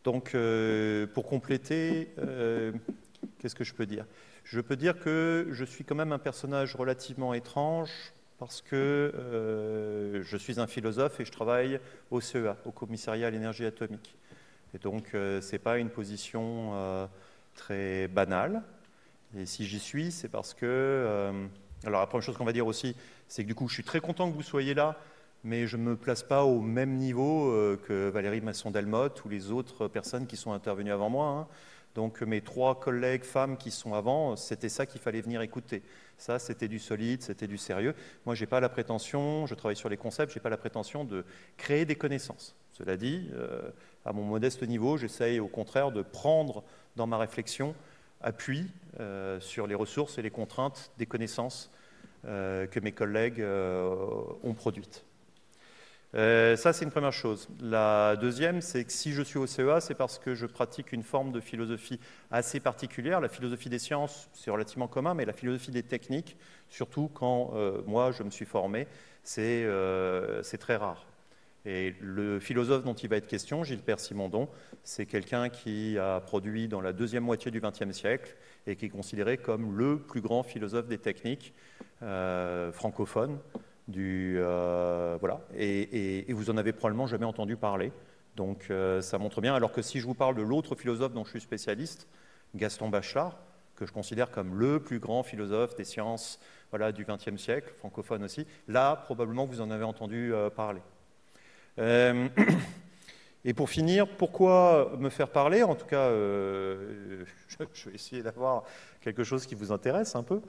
Donc, pour compléter, qu'est-ce que je peux dire? Je peux dire que je suis quand même un personnage relativement étrange parce que je suis un philosophe et je travaille au CEA, au Commissariat à l'énergie atomique. Et donc, ce n'est pas une position très banale. Et si j'y suis, c'est parce que... alors, la première chose qu'on va dire aussi, c'est que du coup, je suis très content que vous soyez là, mais je ne me place pas au même niveau que Valérie Masson-Delmotte ou les autres personnes qui sont intervenues avant moi. Hein. Donc, mes 3 collègues femmes qui sont avant, c'était ça qu'il fallait venir écouter. Ça, c'était du solide, c'était du sérieux. Moi, je n'ai pas la prétention, je travaille sur les concepts, je n'ai pas la prétention de créer des connaissances. Cela dit, à mon modeste niveau, j'essaye au contraire de prendre dans ma réflexion appui sur les ressources et les contraintes des connaissances que mes collègues ont produites. Ça, c'est une première chose. La deuxième, c'est que si je suis au CEA, c'est parce que je pratique une forme de philosophie assez particulière. La philosophie des sciences, c'est relativement commun, mais la philosophie des techniques, surtout quand moi, je me suis formé, c'est très rare. Et le philosophe dont il va être question, Gilbert Simondon, c'est quelqu'un qui a produit dans la deuxième moitié du XXe siècle et qui est considéré comme le plus grand philosophe des techniques francophones. Voilà. Et vous en avez probablement jamais entendu parler. Donc ça montre bien. Alors que si je vous parle de l'autre philosophe dont je suis spécialiste, Gaston Bachelard, que je considère comme le plus grand philosophe des sciences voilà, du XXe siècle, francophone aussi, là, probablement, vous en avez entendu parler. Et pour finir, pourquoi me faire parler? En tout cas, je vais essayer d'avoir quelque chose qui vous intéresse un peu.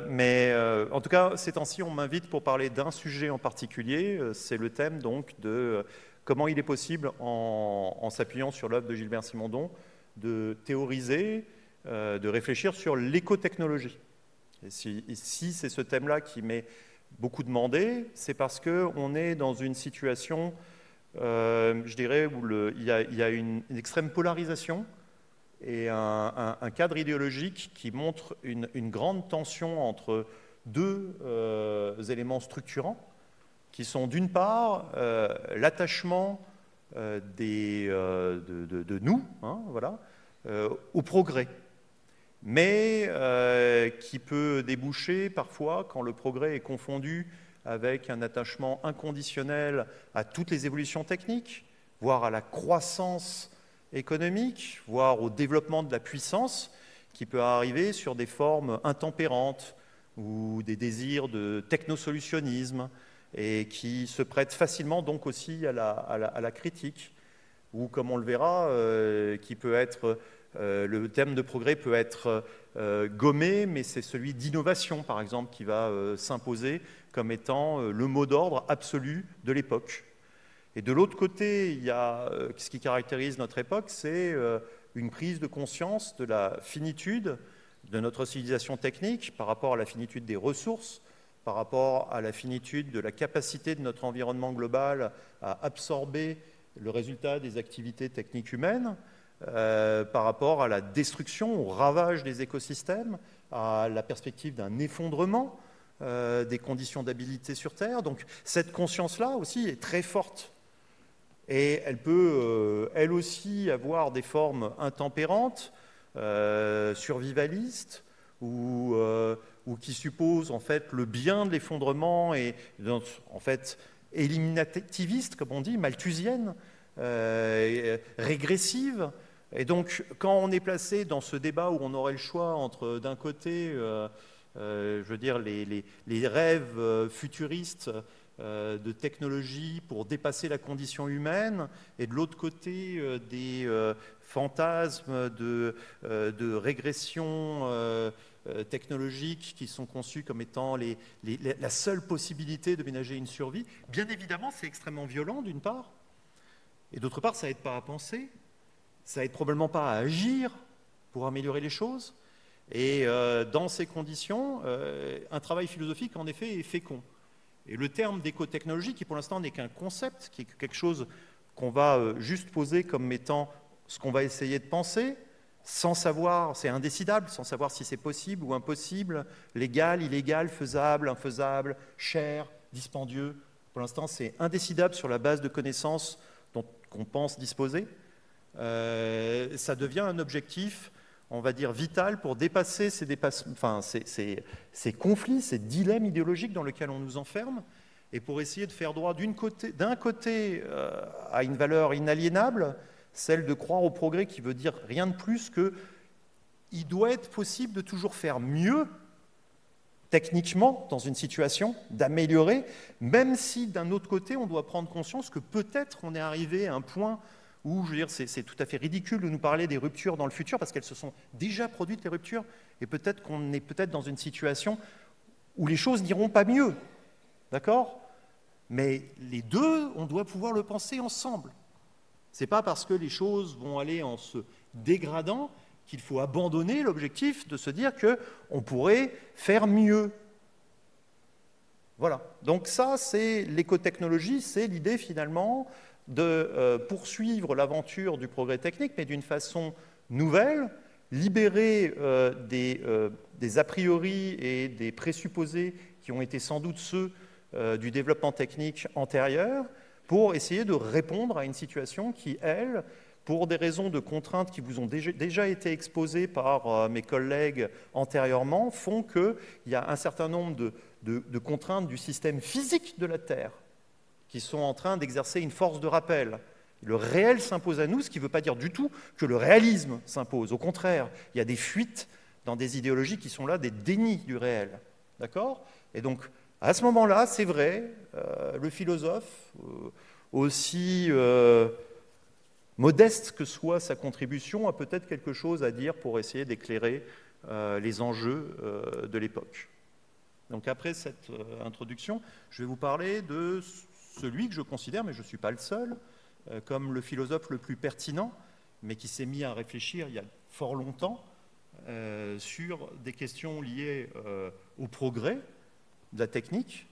Mais en tout cas, ces temps-ci, on m'invite pour parler d'un sujet en particulier. C'est le thème donc de comment il est possible, en s'appuyant sur l'œuvre de Gilbert Simondon, de théoriser, de réfléchir sur l'écotechnologie. Et si c'est ce thème-là qui m'est beaucoup demandé, c'est parce qu'on est dans une situation, je dirais, où il y a une extrême polarisation et un cadre idéologique qui montre une grande tension entre 2 éléments structurants, qui sont d'une part l'attachement de nous, hein, voilà, au progrès, mais qui peut déboucher parfois, quand le progrès est confondu avec un attachement inconditionnel à toutes les évolutions techniques, voire à la croissance économique, voire au développement de la puissance, qui peut arriver sur des formes intempérantes ou des désirs de technosolutionnisme et qui se prêtent facilement donc aussi à la critique, ou comme on le verra, qui peut être... le terme de progrès peut être gommé, mais c'est celui d'innovation, par exemple, qui va s'imposer comme étant le mot d'ordre absolu de l'époque. Et de l'autre côté, il y a ce qui caractérise notre époque, c'est une prise de conscience de la finitude de notre civilisation technique par rapport à la finitude des ressources, par rapport à la finitude de la capacité de notre environnement global à absorber le résultat des activités techniques humaines, par rapport à la destruction, au ravage des écosystèmes, à la perspective d'un effondrement des conditions d'habilité sur Terre. Donc cette conscience-là aussi est très forte. Et elle peut, elle aussi, avoir des formes intempérantes, survivalistes, ou qui supposent en fait le bien de l'effondrement et en fait éliminativiste, comme on dit, malthusienne, régressive. Et donc, quand on est placé dans ce débat où on aurait le choix entre, d'un côté, je veux dire, les rêves futuristes de technologie pour dépasser la condition humaine, et de l'autre côté, des fantasmes de régression technologique qui sont conçus comme étant la seule possibilité de ménager une survie, bien évidemment, c'est extrêmement violent, d'une part, et d'autre part, ça n'aide pas à penser. Ça n'aide probablement pas à agir pour améliorer les choses. Et dans ces conditions, un travail philosophique, en effet, est fécond. Et le terme d'écotechnologie, qui pour l'instant n'est qu'un concept, qui est quelque chose qu'on va juste poser comme étant ce qu'on va essayer de penser, sans savoir, c'est indécidable, sans savoir si c'est possible ou impossible, légal, illégal, faisable, infaisable, cher, dispendieux. Pour l'instant, c'est indécidable sur la base de connaissances dont on pense disposer. ça devient un objectif, on va dire, vital pour dépasser ces conflits, ces dilemmes idéologiques dans lesquels on nous enferme, et pour essayer de faire droit d'un côté à une valeur inaliénable, celle de croire au progrès, qui veut dire rien de plus que il doit être possible de toujours faire mieux techniquement dans une situation, d'améliorer, même si d'un autre côté on doit prendre conscience que peut-être on est arrivé à un point où, je veux dire, c'est tout à fait ridicule de nous parler des ruptures dans le futur, parce qu'elles se sont déjà produites, les ruptures, et peut-être qu'on est peut-être dans une situation où les choses n'iront pas mieux, d'accord? Mais les deux, on doit pouvoir le penser ensemble. Ce n'est pas parce que les choses vont aller en se dégradant qu'il faut abandonner l'objectif de se dire qu'on pourrait faire mieux. Voilà. Donc ça, c'est l'écotechnologie, c'est l'idée finalement de poursuivre l'aventure du progrès technique, mais d'une façon nouvelle, libérée des a priori et des présupposés qui ont été sans doute ceux du développement technique antérieur, pour essayer de répondre à une situation qui, elle, pour des raisons de contraintes qui vous ont déjà été exposées par mes collègues antérieurement, font qu'il y a un certain nombre de contraintes du système physique de la Terre qui sont en train d'exercer une force de rappel. Le réel s'impose à nous, ce qui ne veut pas dire du tout que le réalisme s'impose. Au contraire, il y a des fuites dans des idéologies qui sont là, des dénis du réel. D'accord? Et donc, à ce moment-là, c'est vrai, le philosophe, aussi modeste que soit sa contribution, a peut-être quelque chose à dire pour essayer d'éclairer les enjeux de l'époque. Donc après cette introduction, je vais vous parler de celui que je considère, mais je ne suis pas le seul, comme le philosophe le plus pertinent, mais qui s'est mis à réfléchir il y a fort longtemps sur des questions liées au progrès de la technique,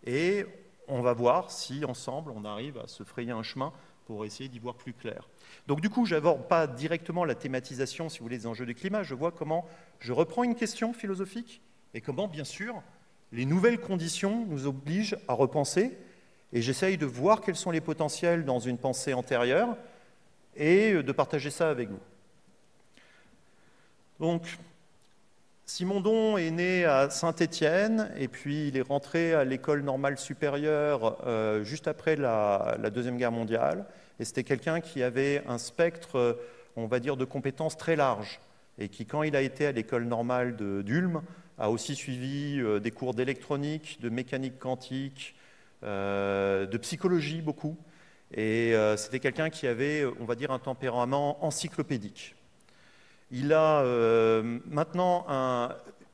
et on va voir si ensemble on arrive à se frayer un chemin pour essayer d'y voir plus clair. Donc du coup, je n'aborde pas directement la thématisation, si vous voulez, des enjeux du climat, je vois comment je reprends une question philosophique et comment, bien sûr, les nouvelles conditions nous obligent à repenser, et j'essaye de voir quels sont les potentiels dans une pensée antérieure et de partager ça avec vous. Donc, Simondon est né à Saint-Étienne et puis il est rentré à l'école normale supérieure juste après la Deuxième Guerre mondiale. Et c'était quelqu'un qui avait un spectre, on va dire, de compétences très large et qui, quand il a été à l'école normale d'Ulm, a aussi suivi des cours d'électronique, de mécanique quantique, de psychologie beaucoup. Et c'était quelqu'un qui avait, on va dire, un tempérament encyclopédique. Il a maintenant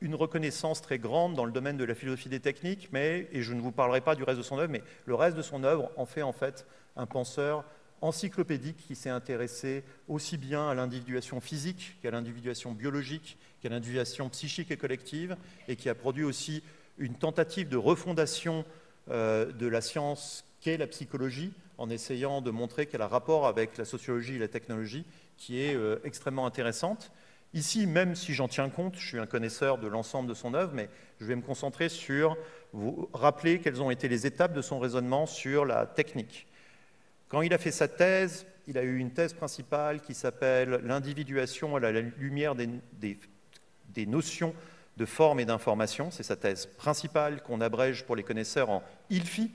une reconnaissance très grande dans le domaine de la philosophie des techniques, et je ne vous parlerai pas du reste de son œuvre, mais le reste de son œuvre en fait un penseur encyclopédique qui s'est intéressé aussi bien à l'individuation physique qu'à l'individuation biologique, qu'à l'individuation psychique et collective, et qui a produit aussi une tentative de refondation de la science qu'est la psychologie, en essayant de montrer qu'elle a rapport avec la sociologie et la technologie, qui est extrêmement intéressante. Ici, même si j'en tiens compte, je suis un connaisseur de l'ensemble de son œuvre, mais je vais me concentrer sur vous rappeler quelles ont été les étapes de son raisonnement sur la technique. Quand il a fait sa thèse, il a eu une thèse principale qui s'appelle « L'individuation à la lumière des notions de forme et d'information ». C'est sa thèse principale qu'on abrège pour les connaisseurs en ILFI,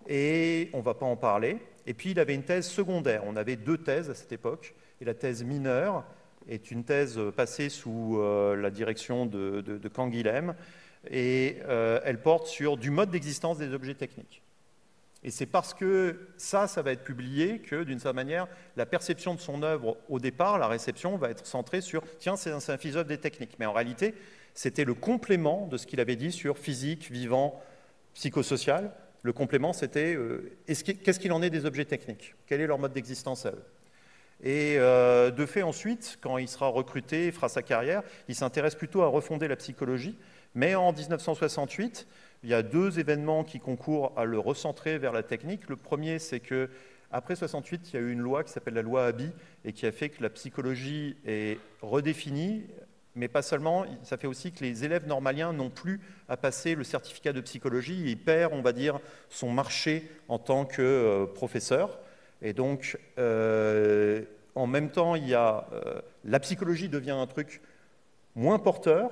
et on ne va pas en parler. Et puis il avait une thèse secondaire. On avait deux thèses à cette époque. Et la thèse mineure est une thèse passée sous la direction de Canguilhem, et elle porte sur du mode d'existence des objets techniques. Et c'est parce que ça va être publié que, d'une certaine manière, la perception de son œuvre, au départ, la réception, va être centrée sur « tiens, c'est un philosophe des techniques ». Mais en réalité, c'était le complément de ce qu'il avait dit sur physique, vivant, psychosocial. Le complément, c'était qu'est-ce qu'il en est des objets techniques? Quel est leur mode d'existence à eux? Et de fait, ensuite, quand il sera recruté, il fera sa carrière, il s'intéresse plutôt à refonder la psychologie. Mais en 1968, il y a deux événements qui concourent à le recentrer vers la technique. Le premier, c'est qu'après 68, il y a eu une loi qui s'appelle la loi Haby et qui a fait que la psychologie est redéfinie, mais pas seulement, ça fait aussi que les élèves normaliens n'ont plus à passer le certificat de psychologie. Il perd, on va dire, son marché en tant que professeur. Et donc, en même temps, la psychologie devient un truc moins porteur.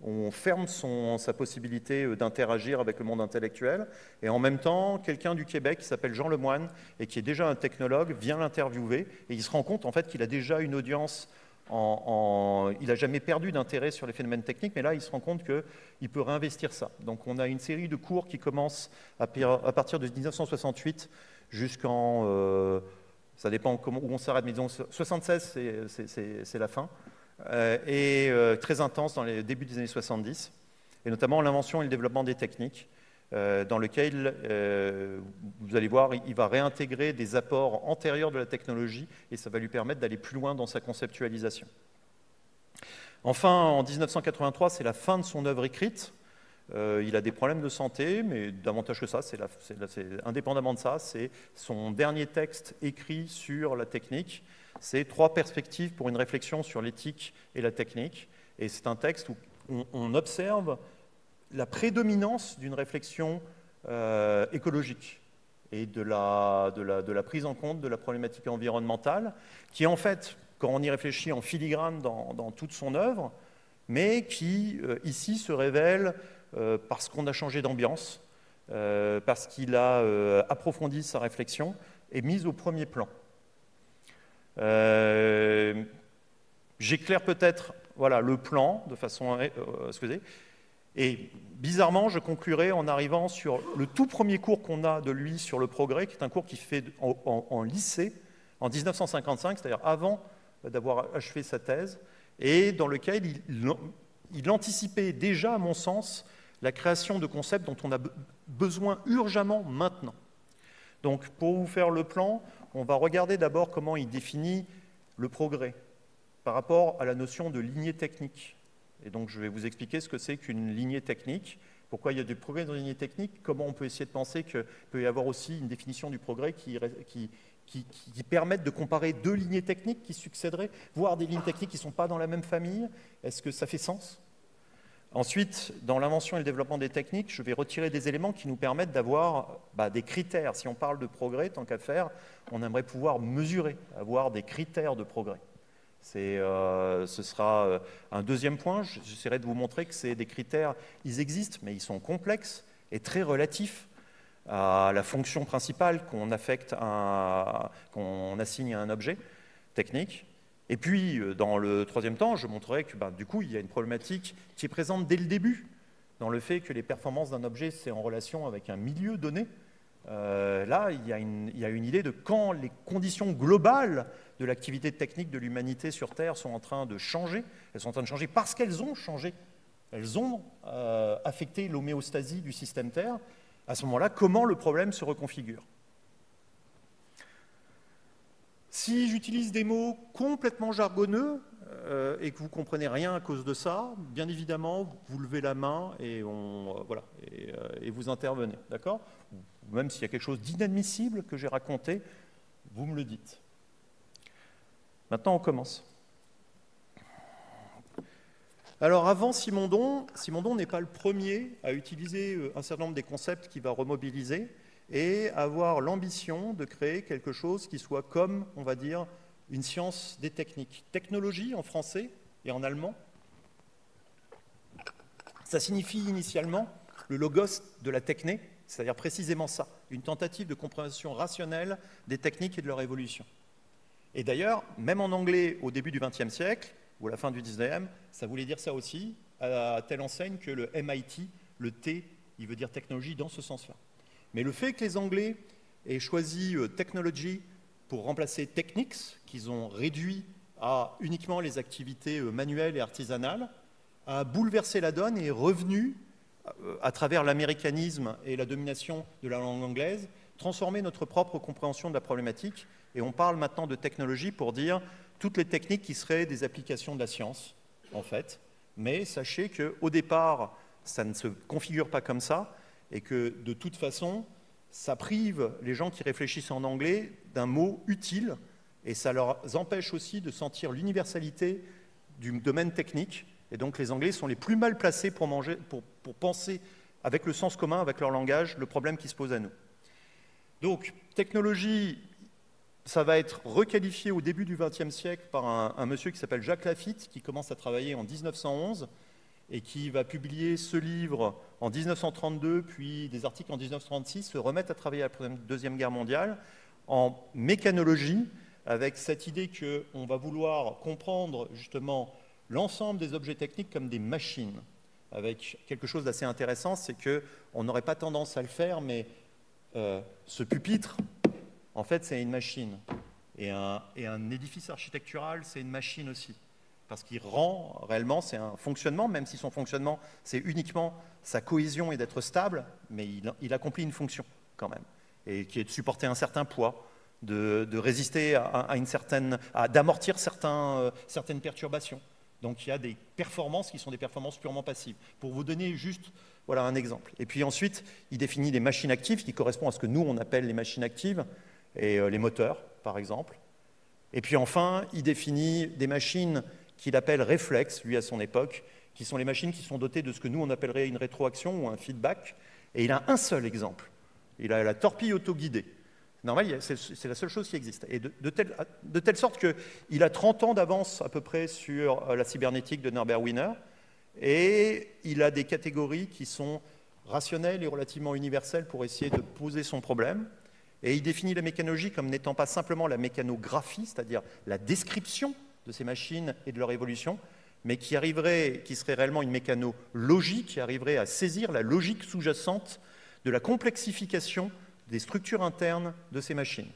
On ferme sa possibilité d'interagir avec le monde intellectuel. Et en même temps, quelqu'un du Québec qui s'appelle Jean Lemoine et qui est déjà un technologue vient l'interviewer et il se rend compte en fait qu'il a déjà une audience. Il n'a jamais perdu d'intérêt sur les phénomènes techniques, mais là, il se rend compte qu'il peut réinvestir ça. Donc, on a une série de cours qui commencent à partir de 1968 jusqu'en... ça dépend où on s'arrête, mais disons 76, c'est la fin. Très intense dans les débuts des années 70, et notamment l'invention et le développement des techniques, dans lequel, vous allez voir, il va réintégrer des apports antérieurs de la technologie, et ça va lui permettre d'aller plus loin dans sa conceptualisation. Enfin, en 1983, c'est la fin de son œuvre écrite. Il a des problèmes de santé, mais davantage que ça, indépendamment de ça, c'est son dernier texte écrit sur la technique. C'est 3 perspectives pour une réflexion sur l'éthique et la technique. Et c'est un texte où on observe la prédominance d'une réflexion écologique et de la prise en compte de la problématique environnementale, qui en fait, quand on y réfléchit en filigrane dans toute son œuvre, mais qui ici se révèle parce qu'on a changé d'ambiance, parce qu'il a approfondi sa réflexion et mise au premier plan. J'éclaire peut-être le plan de façon excusez. Et bizarrement, je conclurai en arrivant sur le tout premier cours qu'on a de lui sur le progrès, qui est un cours qu'il fait en lycée en 1955, c'est-à-dire avant d'avoir achevé sa thèse, et dans lequel il anticipait déjà, à mon sens, la création de concepts dont on a besoin urgemment maintenant. Donc, pour vous faire le plan, on va regarder d'abord comment il définit le progrès par rapport à la notion de lignée technique. Et donc, je vais vous expliquer ce que c'est qu'une lignée technique, pourquoi il y a du progrès dans une lignée technique, comment on peut essayer de penser qu'il peut y avoir aussi une définition du progrès qui permette de comparer 2 lignées techniques qui succéderaient, voire des lignes techniques qui ne sont pas dans la même famille. Est-ce que ça fait sens ? Ensuite, dans l'invention et le développement des techniques, je vais retirer des éléments qui nous permettent d'avoir des critères. Si on parle de progrès, tant qu'à faire, on aimerait pouvoir mesurer, avoir des critères de progrès. Ce sera un deuxième point. J'essaierai de vous montrer que c'est des critères, ils existent, mais ils sont complexes et très relatifs à la fonction principale qu'on assigne à un objet technique. Et puis, dans le troisième temps, je montrerai que du coup, il y a une problématique qui est présente dès le début, dans le fait que les performances d'un objet, c'est en relation avec un milieu donné. Là, il y a une idée de quand les conditions globales de l'activité technique de l'humanité sur Terre sont en train de changer. Elles sont en train de changer parce qu'elles ont changé. Elles ont affecté l'homéostasie du système Terre. À ce moment-là, comment le problème se reconfigure ? Si j'utilise des mots complètement jargonneux et que vous ne comprenez rien à cause de ça, bien évidemment, vous levez la main et vous intervenez, d'accord ? Même s'il y a quelque chose d'inadmissible que j'ai raconté, vous me le dites. Maintenant, on commence. Alors, avant Simondon n'est pas le premier à utiliser un certain nombre des concepts qu'il va remobiliser et avoir l'ambition de créer quelque chose qui soit comme, on va dire, une science des techniques. Technologie en français et en allemand, ça signifie initialement le logos de la techné, c'est-à-dire précisément ça, une tentative de compréhension rationnelle des techniques et de leur évolution. Et d'ailleurs, même en anglais au début du XXe siècle, ou à la fin du XIXe, ça voulait dire ça aussi, à telle enseigne que le MIT, le T, il veut dire technologie dans ce sens-là. Mais le fait que les Anglais aient choisi technology pour remplacer techniques, qu'ils ont réduit à uniquement les activités manuelles et artisanales, a bouleversé la donne et est revenu, à travers l'américanisme et la domination de la langue anglaise, transformer notre propre compréhension de la problématique. Et on parle maintenant de technologie pour dire toutes les techniques qui seraient des applications de la science, en fait. Mais sachez qu'au départ, ça ne se configure pas comme ça, et que de toute façon, ça prive les gens qui réfléchissent en anglais d'un mot utile, et ça leur empêche aussi de sentir l'universalité du domaine technique. Et donc les Anglais sont les plus mal placés pour penser avec le sens commun, avec leur langage, le problème qui se pose à nous. Donc, technologie, ça va être requalifié au début du XXe siècle par un monsieur qui s'appelle Jacques Lafitte, qui commence à travailler en 1911 et qui va publier ce livre en 1932, puis des articles en 1936, se remettent à travailler à la Deuxième Guerre mondiale en mécanologie, avec cette idée qu'on va vouloir comprendre justement l'ensemble des objets techniques comme des machines, avec quelque chose d'assez intéressant, c'est qu'on n'aurait pas tendance à le faire, mais ce pupitre, en fait, c'est une machine. Et un édifice architectural, c'est une machine aussi. Parce qu'il rend réellement, c'est un fonctionnement, même si son fonctionnement, c'est uniquement sa cohésion et d'être stable, mais il accomplit une fonction quand même, et qui est de supporter un certain poids, de résister d'amortir certaines perturbations. Donc il y a des performances qui sont des performances purement passives. Pour vous donner juste voilà, un exemple. Et puis ensuite, il définit des machines actives qui correspondent à ce que nous, on appelle les machines actives, et les moteurs, par exemple. Et puis enfin, il définit des machines qu'il appelle réflexes, lui à son époque, qui sont les machines qui sont dotées de ce que nous, on appellerait une rétroaction ou un feedback. Et il a un seul exemple. Il a la torpille autoguidée. Normal, c'est la seule chose qui existe. Et de telle sorte qu'il a 30 ans d'avance à peu près sur la cybernétique de Norbert Wiener, et il a des catégories qui sont rationnelles et relativement universelles pour essayer de poser son problème. Et il définit la mécanologie comme n'étant pas simplement la mécanographie, c'est-à-dire la description de ces machines et de leur évolution, mais qui serait réellement une mécanologie, qui arriverait à saisir la logique sous-jacente de la complexification des structures internes de ces machines.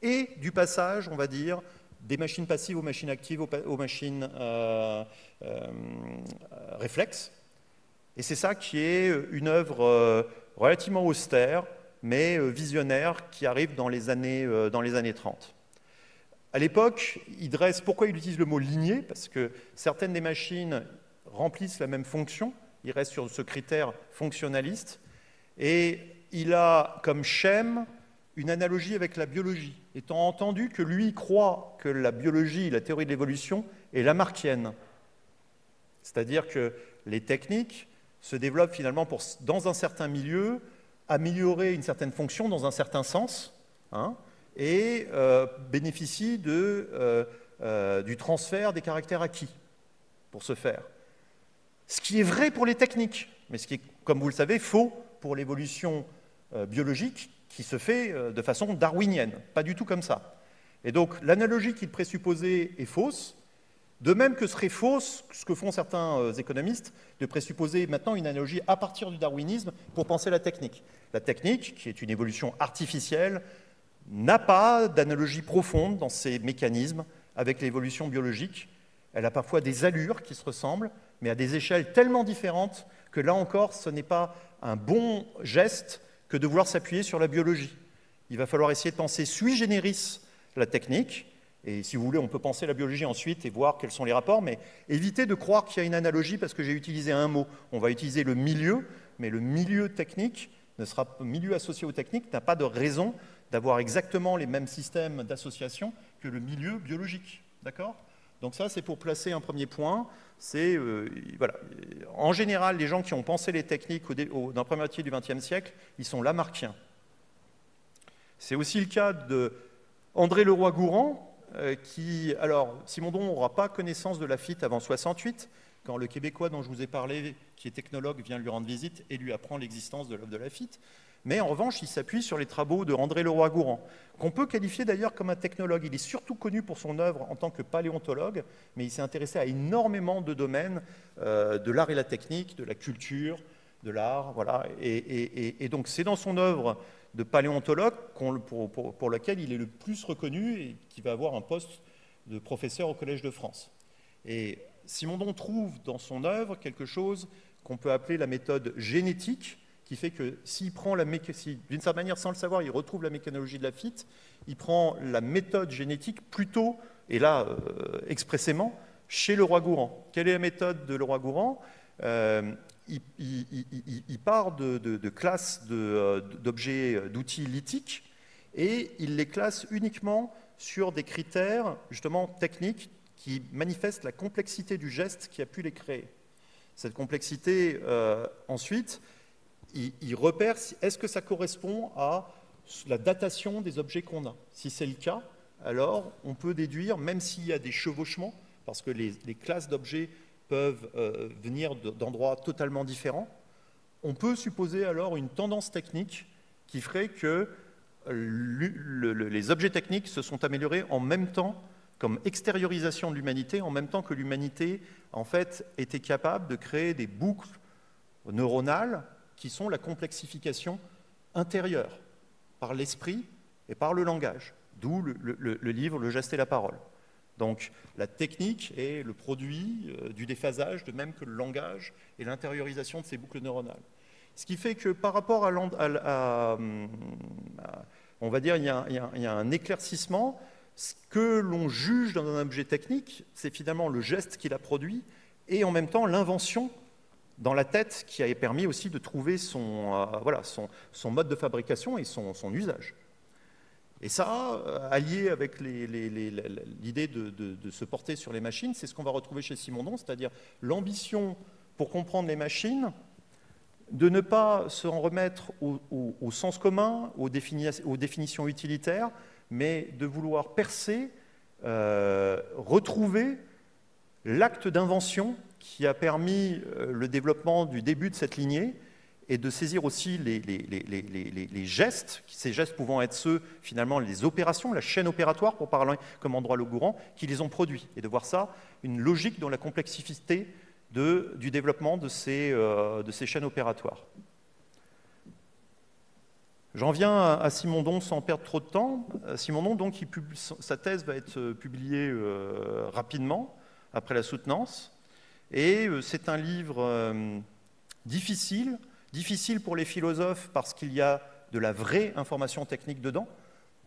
Et du passage, on va dire, des machines passives aux machines actives, aux machines réflexes. Et c'est ça qui est une œuvre relativement austère, mais visionnaire, qui arrive dans les années 30. À l'époque, pourquoi il utilise le mot lignée? Parce que certaines des machines remplissent la même fonction, il reste sur ce critère fonctionnaliste, et il a comme schème une analogie avec la biologie, étant entendu que lui croit que la biologie, la théorie de l'évolution, est lamarckienne. C'est-à-dire que les techniques se développent finalement pour, dans un certain milieu, améliorer une certaine fonction dans un certain sens, hein, et bénéficient du transfert des caractères acquis pour ce faire. Ce qui est vrai pour les techniques, mais ce qui est, comme vous le savez, faux pour l'évolution biologique qui se fait de façon darwinienne, pas du tout comme ça. Et donc l'analogie qu'il présupposait est fausse, de même que serait fausse ce que font certains économistes, de présupposer maintenant une analogie à partir du darwinisme pour penser la technique. La technique, qui est une évolution artificielle, n'a pas d'analogie profonde dans ses mécanismes avec l'évolution biologique. Elle a parfois des allures qui se ressemblent, mais à des échelles tellement différentes que là encore, ce n'est pas un bon geste que de vouloir s'appuyer sur la biologie. Il va falloir essayer de penser sui generis la technique, et si vous voulez, on peut penser la biologie ensuite et voir quels sont les rapports, mais évitez de croire qu'il y a une analogie parce que j'ai utilisé un mot. On va utiliser le milieu, mais le milieu technique, milieu associé aux techniques, n'a pas de raison d'avoir exactement les mêmes systèmes d'association que le milieu biologique. D'accord ? Donc ça, c'est pour placer un premier point. C'est, voilà. En général, les gens qui ont pensé les techniques dans la première moitié du XXe siècle, ils sont lamarckiens. C'est aussi le cas d'André Leroi-Gourhan, qui, alors, Simondon n'aura pas connaissance de Lafitte avant 68, quand le Québécois dont je vous ai parlé, qui est technologue, vient lui rendre visite et lui apprend l'existence de l'œuvre de Lafitte. Mais en revanche, il s'appuie sur les travaux de André Leroi-Gourhan, qu'on peut qualifier d'ailleurs comme un technologue. Il est surtout connu pour son œuvre en tant que paléontologue, mais il s'est intéressé à énormément de domaines de l'art et la technique, de la culture, de l'art, voilà. Et donc c'est dans son œuvre de paléontologue pour laquelle il est le plus reconnu et qui va avoir un poste de professeur au Collège de France. Et Simondon trouve dans son œuvre quelque chose qu'on peut appeler la méthode génétique, qui fait que s'il prend d'une certaine manière, sans le savoir, il retrouve la mécanologie de Lafitte, il prend la méthode génétique plutôt, et là, expressément, chez Leroi-Gourhan. Quelle est la méthode de Leroi-Gourhan ? Il part de classes d'objets, d'outils lithiques, et il les classe uniquement sur des critères, justement, techniques, qui manifestent la complexité du geste qui a pu les créer. Cette complexité, ensuite, il repère, est-ce que ça correspond à la datation des objets qu'on a. Si c'est le cas, alors on peut déduire, même s'il y a des chevauchements, parce que les classes d'objets peuvent venir d'endroits totalement différents, on peut supposer alors une tendance technique qui ferait que les objets techniques se sont améliorés en même temps, comme extériorisation de l'humanité, en même temps que l'humanité, en fait, était capable de créer des boucles neuronales qui sont la complexification intérieure par l'esprit et par le langage, d'où le livre « Le geste et la parole ». Donc la technique est le produit du déphasage, de même que le langage et l'intériorisation de ces boucles neuronales. Ce qui fait que par rapport on va dire, il y a un éclaircissement. Ce que l'on juge dans un objet technique, c'est finalement le geste qu'il a produit et en même temps l'invention dans la tête qui a permis aussi de trouver son mode de fabrication et son usage. Et ça, allié avec l'idée de se porter sur les machines, c'est ce qu'on va retrouver chez Simondon, c'est-à-dire l'ambition pour comprendre les machines, de ne pas se en remettre au sens commun, aux définitions utilitaires, mais de vouloir percer, retrouver l'acte d'invention qui a permis le développement du début de cette lignée, et de saisir aussi les gestes, ces gestes pouvant être ceux, finalement, les opérations, la chaîne opératoire, pour parler comme en droit Legourant, qui les ont produits, et de voir ça, une logique dans la complexité du développement de ces chaînes opératoires. J'en viens à Simondon sans perdre trop de temps. Simondon, donc, sa thèse va être publiée rapidement, après la soutenance, et c'est un livre difficile pour les philosophes parce qu'il y a de la vraie information technique dedans.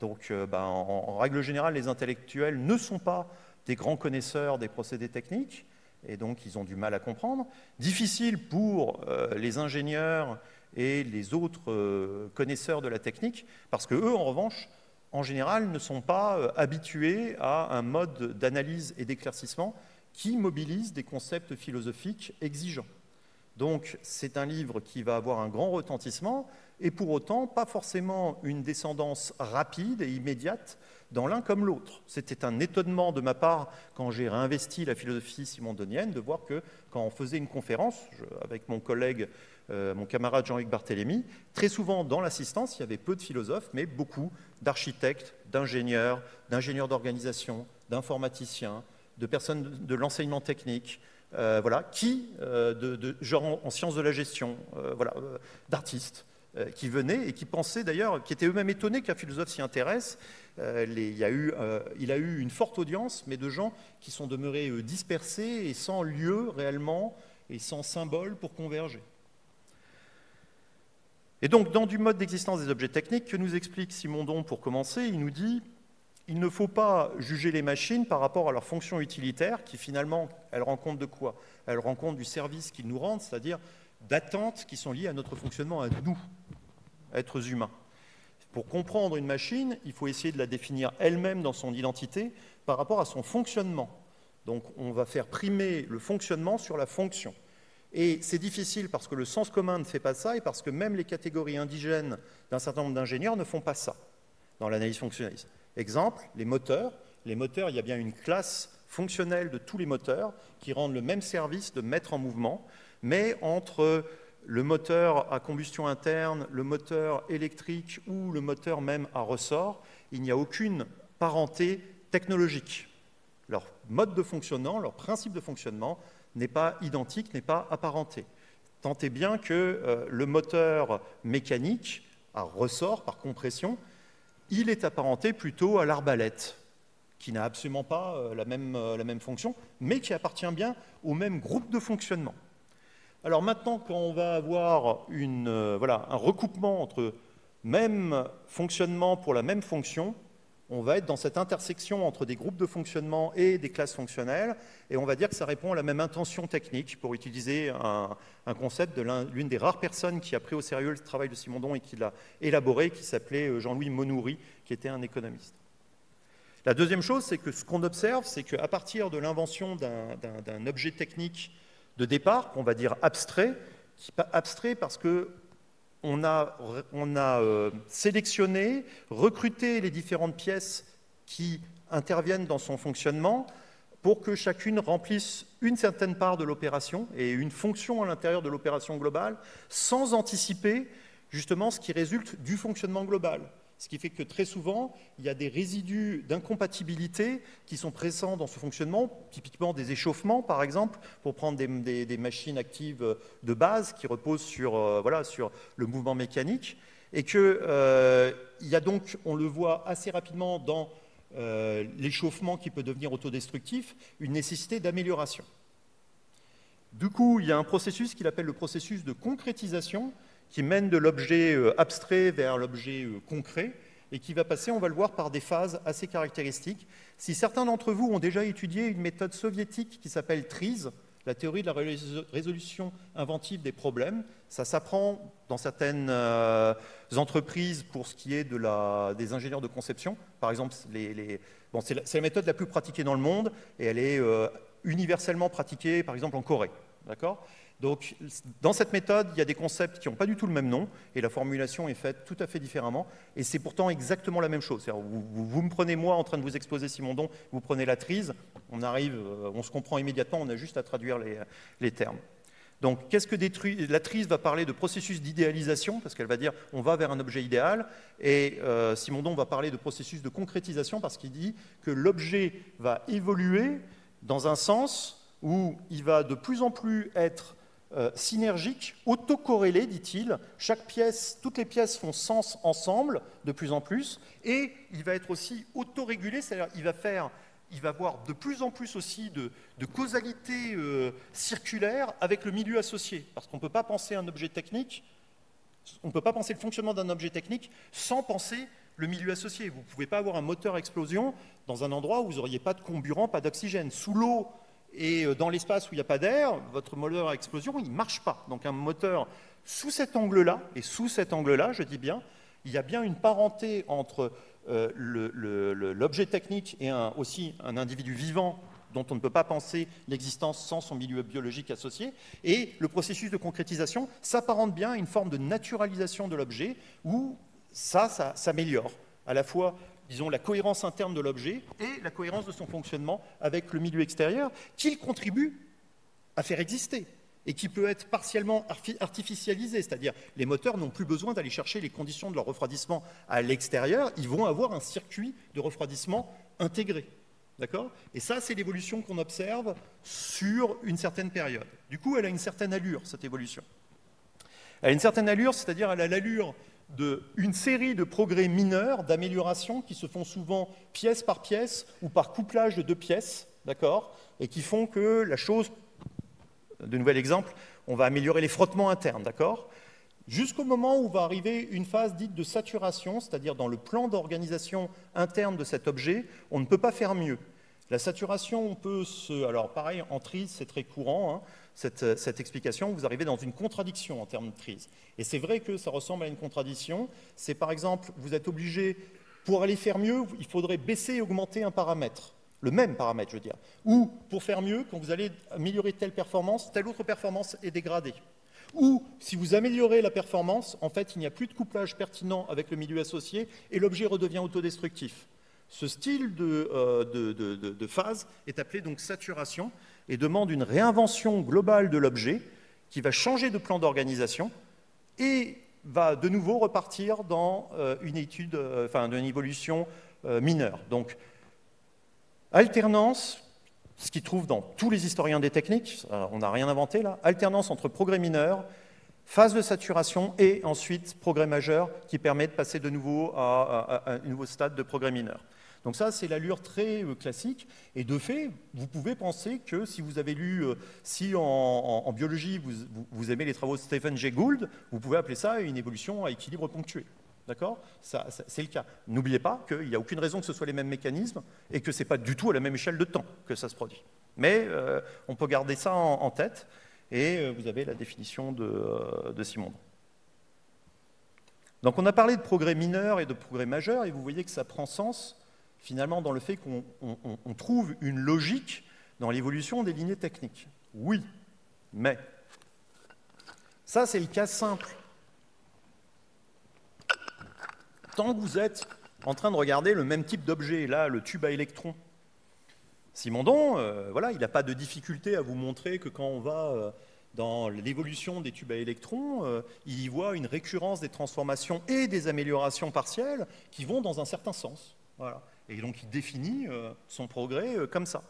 Donc, en règle générale, les intellectuels ne sont pas des grands connaisseurs des procédés techniques, et donc ils ont du mal à comprendre. Difficile pour les ingénieurs et les autres connaisseurs de la technique, parce qu'eux, en revanche, en général, ne sont pas habitués à un mode d'analyse et d'éclaircissement qui mobilise des concepts philosophiques exigeants. Donc, c'est un livre qui va avoir un grand retentissement, et pour autant, pas forcément une descendance rapide et immédiate dans l'un comme l'autre. C'était un étonnement de ma part, quand j'ai réinvesti la philosophie simondonienne, de voir que, quand on faisait une conférence, avec mon collègue, mon camarade Jean-Luc Barthélemy, très souvent dans l'assistance, il y avait peu de philosophes, mais beaucoup d'architectes, d'ingénieurs d'organisation, d'informaticiens, de personnes de l'enseignement technique, genre en sciences de la gestion, d'artistes, qui venaient et qui pensaient d'ailleurs, qui étaient eux-mêmes étonnés qu'un philosophe s'y intéresse. Il a eu une forte audience, mais de gens qui sont demeurés dispersés et sans lieu réellement et sans symbole pour converger. Et donc, dans du mode d'existence des objets techniques, que nous explique Simondon pour commencer, il nous dit: il ne faut pas juger les machines par rapport à leur fonction utilitaire, qui finalement, elles rendent compte de quoi? Elles rendent compte du service qu'ils nous rendent, c'est-à-dire d'attentes qui sont liées à notre fonctionnement, à nous, êtres humains. Pour comprendre une machine, il faut essayer de la définir elle-même dans son identité par rapport à son fonctionnement. Donc on va faire primer le fonctionnement sur la fonction. Et c'est difficile parce que le sens commun ne fait pas ça, et parce que même les catégories indigènes d'un certain nombre d'ingénieurs ne font pas ça dans l'analyse fonctionnaliste. Exemple, les moteurs. Les moteurs, il y a bien une classe fonctionnelle de tous les moteurs qui rendent le même service de mettre en mouvement, mais entre le moteur à combustion interne, le moteur électrique ou le moteur même à ressort, il n'y a aucune parenté technologique. Leur mode de fonctionnement, leur principe de fonctionnement n'est pas identique, n'est pas apparenté. Tant est bien que le moteur mécanique à ressort, par compression, il est apparenté plutôt à l'arbalète, qui n'a absolument pas la même fonction, mais qui appartient bien au même groupe de fonctionnement. Alors maintenant, quand on va avoir un recoupement entre même fonctionnement pour la même fonction, on va être dans cette intersection entre des groupes de fonctionnement et des classes fonctionnelles, et on va dire que ça répond à la même intention technique, pour utiliser un concept de l'une des rares personnes qui a pris au sérieux le travail de Simondon et qui l'a élaboré, qui s'appelait Jean-Louis Monoury, qui était un économiste. La deuxième chose, c'est que ce qu'on observe, c'est qu'à partir de l'invention d'un objet technique de départ, qu'on va dire abstrait parce que on a sélectionné, recruté les différentes pièces qui interviennent dans son fonctionnement pour que chacune remplisse une certaine part de l'opération et une fonction à l'intérieur de l'opération globale, sans anticiper justement ce qui résulte du fonctionnement global. Ce qui fait que très souvent, il y a des résidus d'incompatibilité qui sont présents dans ce fonctionnement, typiquement des échauffements, par exemple, pour prendre des machines actives de base qui reposent sur, voilà, sur le mouvement mécanique. Et qu'il y a donc, on le voit assez rapidement dans l'échauffement qui peut devenir autodestructif, une nécessité d'amélioration. Du coup, il y a un processus qu'il appelle le processus de concrétisation, qui mène de l'objet abstrait vers l'objet concret et qui va passer, on va le voir, par des phases assez caractéristiques. Si certains d'entre vous ont déjà étudié une méthode soviétique qui s'appelle TRIZ, la théorie de la résolution inventive des problèmes, ça s'apprend dans certaines entreprises pour ce qui est des ingénieurs de conception. Par exemple, bon, c'est la méthode la plus pratiquée dans le monde et elle est universellement pratiquée, par exemple, en Corée. D'accord ? Donc, dans cette méthode, il y a des concepts qui n'ont pas du tout le même nom, et la formulation est faite tout à fait différemment, et c'est pourtant exactement la même chose. Vous me prenez moi en train de vous exposer Simondon, vous prenez la TRIZ, on se comprend immédiatement, on a juste à traduire les termes. Donc, qu'est-ce que la TRIZ va parler de processus d'idéalisation, parce qu'elle va dire on va vers un objet idéal, et Simondon va parler de processus de concrétisation, parce qu'il dit que l'objet va évoluer dans un sens où il va de plus en plus être synergique, autocorrélé, dit-il. Chaque pièce, toutes les pièces font sens ensemble, de plus en plus, et il va être aussi autorégulé, c'est-à-dire il va avoir de plus en plus aussi de causalité circulaire avec le milieu associé, parce qu'on ne peut pas penser un objet technique, on ne peut pas penser le fonctionnement d'un objet technique sans penser le milieu associé. Vous ne pouvez pas avoir un moteur à explosion dans un endroit où vous n'auriez pas de comburant, pas d'oxygène. Sous l'eau, et dans l'espace où il n'y a pas d'air, votre moteur à explosion, il ne marche pas. Donc un moteur sous cet angle-là, et sous cet angle-là, je dis bien, il y a bien une parenté entre l'objet technique et aussi un individu vivant dont on ne peut pas penser l'existence sans son milieu biologique associé. Et le processus de concrétisation s'apparente bien à une forme de naturalisation de l'objet où ça s'améliore. À la fois, disons, la cohérence interne de l'objet et la cohérence de son fonctionnement avec le milieu extérieur qu'il contribue à faire exister et qui peut être partiellement artificialisé, c'est-à-dire les moteurs n'ont plus besoin d'aller chercher les conditions de leur refroidissement à l'extérieur, ils vont avoir un circuit de refroidissement intégré. D'accord ? Et ça, c'est l'évolution qu'on observe sur une certaine période. Du coup, elle a une certaine allure, cette évolution. Elle a une certaine allure, c'est-à-dire elle a l'allure d'une série de progrès mineurs, d'améliorations qui se font souvent pièce par pièce ou par couplage de deux pièces, d'accord ? Et qui font que la chose, de nouvel exemple, on va améliorer les frottements internes, d'accord ? Jusqu'au moment où va arriver une phase dite de saturation, c'est-à-dire dans le plan d'organisation interne de cet objet, on ne peut pas faire mieux. La saturation, on peut alors pareil, en TRIZ, c'est très courant, hein, cette explication, vous arrivez dans une contradiction en termes de TRIZ. Et c'est vrai que ça ressemble à une contradiction. C'est par exemple, vous êtes obligé, pour aller faire mieux, il faudrait baisser et augmenter un paramètre. Le même paramètre, je veux dire. Ou, pour faire mieux, quand vous allez améliorer telle autre performance est dégradée. Ou, si vous améliorez la performance, en fait, il n'y a plus de couplage pertinent avec le milieu associé et l'objet redevient autodestructif. Ce style de phase est appelé donc saturation et demande une réinvention globale de l'objet qui va changer de plan d'organisation et va de nouveau repartir dans une étude, d'une évolution mineure. Donc, alternance, ce qu'ils trouvent dans tous les historiens des techniques, on n'a rien inventé là, alternance entre progrès mineur, phase de saturation et ensuite progrès majeur qui permet de passer de nouveau à un nouveau stade de progrès mineur. Donc ça, c'est l'allure très classique. Et de fait, vous pouvez penser que si vous avez lu, si en biologie, vous aimez les travaux de Stephen Jay Gould, vous pouvez appeler ça une évolution à équilibre ponctué. D'accord ? C'est le cas. N'oubliez pas qu'il n'y a aucune raison que ce soit les mêmes mécanismes et que ce n'est pas du tout à la même échelle de temps que ça se produit. Mais on peut garder ça en tête et vous avez la définition de Simondon. Donc on a parlé de progrès mineur et de progrès majeur et vous voyez que ça prend sens finalement dans le fait qu'on trouve une logique dans l'évolution des lignées techniques. Oui, mais ça c'est le cas simple tant que vous êtes en train de regarder le même type d'objet, là, le tube à électrons, Simondon, voilà, il n'a pas de difficulté à vous montrer que quand on va dans l'évolution des tubes à électrons, il y voit une récurrence des transformations et des améliorations partielles qui vont dans un certain sens. Voilà. Et donc il définit son progrès comme ça.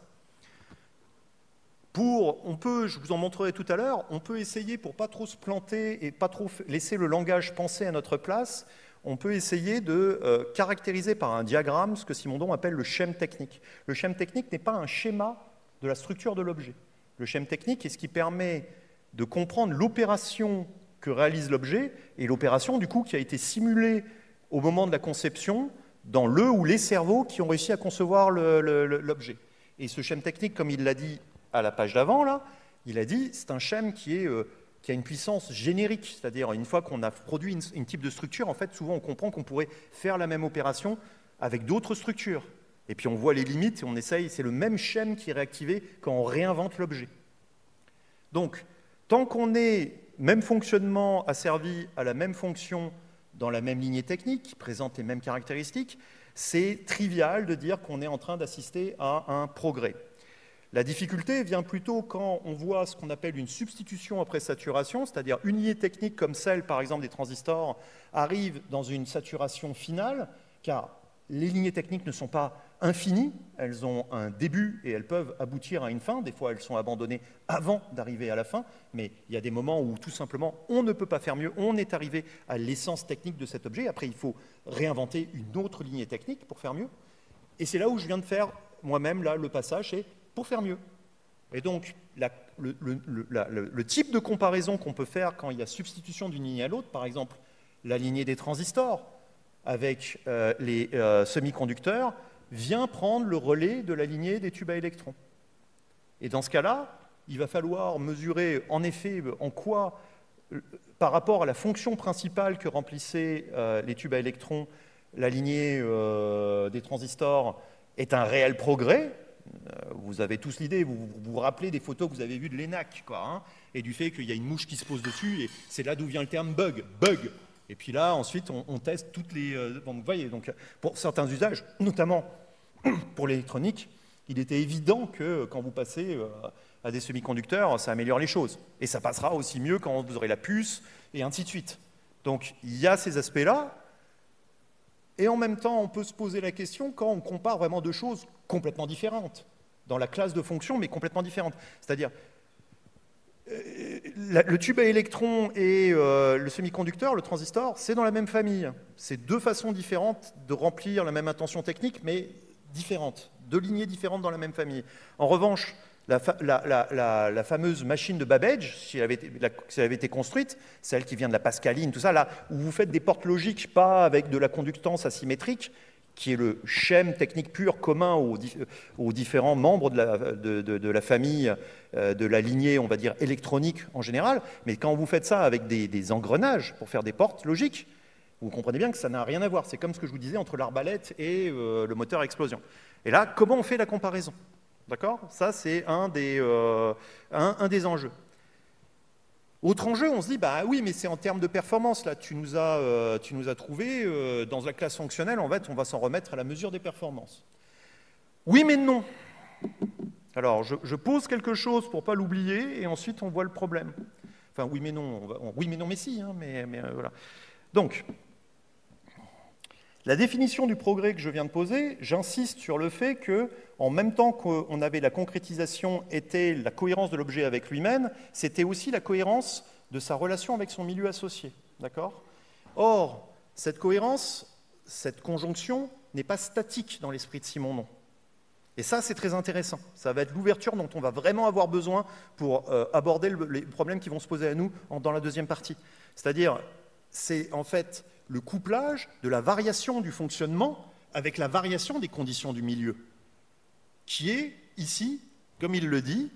Je vous en montrerai tout à l'heure, on peut essayer, pour pas trop se planter et pas trop laisser le langage penser à notre place, on peut essayer de caractériser par un diagramme ce que Simondon appelle le schème technique. Le schème technique n'est pas un schéma de la structure de l'objet. Le schème technique est ce qui permet de comprendre l'opération que réalise l'objet et l'opération, du coup, qui a été simulée au moment de la conception dans le ou les cerveaux qui ont réussi à concevoir l'objet. Et ce schème technique, comme il l'a dit à la page d'avant, là, il a dit c'est un schème qui a une puissance générique, c'est-à-dire une fois qu'on a produit une type de structure, en fait, souvent on comprend qu'on pourrait faire la même opération avec d'autres structures. Et puis on voit les limites et on essaye, c'est le même schème qui est réactivé quand on réinvente l'objet. Donc, tant qu'on est même fonctionnement asservi à la même fonction dans la même lignée technique, qui présente les mêmes caractéristiques, c'est trivial de dire qu'on est en train d'assister à un progrès. La difficulté vient plutôt quand on voit ce qu'on appelle une substitution après saturation, c'est-à-dire une lignée technique comme celle, par exemple, des transistors, arrive dans une saturation finale, car les lignées techniques ne sont pas infinies, elles ont un début et elles peuvent aboutir à une fin. Des fois, elles sont abandonnées avant d'arriver à la fin, mais il y a des moments où, tout simplement, on ne peut pas faire mieux, on est arrivé à l'essence technique de cet objet. Après, il faut réinventer une autre lignée technique pour faire mieux. Et c'est là où je viens de faire moi-même là, le passage, c'est pour faire mieux. Et donc, le type de comparaison qu'on peut faire quand il y a substitution d'une lignée à l'autre, par exemple, la lignée des transistors avec les semi-conducteurs, vient prendre le relais de la lignée des tubes à électrons. Et dans ce cas-là, il va falloir mesurer en effet en quoi, par rapport à la fonction principale que remplissaient les tubes à électrons, la lignée des transistors est un réel progrès. Vous avez tous l'idée, vous vous rappelez des photos que vous avez vues de l'ENAC, quoi, hein, et du fait qu'il y a une mouche qui se pose dessus, et c'est là d'où vient le terme bug. Et puis là, ensuite, on teste toutes les... bon, vous voyez, donc, pour certains usages, notamment pour l'électronique, il était évident que quand vous passez à des semi-conducteurs, ça améliore les choses. Et ça passera aussi mieux quand vous aurez la puce, et ainsi de suite. Donc, il y a ces aspects-là. Et en même temps, on peut se poser la question quand on compare vraiment deux choses complètement différentes, dans la classe de fonctions, mais complètement différentes. C'est-à-dire, le tube à électrons et le semi-conducteur, le transistor, c'est dans la même famille. C'est deux façons différentes de remplir la même intention technique, mais différentes. Deux lignées différentes dans la même famille. En revanche, la fameuse machine de Babbage, si elle avait été construite, celle qui vient de la Pascaline, tout ça, là, où vous faites des portes logiques, pas avec de la conductance asymétrique, qui est le schème technique pur commun aux différents membres de la famille, de la lignée, on va dire, électronique en général, mais quand vous faites ça avec des engrenages pour faire des portes logiques, vous comprenez bien que ça n'a rien à voir. C'est comme ce que je vous disais entre l'arbalète et le moteur à explosion. Et là, comment on fait la comparaison ? D'accord ? Ça, c'est un des enjeux. Autre enjeu, on se dit, bah oui, mais c'est en termes de performance. Là, tu nous as trouvé, dans la classe fonctionnelle, en fait, on va s'en remettre à la mesure des performances. Oui, mais non. Alors, je pose quelque chose pour ne pas l'oublier, et ensuite, on voit le problème. Enfin, oui, mais non. Oui, mais non, mais si. Hein, mais voilà. Donc, la définition du progrès que je viens de poser, j'insiste sur le fait que, en même temps qu'on avait la concrétisation était la cohérence de l'objet avec lui-même, c'était aussi la cohérence de sa relation avec son milieu associé. D'accord ? Or, cette cohérence, cette conjonction n'est pas statique dans l'esprit de Simondon. Et ça, c'est très intéressant. Ça va être l'ouverture dont on va vraiment avoir besoin pour aborder les problèmes qui vont se poser à nous dans la deuxième partie. C'est-à-dire, c'est en fait le couplage de la variation du fonctionnement avec la variation des conditions du milieu, qui est, ici, comme il le dit,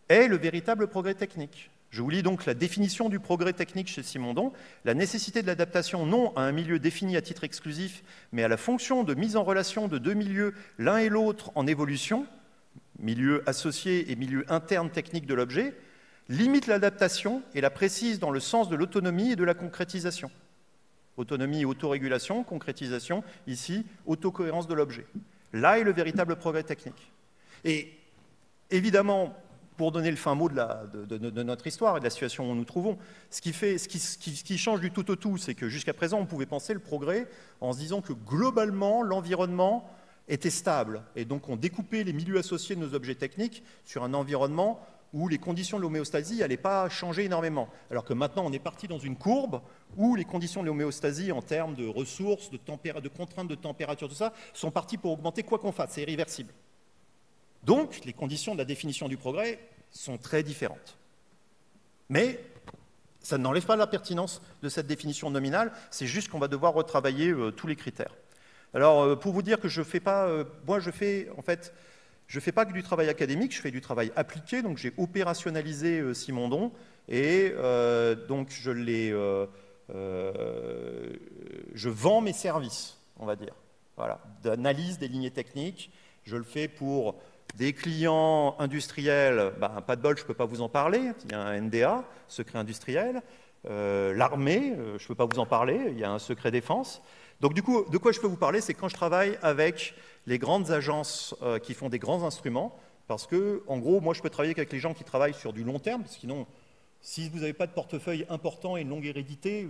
est le véritable progrès technique. Je vous lis donc la définition du progrès technique chez Simondon, la nécessité de l'adaptation non à un milieu défini à titre exclusif, mais à la fonction de mise en relation de deux milieux, l'un et l'autre en évolution, milieu associé et milieu interne technique de l'objet, limite l'adaptation et la précise dans le sens de l'autonomie et de la concrétisation. Autonomie, autorégulation, concrétisation, ici, autocohérence de l'objet. Là est le véritable progrès technique. Et évidemment, pour donner le fin mot de notre histoire et de la situation où nous nous trouvons, ce qui change du tout au tout, c'est que jusqu'à présent, on pouvait penser le progrès en se disant que globalement, l'environnement était stable. Et donc, on découpait les milieux associés de nos objets techniques sur un environnement où les conditions de l'homéostasie n'allaient pas changer énormément. Alors que maintenant, on est parti dans une courbe où les conditions de l'homéostasie en termes de ressources, de contraintes de température, tout ça, sont parties pour augmenter quoi qu'on fasse. C'est irréversible. Donc, les conditions de la définition du progrès sont très différentes. Mais ça n'enlève pas la pertinence de cette définition nominale, c'est juste qu'on va devoir retravailler tous les critères. Alors, pour vous dire que je ne fais pas... moi, je fais pas que du travail académique, je fais du travail appliqué, donc j'ai opérationnalisé Simondon, et donc je vends mes services, on va dire, voilà, d'analyse des lignées techniques. Je le fais pour des clients industriels, pas de bol, je ne peux pas vous en parler, il y a un NDA, secret industriel. L'armée, je ne peux pas vous en parler, il y a un secret défense. Donc du coup, de quoi je peux vous parler, c'est quand je travaille avec les grandes agences qui font des grands instruments, parce que, en gros, moi je peux travailler avec les gens qui travaillent sur du long terme, sinon, si vous n'avez pas de portefeuille important et une longue hérédité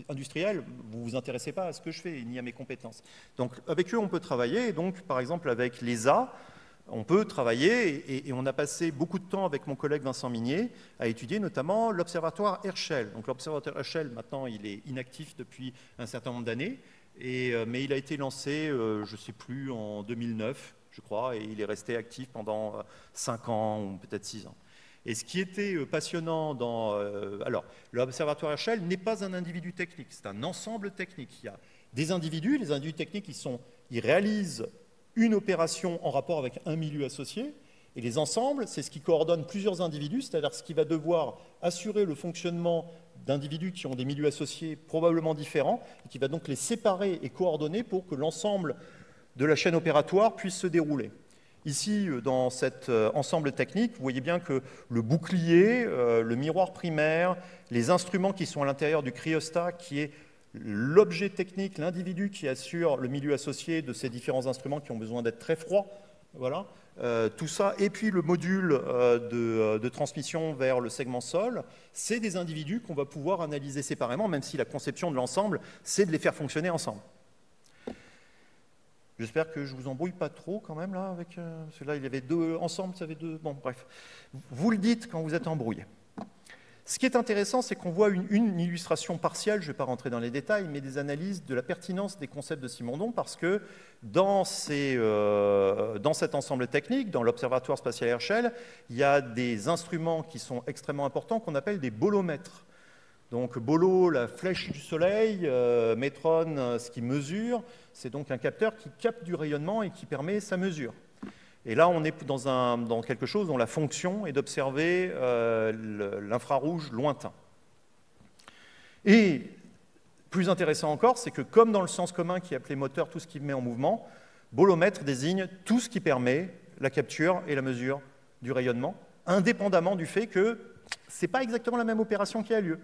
industrielle, vous ne vous intéressez pas à ce que je fais, ni à mes compétences. Donc avec eux, on peut travailler, et donc par exemple avec l'ESA, on peut travailler, et on a passé beaucoup de temps avec mon collègue Vincent Minier à étudier notamment l'observatoire Herschel. Donc l'observatoire Herschel, maintenant, il est inactif depuis un certain nombre d'années, mais il a été lancé, je ne sais plus, en 2009, je crois, et il est resté actif pendant 5 ans ou peut-être 6 ans. Et ce qui était passionnant dans... alors, l'observatoire Herschel n'est pas un individu technique, c'est un ensemble technique. Il y a des individus, les individus techniques, ils réalisent une opération en rapport avec un milieu associé, et les ensembles, c'est ce qui coordonne plusieurs individus, c'est-à-dire ce qui va devoir assurer le fonctionnement d'individus qui ont des milieux associés probablement différents, et qui va donc les séparer et coordonner pour que l'ensemble de la chaîne opératoire puisse se dérouler. Ici, dans cet ensemble technique, vous voyez bien que le bouclier, le miroir primaire, les instruments qui sont à l'intérieur du cryostat, qui est l'objet technique, l'individu qui assure le milieu associé de ces différents instruments qui ont besoin d'être très froids, voilà, tout ça, et puis le module de transmission vers le segment sol, c'est des individus qu'on va pouvoir analyser séparément, même si la conception de l'ensemble, c'est de les faire fonctionner ensemble. J'espère que je ne vous embrouille pas trop quand même, là, avec, parce que là, il y avait deux ensemble, ça avait deux... Bon, bref. Vous le dites quand vous êtes embrouillé. Ce qui est intéressant, c'est qu'on voit une illustration partielle, je ne vais pas rentrer dans les détails, mais des analyses de la pertinence des concepts de Simondon, parce que dans cet ensemble technique, dans l'Observatoire spatial Herschel, il y a des instruments qui sont extrêmement importants qu'on appelle des bolomètres. Donc bolo, la flèche du soleil, métron, ce qui mesure, c'est donc un capteur qui capte du rayonnement et qui permet sa mesure. Et là, on est dans quelque chose dont la fonction est d'observer l'infrarouge lointain. Et plus intéressant encore, c'est que comme dans le sens commun qui est appelé moteur, tout ce qui met en mouvement, bolomètre désigne tout ce qui permet la capture et la mesure du rayonnement, indépendamment du fait que ce n'est pas exactement la même opération qui a lieu.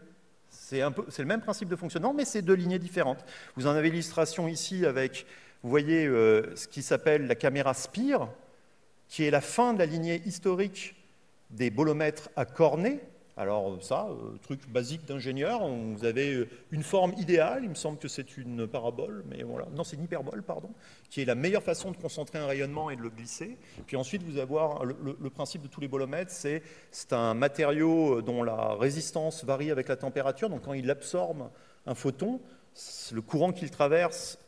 C'est le même principe de fonctionnement, mais c'est deux lignées différentes. Vous en avez l'illustration ici avec, vous voyez, ce qui s'appelle la caméra Spire, qui est la fin de la lignée historique des bolomètres à cornets. Alors ça, truc basique d'ingénieur, vous avez une forme idéale, il me semble que c'est une parabole, mais voilà, non, c'est une hyperbole, pardon, qui est la meilleure façon de concentrer un rayonnement et de le glisser. Puis ensuite, vous avez le principe de tous les bolomètres, c'est un matériau dont la résistance varie avec la température, donc quand il absorbe un photon, le courant qu'il traverse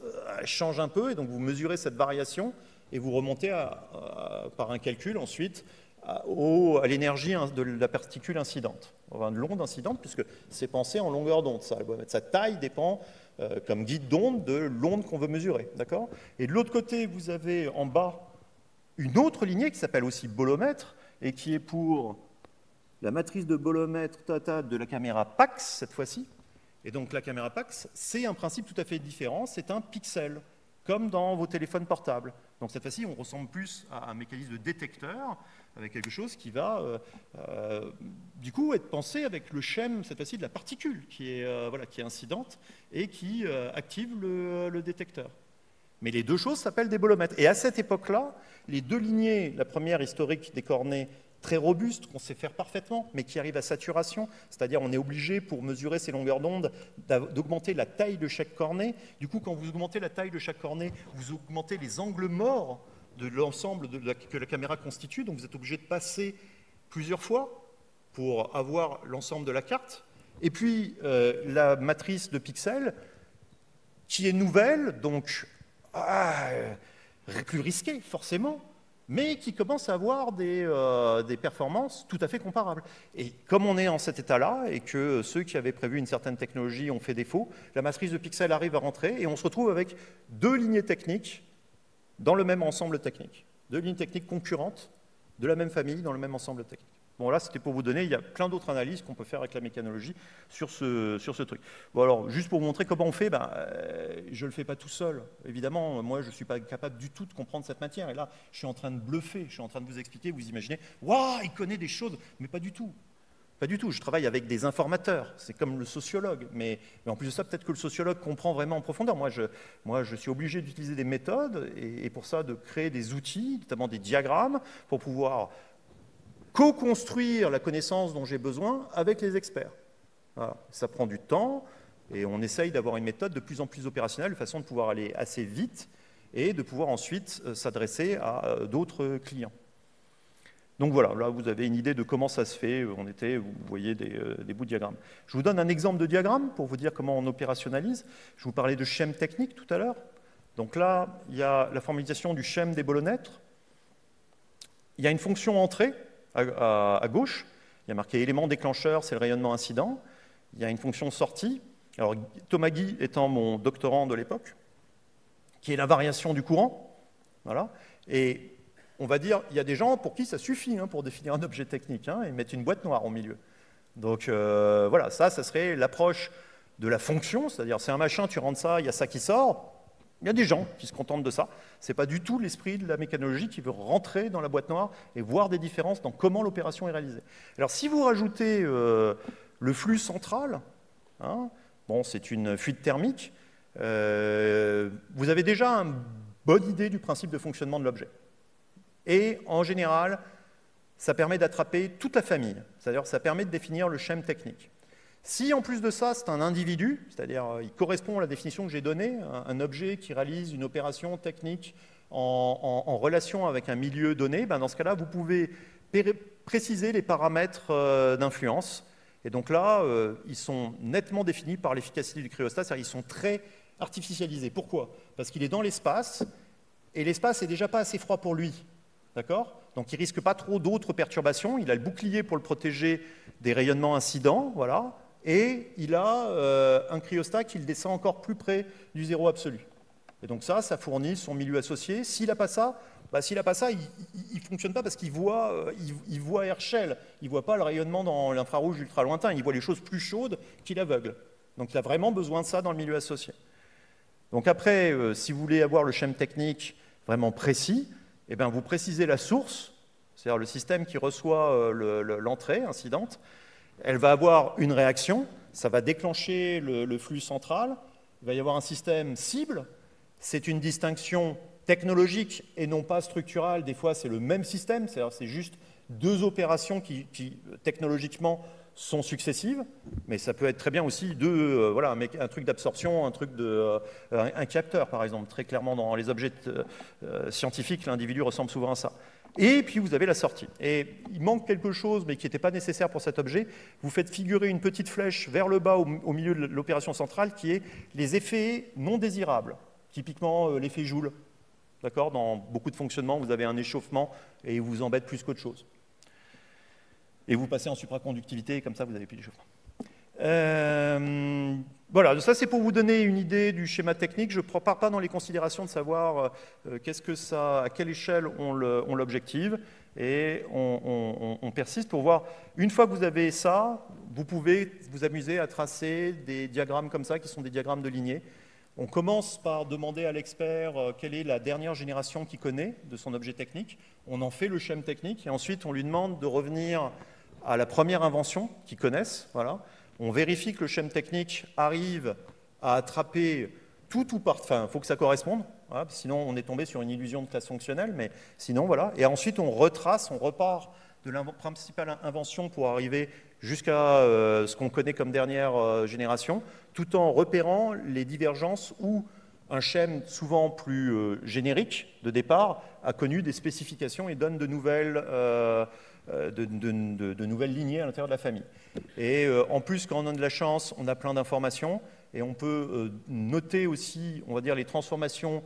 change un peu, et donc vous mesurez cette variation, et vous remontez par un calcul ensuite à l'énergie de la particule incidente, enfin de l'onde incidente, puisque c'est pensé en longueur d'onde. Sa taille dépend, comme guide d'onde, de l'onde qu'on veut mesurer. D'accord ? Et de l'autre côté, vous avez en bas une autre lignée qui s'appelle aussi bolomètre, et qui est pour la matrice de bolomètre de la caméra Pax, cette fois-ci. Et donc la caméra Pax, c'est un principe tout à fait différent, c'est un pixel, comme dans vos téléphones portables. Donc cette fois-ci, on ressemble plus à un mécanisme de détecteur, avec quelque chose qui va, du coup, être pensé avec le schème, cette fois-ci, de la particule, qui est, voilà, qui est incidente, et qui active le détecteur. Mais les deux choses s'appellent des bolomètres. Et à cette époque-là, les deux lignées, la première historique des cornets, très robuste, qu'on sait faire parfaitement, mais qui arrive à saturation, c'est-à-dire on est obligé, pour mesurer ces longueurs d'onde, d'augmenter la taille de chaque cornet. Du coup, quand vous augmentez la taille de chaque cornet, vous augmentez les angles morts de l'ensemble que la caméra constitue, donc vous êtes obligé de passer plusieurs fois pour avoir l'ensemble de la carte. Et puis, la matrice de pixels, qui est nouvelle, donc plus risquée, forcément, mais qui commence à avoir des performances tout à fait comparables. Et comme on est en cet état-là, et que ceux qui avaient prévu une certaine technologie ont fait défaut, la matrice de pixels arrive à rentrer, et on se retrouve avec deux lignées techniques dans le même ensemble technique. Deux lignes techniques concurrentes de la même famille dans le même ensemble technique. Bon, là, c'était pour vous donner, il y a plein d'autres analyses qu'on peut faire avec la mécanologie sur ce truc. Bon, alors, juste pour vous montrer comment on fait, je ne le fais pas tout seul. Évidemment, moi, je ne suis pas capable du tout de comprendre cette matière. Et là, je suis en train de bluffer, je suis en train de vous expliquer, vous imaginez, waouh, il connaît des choses, mais pas du tout. Pas du tout, je travaille avec des informateurs, c'est comme le sociologue, mais en plus de ça, peut-être que le sociologue comprend vraiment en profondeur. Moi, je suis obligé d'utiliser des méthodes, et pour ça, de créer des outils, notamment des diagrammes, pour pouvoir co-construire la connaissance dont j'ai besoin avec les experts. Voilà. Ça prend du temps, et on essaye d'avoir une méthode de plus en plus opérationnelle, de façon de pouvoir aller assez vite, et de pouvoir ensuite s'adresser à d'autres clients. Donc voilà, là vous avez une idée de comment ça se fait. Vous voyez des bouts de diagrammes. Je vous donne un exemple de diagramme pour vous dire comment on opérationnalise. Je vous parlais de schème technique tout à l'heure. Donc là, il y a la formalisation du schème des bolomètres. Il y a une fonction entrée à gauche. Il y a marqué élément déclencheur, c'est le rayonnement incident. Il y a une fonction sortie. Alors Thomas Guy étant mon doctorant de l'époque, qui est la variation du courant. Voilà. Et on va dire, il y a des gens pour qui ça suffit pour définir un objet technique, et mettre une boîte noire au milieu. Donc voilà, ça serait l'approche de la fonction, c'est-à-dire c'est un machin, tu rentres ça, il y a ça qui sort. Il y a des gens qui se contentent de ça. Ce n'est pas du tout l'esprit de la mécanologie qui veut rentrer dans la boîte noire et voir des différences dans comment l'opération est réalisée. Alors si vous rajoutez le flux central, bon, c'est une fuite thermique, vous avez déjà une bonne idée du principe de fonctionnement de l'objet. Et en général, ça permet d'attraper toute la famille, c'est-à-dire ça permet de définir le schème technique. Si en plus de ça, c'est un individu, c'est-à-dire il correspond à la définition que j'ai donnée, un objet qui réalise une opération technique en relation avec un milieu donné, dans ce cas-là, vous pouvez préciser les paramètres d'influence. Et donc là, ils sont nettement définis par l'efficacité du cryostat, c'est-à-dire ils sont très artificialisés. Pourquoi? Parce qu'il est dans l'espace, et l'espace n'est déjà pas assez froid pour lui. D'accord? Donc il ne risque pas trop d'autres perturbations, il a le bouclier pour le protéger des rayonnements incidents, voilà, et il a un cryostat qui le descend encore plus près du zéro absolu. Et donc ça fournit son milieu associé. S'il n'a pas ça, il ne fonctionne pas parce qu'il voit Herschel, il ne voit pas le rayonnement dans l'infrarouge ultra lointain, il voit les choses plus chaudes qui l'aveuglent. Donc il a vraiment besoin de ça dans le milieu associé. Donc après, si vous voulez avoir le schème technique vraiment précis, eh bien, vous précisez la source, c'est-à-dire le système qui reçoit l'entrée incidente. Elle va avoir une réaction, ça va déclencher le flux central. Il va y avoir un système cible. C'est une distinction technologique et non pas structurale. Des fois, c'est le même système, c'est-à-dire c'est juste deux opérations qui technologiquement sont successives, mais ça peut être très bien aussi voilà, un truc d'absorption, un capteur, par exemple. Très clairement, dans les objets scientifiques, l'individu ressemble souvent à ça. Et puis, vous avez la sortie. Et il manque quelque chose, mais qui n'était pas nécessaire pour cet objet. Vous faites figurer une petite flèche vers le bas, au milieu de l'opération centrale, qui est les effets non désirables. Typiquement, l'effet Joule. D'accord? Dans beaucoup de fonctionnements, vous avez un échauffement et il vous embête plus qu'autre chose. Et vous passez en supraconductivité, et comme ça, vous n'avez plus d'échauffement. Voilà, ça c'est pour vous donner une idée du schéma technique. Je ne pars pas dans les considérations de savoir à quelle échelle on l'objective, et on persiste pour voir. Une fois que vous avez ça, vous pouvez vous amuser à tracer des diagrammes comme ça, qui sont des diagrammes de lignées. On commence par demander à l'expert quelle est la dernière génération qu'il connaît de son objet technique. On en fait le schème technique et ensuite on lui demande de revenir à la première invention qu'ils connaissent. Voilà. On vérifie que le schème technique arrive à attraper tout ou part. Enfin, il faut que ça corresponde. Voilà, sinon, on est tombé sur une illusion de classe fonctionnelle. Mais sinon, voilà. Et ensuite, on retrace, on repart de la principale invention pour arriver jusqu'à ce qu'on connaît comme dernière génération, tout en repérant les divergences où un schème souvent plus générique de départ a connu des spécifications et donne de nouvelles, de nouvelles lignées à l'intérieur de la famille. Et en plus, quand on a de la chance, on a plein d'informations et on peut noter aussi, on va dire, les transformations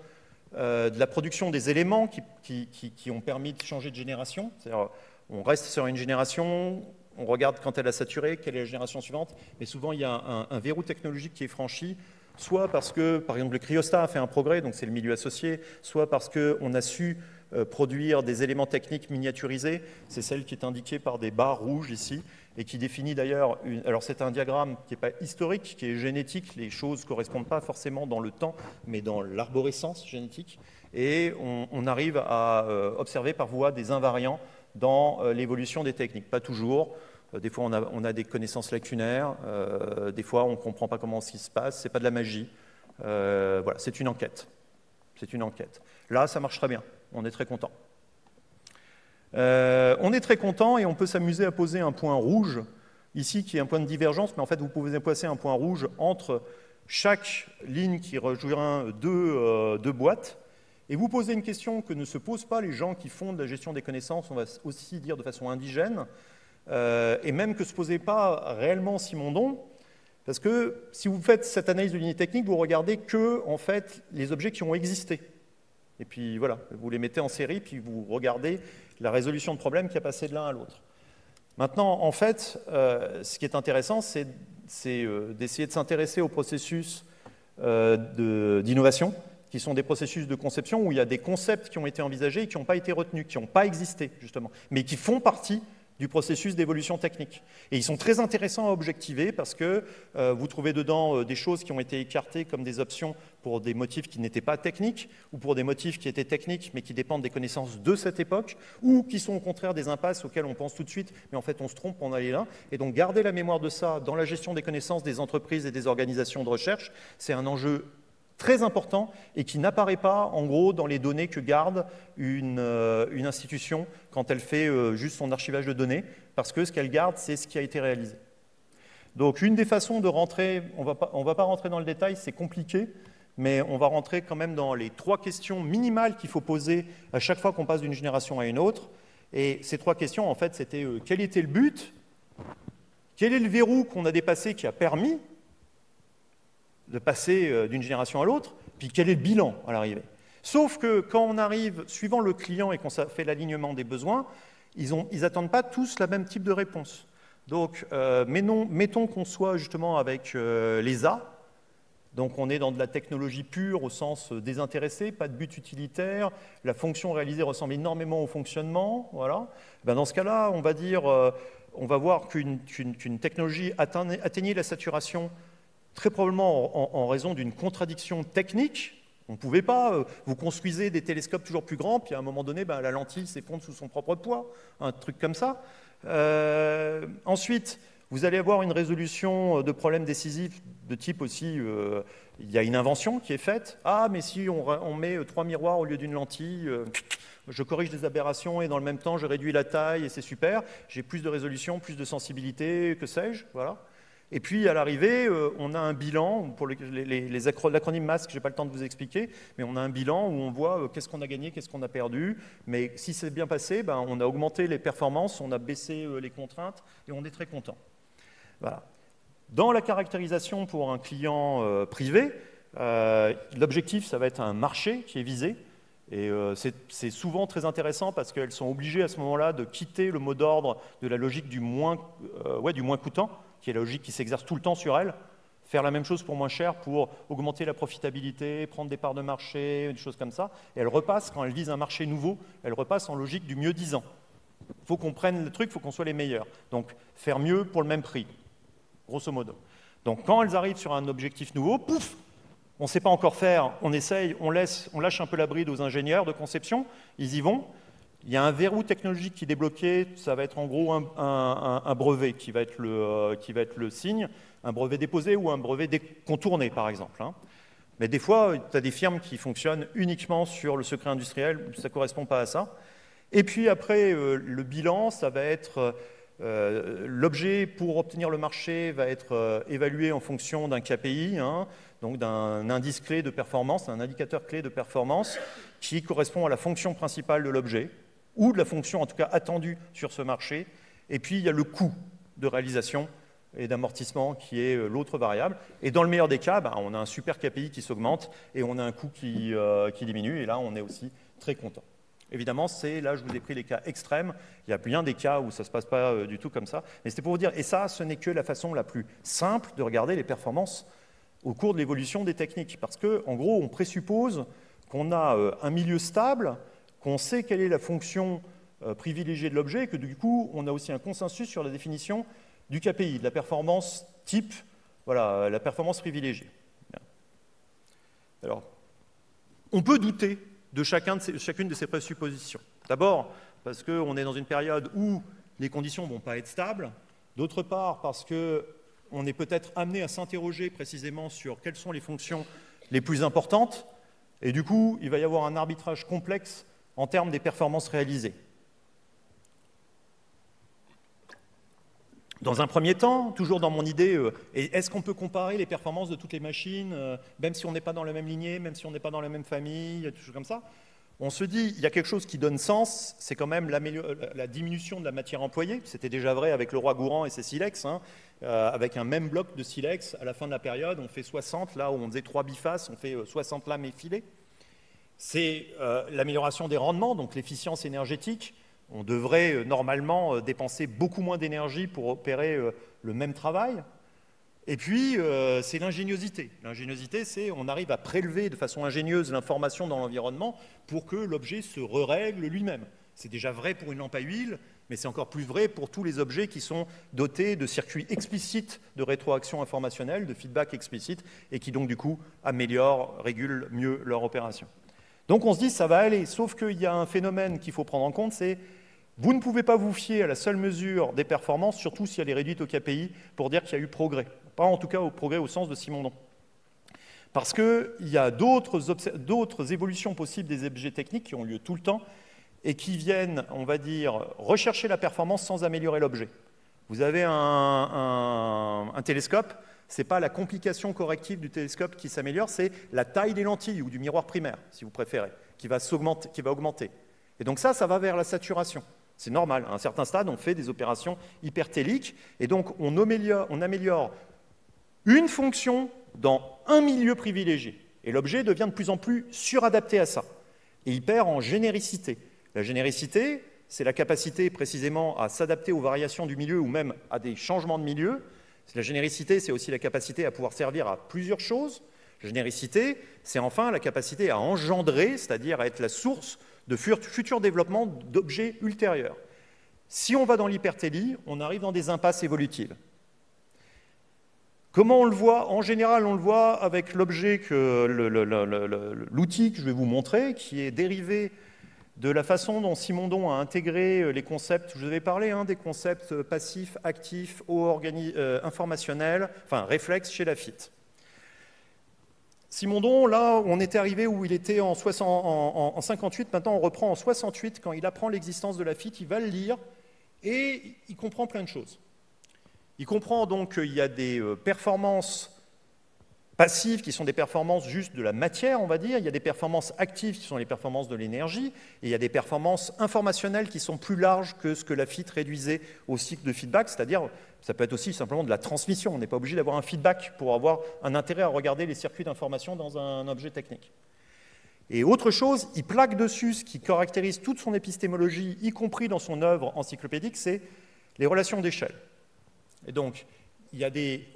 de la production des éléments qui ont permis de changer de génération. C'est-à-dire, on reste sur une génération, on regarde quand elle a saturé, quelle est la génération suivante, mais souvent il y a un verrou technologique qui est franchi, soit parce que, par exemple, le cryostat a fait un progrès, donc c'est le milieu associé, soit parce qu'on a su produire des éléments techniques miniaturisés, c'est celle qui est indiquée par des barres rouges ici, et qui définit d'ailleurs, alors c'est un diagramme qui n'est pas historique, qui est génétique, les choses ne correspondent pas forcément dans le temps, mais dans l'arborescence génétique, et on arrive à observer par voie des invariants dans l'évolution des techniques. Pas toujours. Des fois, on a des connaissances lacunaires. Des fois, on ne comprend pas comment ce qui se passe. Ce n'est pas de la magie. Voilà, c'est une enquête. C'est une enquête. Là, ça marche très bien. On est très content. On est très content et on peut s'amuser à poser un point rouge, ici, qui est un point de divergence, mais en fait, vous pouvez placer un point rouge entre chaque ligne qui rejoint deux boîtes. Et vous posez une question que ne se posent pas les gens qui font de la gestion des connaissances, on va aussi dire de façon indigène, et même que ne se posait pas réellement Simondon, parce que si vous faites cette analyse de lignée technique, vous regardez que en fait, les objets qui ont existé. Et puis voilà, vous les mettez en série, puis vous regardez la résolution de problèmes qui a passé de l'un à l'autre. Maintenant, en fait, ce qui est intéressant, c'est d'essayer de s'intéresser au processus d'innovation, qui sont des processus de conception où il y a des concepts qui ont été envisagés et qui n'ont pas été retenus, qui n'ont pas existé, justement, mais qui font partie du processus d'évolution technique. Et ils sont très intéressants à objectiver parce que vous trouvez dedans des choses qui ont été écartées comme des options pour des motifs qui n'étaient pas techniques ou pour des motifs qui étaient techniques mais qui dépendent des connaissances de cette époque ou qui sont au contraire des impasses auxquelles on pense tout de suite mais en fait on se trompe, on allait là. Et donc garder la mémoire de ça dans la gestion des connaissances des entreprises et des organisations de recherche, c'est un enjeu très important et qui n'apparaît pas, en gros, dans les données que garde une institution quand elle fait juste son archivage de données, parce que ce qu'elle garde, c'est ce qui a été réalisé. Donc, une des façons de rentrer, on va pas rentrer dans le détail, c'est compliqué, mais on va rentrer quand même dans les 3 questions minimales qu'il faut poser à chaque fois qu'on passe d'une génération à une autre. Et ces 3 questions, en fait, c'était quel était le but? Quel est le verrou qu'on a dépassé qui a permis de passer d'une génération à l'autre, puis quel est le bilan à l'arrivée. Sauf que quand on arrive, suivant le client et qu'on fait l'alignement des besoins, ils n'attendent pas tous le même type de réponse. Donc, mettons qu'on soit justement avec les A, donc on est dans de la technologie pure au sens désintéressé, pas de but utilitaire, la fonction réalisée ressemble énormément au fonctionnement, voilà. Ben dans ce cas-là, on va dire, on va voir qu'une technologie atteignait la saturation très probablement en raison d'une contradiction technique. On ne pouvait pas, vous construisez des télescopes toujours plus grands, puis à un moment donné, ben, la lentille s'effondre sous son propre poids, un truc comme ça. Ensuite, vous allez avoir une résolution de problèmes décisifs de type aussi, il y a une invention qui est faite. Ah, mais si on met 3 miroirs au lieu d'une lentille, je corrige des aberrations et dans le même temps, je réduis la taille et c'est super. J'ai plus de résolution, plus de sensibilité, que sais-je, voilà. Et puis, à l'arrivée, on a un bilan, pour l'acronyme MASC, je n'ai pas le temps de vous expliquer, mais on a un bilan où on voit qu'est-ce qu'on a gagné, qu'est-ce qu'on a perdu. Mais si c'est bien passé, ben, on a augmenté les performances, on a baissé les contraintes et on est très content. Voilà. Dans la caractérisation pour un client privé, l'objectif, ça va être un marché qui est visé. Et c'est souvent très intéressant parce qu'elles sont obligées à ce moment-là de quitter le mot d'ordre de la logique du moins coûtant, qui est la logique qui s'exerce tout le temps sur elles, faire la même chose pour moins cher pour augmenter la profitabilité, prendre des parts de marché, des choses comme ça. Et elles repassent, quand elles visent un marché nouveau, elles repassent en logique du mieux disant. Il faut qu'on prenne le truc, il faut qu'on soit les meilleurs. Donc, faire mieux pour le même prix, grosso modo. Donc, quand elles arrivent sur un objectif nouveau, pouf, on ne sait pas encore faire, on essaye, on lâche un peu la bride aux ingénieurs de conception, ils y vont. Il y a un verrou technologique qui est débloqué, ça va être en gros un brevet qui va être le signe, un brevet déposé ou un brevet contourné par exemple. Hein. Mais des fois, tu as des firmes qui fonctionnent uniquement sur le secret industriel, ça ne correspond pas à ça. Et puis après, le bilan, ça va être l'objet pour obtenir le marché va être évalué en fonction d'un KPI, hein, donc d'un indice clé de performance, un indicateur clé de performance qui correspond à la fonction principale de l'objet, ou de la fonction en tout cas attendue sur ce marché. Et puis il y a le coût de réalisation et d'amortissement qui est l'autre variable. Et dans le meilleur des cas, on a un super KPI qui s'augmente et on a un coût qui diminue. Et là, on est aussi très content. Évidemment, là, je vous ai pris les cas extrêmes. Il y a bien des cas où ça ne se passe pas du tout comme ça. Mais c'était pour vous dire, et ça, ce n'est que la façon la plus simple de regarder les performances au cours de l'évolution des techniques. Parce qu'en gros, on présuppose qu'on a un milieu stable, qu'on sait quelle est la fonction privilégiée de l'objet, et que du coup, on a aussi un consensus sur la définition du KPI, de la performance type, voilà, la performance privilégiée. Alors, on peut douter de chacune de ces présuppositions. D'abord, parce qu'on est dans une période où les conditions ne vont pas être stables. D'autre part, parce qu'on est peut-être amené à s'interroger précisément sur quelles sont les fonctions les plus importantes. Et du coup, il va y avoir un arbitrage complexe en termes des performances réalisées. Dans un premier temps, toujours dans mon idée, est-ce qu'on peut comparer les performances de toutes les machines, même si on n'est pas dans la même lignée, même si on n'est pas dans la même famille, des choses comme ça? On se dit, il y a quelque chose qui donne sens, c'est quand même la diminution de la matière employée. C'était déjà vrai avec le roi Gourand et ses silex. Hein, avec un même bloc de silex, à la fin de la période, on fait 60, là où on faisait 3 bifaces, on fait 60 lames effilées. C'est l'amélioration des rendements, donc l'efficience énergétique. On devrait normalement dépenser beaucoup moins d'énergie pour opérer le même travail. Et puis, c'est l'ingéniosité. L'ingéniosité, c'est on arrive à prélever de façon ingénieuse l'information dans l'environnement pour que l'objet se règle lui-même. C'est déjà vrai pour une lampe à huile, mais c'est encore plus vrai pour tous les objets qui sont dotés de circuits explicites de rétroaction informationnelle, de feedback explicite, et qui donc du coup améliorent, régulent mieux leur opération. Donc on se dit ça va aller, sauf qu'il y a un phénomène qu'il faut prendre en compte, c'est vous ne pouvez pas vous fier à la seule mesure des performances, surtout si elle est réduite au KPI, pour dire qu'il y a eu progrès. Pas en tout cas au progrès au sens de Simondon. Parce qu'il y a d'autres évolutions possibles des objets techniques qui ont lieu tout le temps et qui viennent, on va dire, rechercher la performance sans améliorer l'objet. Vous avez un télescope, ce n'est pas la complication corrective du télescope qui s'améliore, c'est la taille des lentilles ou du miroir primaire, si vous préférez, qui va augmenter. Et donc ça va vers la saturation. C'est normal. À un certain stade, on fait des opérations hypertéliques et donc on améliore une fonction dans un milieu privilégié. Et l'objet devient de plus en plus suradapté à ça. Et il perd en généricité. La généricité, c'est la capacité précisément à s'adapter aux variations du milieu ou même à des changements de milieu. La généricité, c'est aussi la capacité à pouvoir servir à plusieurs choses. La généricité, c'est enfin la capacité à engendrer, c'est-à-dire à être la source de futurs développements d'objets ultérieurs. Si on va dans l'hypertélie, on arrive dans des impasses évolutives. Comment on le voit? En général, on le voit avec l'objet, l'outil que je vais vous montrer, qui est dérivé de la façon dont Simondon a intégré les concepts, je vous avais parlé, des concepts passifs, actifs, informationnels, enfin réflexes chez Lafitte. Simondon, là, on était arrivé où il était en 58, maintenant on reprend en 68, quand il apprend l'existence de Lafitte, il va le lire et il comprend plein de choses. Il comprend donc qu'il y a des performances passives qui sont des performances juste de la matière, on va dire, il y a des performances actives qui sont les performances de l'énergie, et il y a des performances informationnelles qui sont plus larges que ce que Lafitte réduisait au cycle de feedback, c'est-à-dire, ça peut être aussi simplement de la transmission, on n'est pas obligé d'avoir un feedback pour avoir un intérêt à regarder les circuits d'information dans un objet technique. Et autre chose, il plaque dessus ce qui caractérise toute son épistémologie, y compris dans son œuvre encyclopédique, c'est les relations d'échelle. Et donc,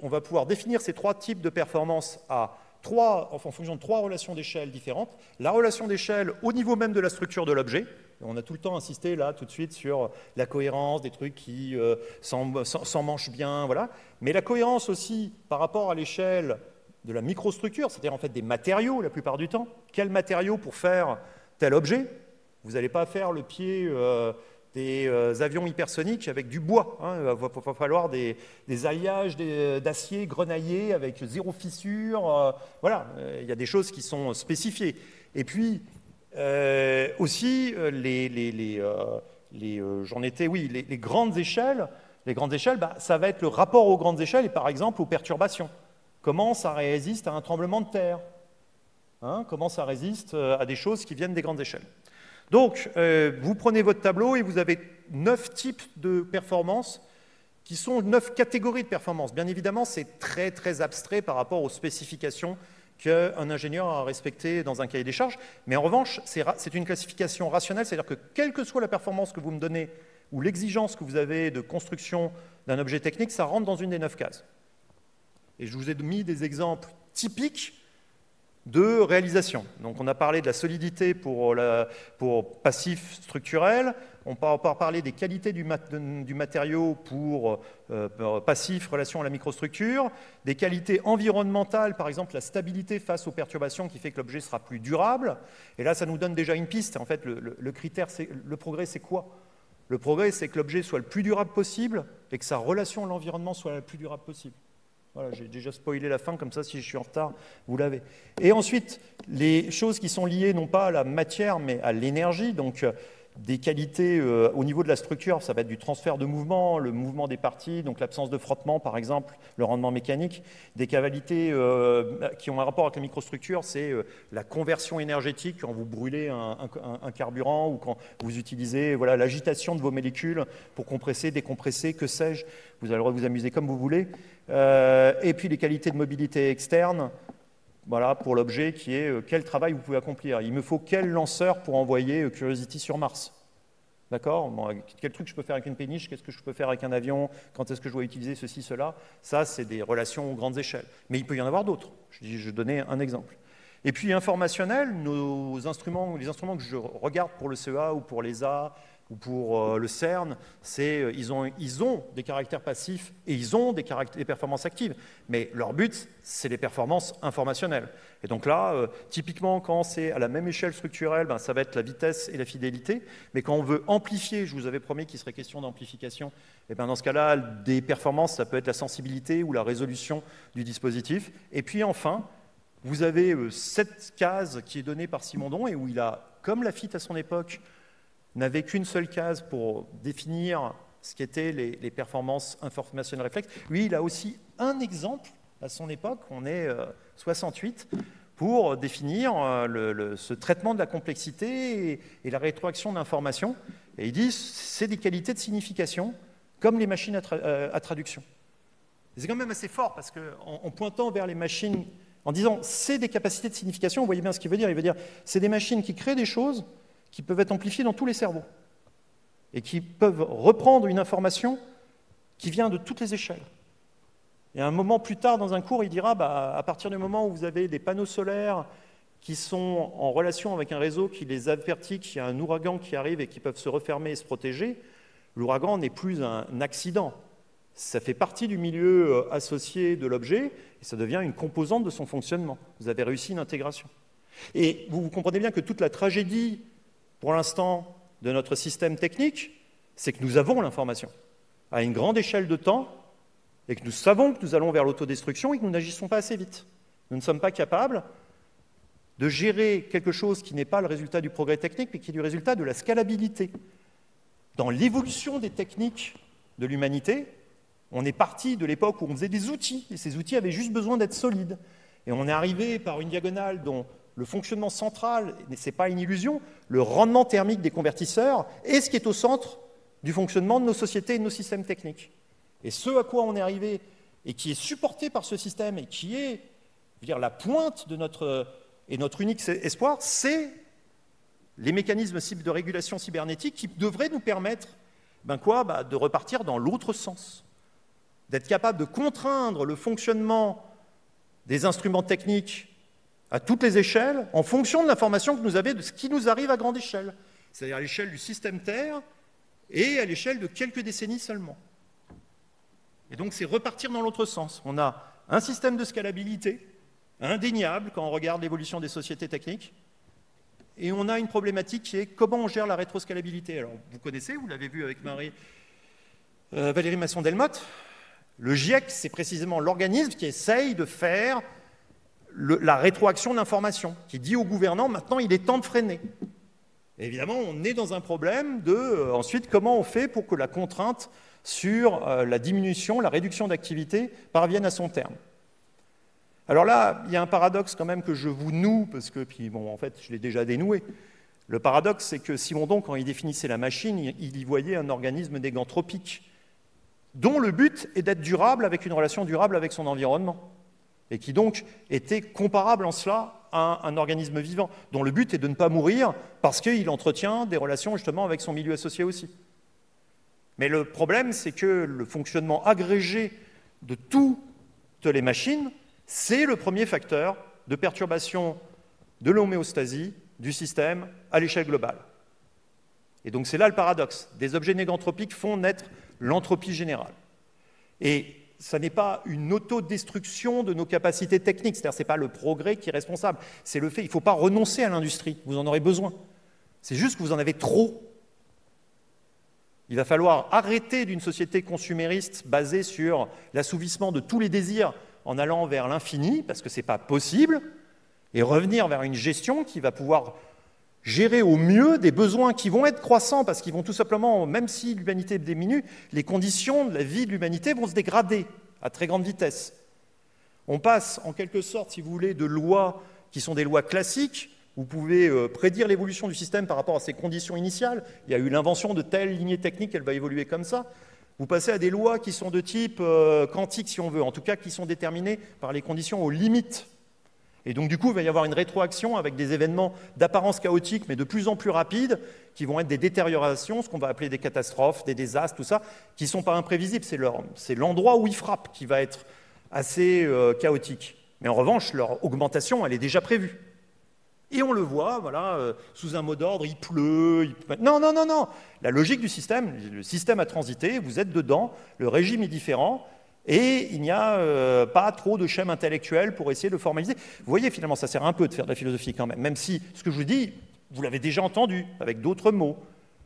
on va pouvoir définir ces trois types de performances en fonction de trois relations d'échelle différentes. La relation d'échelle au niveau même de la structure de l'objet. On a tout le temps insisté là, tout de suite, sur la cohérence, des trucs qui s'emmanchent bien, voilà. Mais la cohérence aussi par rapport à l'échelle de la microstructure, c'est-à-dire en fait des matériaux la plupart du temps. Quel matériau pour faire tel objet? Vous n'allez pas faire le pied des avions hypersoniques avec du bois. Hein. Il va falloir des alliages d'acier grenaillé avec 0 fissure. Voilà, il y a des choses qui sont spécifiées. Et puis, aussi, les grandes échelles, ça va être le rapport aux grandes échelles et par exemple aux perturbations. Comment ça résiste à un tremblement de terre? Hein, comment ça résiste à des choses qui viennent des grandes échelles? Donc, vous prenez votre tableau et vous avez 9 types de performances qui sont 9 catégories de performances. Bien évidemment, c'est très, très abstrait par rapport aux spécifications qu'un ingénieur a respectées dans un cahier des charges. Mais en revanche, c'est une classification rationnelle, c'est-à-dire que quelle que soit la performance que vous me donnez ou l'exigence que vous avez de construction d'un objet technique, ça rentre dans une des 9 cases. Et je vous ai mis des exemples typiques de réalisation. Donc on a parlé de la solidité pour passif structurel, on va parler des qualités du matériau pour passif relation à la microstructure, des qualités environnementales, par exemple la stabilité face aux perturbations qui fait que l'objet sera plus durable. Et là, ça nous donne déjà une piste. En fait, le critère, le progrès, c'est quoi? Le progrès, c'est que l'objet soit le plus durable possible et que sa relation à l'environnement soit la plus durable possible. Voilà, j'ai déjà spoilé la fin, comme ça, si je suis en retard, vous l'avez. Et ensuite, les choses qui sont liées non pas à la matière, mais à l'énergie, donc des qualités au niveau de la structure, ça va être du transfert de mouvement, le mouvement des parties, donc l'absence de frottement, par exemple, le rendement mécanique. Des qualités qui ont un rapport avec la microstructure, c'est la conversion énergétique, quand vous brûlez un carburant ou quand vous utilisez l'agitation de vos molécules pour compresser, décompresser, que sais-je. Vous avez le droit de vous amuser comme vous voulez. Et puis les qualités de mobilité externe, voilà, pour l'objet qui est quel travail vous pouvez accomplir. Il me faut quel lanceur pour envoyer Curiosity sur Mars. D'accord? Bon, quel truc je peux faire avec une péniche? Qu'est-ce que je peux faire avec un avion? Quand est-ce que je dois utiliser ceci, cela? Ça, c'est des relations aux grandes échelles. Mais il peut y en avoir d'autres. Je donnais un exemple. Et puis informationnel, les instruments que je regarde pour le CEA ou pour l'ESA ou pour le CERN, ils ont des caractères passifs et ils ont des performances actives. Mais leur but, c'est les performances informationnelles. Et donc là, typiquement, quand c'est à la même échelle structurelle, ça va être la vitesse et la fidélité. Mais quand on veut amplifier, je vous avais promis qu'il serait question d'amplification, et dans ce cas-là, des performances, ça peut être la sensibilité ou la résolution du dispositif. Et puis enfin, vous avez cette case qui est donnée par Simondon et où il a, comme Lafitte à son époque, n'avait qu'une seule case pour définir ce qu'étaient les performances informationnelles réflexes. Lui, il a aussi un exemple à son époque, on est 68, pour définir ce traitement de la complexité et la rétroaction d'informations. Et il dit c'est des qualités de signification, comme les machines à traduction. C'est quand même assez fort, parce qu'en pointant vers les machines, en disant c'est des capacités de signification, vous voyez bien ce qu'il veut dire. Il veut dire c'est des machines qui créent des choses qui peuvent être amplifiées dans tous les cerveaux et qui peuvent reprendre une information qui vient de toutes les échelles. Et à un moment plus tard dans un cours, il dira à partir du moment où vous avez des panneaux solaires qui sont en relation avec un réseau qui les avertit qu'il y a un ouragan qui arrive et qui peuvent se refermer et se protéger, l'ouragan n'est plus un accident. Ça fait partie du milieu associé de l'objet et ça devient une composante de son fonctionnement. Vous avez réussi une intégration. Et vous comprenez bien que toute la tragédie, pour l'instant, de notre système technique, c'est que nous avons l'information à une grande échelle de temps et que nous savons que nous allons vers l'autodestruction et que nous n'agissons pas assez vite. Nous ne sommes pas capables de gérer quelque chose qui n'est pas le résultat du progrès technique, mais qui est du résultat de la scalabilité. Dans l'évolution des techniques de l'humanité, on est parti de l'époque où on faisait des outils, et ces outils avaient juste besoin d'être solides. Et on est arrivé par une diagonale dont le fonctionnement central, ce n'est pas une illusion, le rendement thermique des convertisseurs est ce qui est au centre du fonctionnement de nos sociétés et de nos systèmes techniques. Et ce à quoi on est arrivé, et qui est supporté par ce système, et qui est la pointe de notre unique espoir, c'est les mécanismes de régulation cybernétique qui devraient nous permettre de repartir dans l'autre sens, d'être capable de contraindre le fonctionnement des instruments techniques à toutes les échelles, en fonction de l'information que nous avons de ce qui nous arrive à grande échelle, c'est-à-dire à l'échelle du système Terre et à l'échelle de quelques décennies seulement. Et donc c'est repartir dans l'autre sens. On a un système de scalabilité indéniable quand on regarde l'évolution des sociétés techniques. Et on a une problématique qui est comment on gère la rétroscalabilité. Alors, vous connaissez, vous l'avez vu avec Valérie Masson-Delmotte. Le GIEC, c'est précisément l'organisme qui essaye de faire la rétroaction d'informations, qui dit aux gouvernants, maintenant, il est temps de freiner. Et évidemment, on est dans un problème de, ensuite, comment on fait pour que la contrainte sur la diminution, la réduction d'activité parvienne à son terme. Alors là, il y a un paradoxe quand même que je vous noue, parce que, puis bon, en fait, je l'ai déjà dénoué. Le paradoxe, c'est que Simondon, quand il définissait la machine, il y voyait un organisme négantropique, dont le but est d'être durable, avec une relation durable avec son environnement, et qui donc était comparable en cela à un organisme vivant, dont le but est de ne pas mourir parce qu'il entretient des relations justement avec son milieu associé aussi. Mais le problème, c'est que le fonctionnement agrégé de toutes les machines, c'est le premier facteur de perturbation de l'homéostasie du système à l'échelle globale. Et donc c'est là le paradoxe. Des objets négantropiques font naître l'entropie générale. Et ça n'est pas une autodestruction de nos capacités techniques, c'est-à-dire que ce n'est pas le progrès qui est responsable, c'est le fait, il ne faut pas renoncer à l'industrie, vous en aurez besoin. C'est juste que vous en avez trop. Il va falloir arrêter d'une société consumériste basée sur l'assouvissement de tous les désirs en allant vers l'infini, parce que ce n'est pas possible, et revenir vers une gestion qui va pouvoir gérer au mieux des besoins qui vont être croissants, parce qu'ils vont tout simplement, même si l'humanité diminue, les conditions de la vie de l'humanité vont se dégrader à très grande vitesse. On passe en quelque sorte, si vous voulez, de lois qui sont des lois classiques. Vous pouvez prédire l'évolution du système par rapport à ses conditions initiales. Il y a eu l'invention de telle lignée technique, elle va évoluer comme ça. Vous passez à des lois qui sont de type quantique, si on veut, en tout cas qui sont déterminées par les conditions aux limites. Et donc, du coup, il va y avoir une rétroaction avec des événements d'apparence chaotique, mais de plus en plus rapides, qui vont être des détériorations, ce qu'on va appeler des catastrophes, des désastres, tout ça, qui ne sont pas imprévisibles. C'est l'endroit où ils frappent qui va être assez chaotique. Mais en revanche, leur augmentation, elle est déjà prévue. Et on le voit, voilà, sous un mot d'ordre, il pleut. Non, non, non, non. La logique du système, le système a transité, vous êtes dedans, le régime est différent. Et il n'y a pas trop de schèmes intellectuels pour essayer de formaliser. Vous voyez, finalement, ça sert un peu de faire de la philosophie quand même, même si ce que je vous dis, vous l'avez déjà entendu, avec d'autres mots,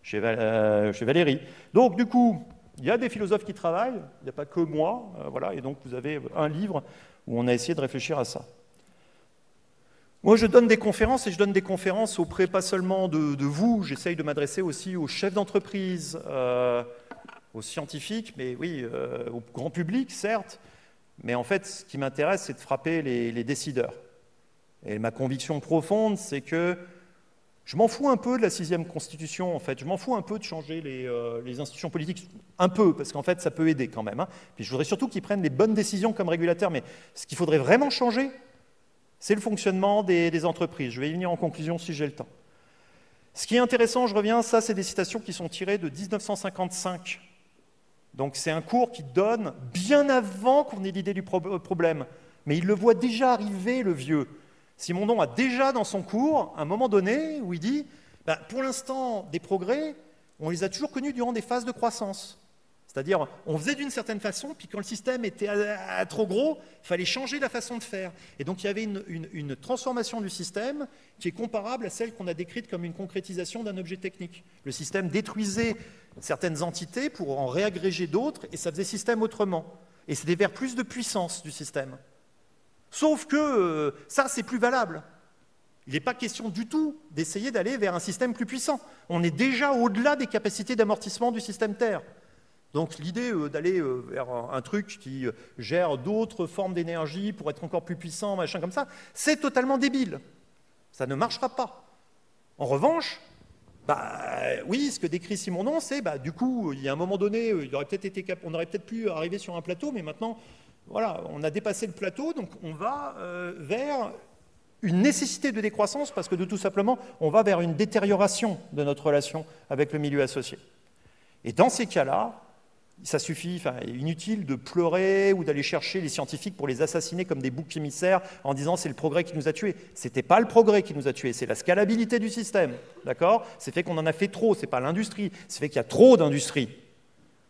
chez Valérie. Donc, du coup, il y a des philosophes qui travaillent, il n'y a pas que moi, voilà, et donc vous avez un livre où on a essayé de réfléchir à ça. Moi, je donne des conférences, et je donne des conférences auprès pas seulement de vous, j'essaye de m'adresser aussi aux chefs d'entreprise, aux scientifiques, mais oui, au grand public, certes, mais en fait, ce qui m'intéresse, c'est de frapper les décideurs. Et ma conviction profonde, c'est que je m'en fous un peu de la 6e Constitution, en fait. Je m'en fous un peu de changer les institutions politiques, un peu, parce qu'en fait, ça peut aider quand même. Hein. Puis je voudrais surtout qu'ils prennent les bonnes décisions comme régulateurs, mais ce qu'il faudrait vraiment changer, c'est le fonctionnement des entreprises. Je vais y venir en conclusion si j'ai le temps. Ce qui est intéressant, je reviens, ça, c'est des citations qui sont tirées de 1955. Donc c'est un cours qui donne bien avant qu'on ait l'idée du problème. Mais il le voit déjà arriver, le vieux. Simondon a déjà dans son cours un moment donné où il dit pour l'instant, des progrès, on les a toujours connus durant des phases de croissance. C'est-à-dire, on faisait d'une certaine façon, puis quand le système était trop gros, il fallait changer la façon de faire. Et donc il y avait une transformation du système qui est comparable à celle qu'on a décrite comme une concrétisation d'un objet technique. Le système détruisait certaines entités pour en réagréger d'autres, et ça faisait système autrement. Et c'était vers plus de puissance du système. Sauf que ça, c'est plus valable. Il n'est pas question du tout d'essayer d'aller vers un système plus puissant. On est déjà au-delà des capacités d'amortissement du système Terre. Donc l'idée d'aller vers un truc qui gère d'autres formes d'énergie pour être encore plus puissant, machin comme ça, c'est totalement débile. Ça ne marchera pas. En revanche, oui, ce que décrit Simondon, c'est du coup, il y a un moment donné, on aurait peut-être pu arriver sur un plateau, mais maintenant, voilà, on a dépassé le plateau, donc on va vers une nécessité de décroissance parce que de tout simplement, on va vers une détérioration de notre relation avec le milieu associé. Et dans ces cas-là, ça suffit, inutile de pleurer ou d'aller chercher les scientifiques pour les assassiner comme des boucs émissaires en disant c'est le progrès qui nous a tués. Ce n'était pas le progrès qui nous a tués, c'est la scalabilité du système, d'accord? C'est fait qu'on en a fait trop, c'est pas l'industrie, c'est fait qu'il y a trop d'industrie.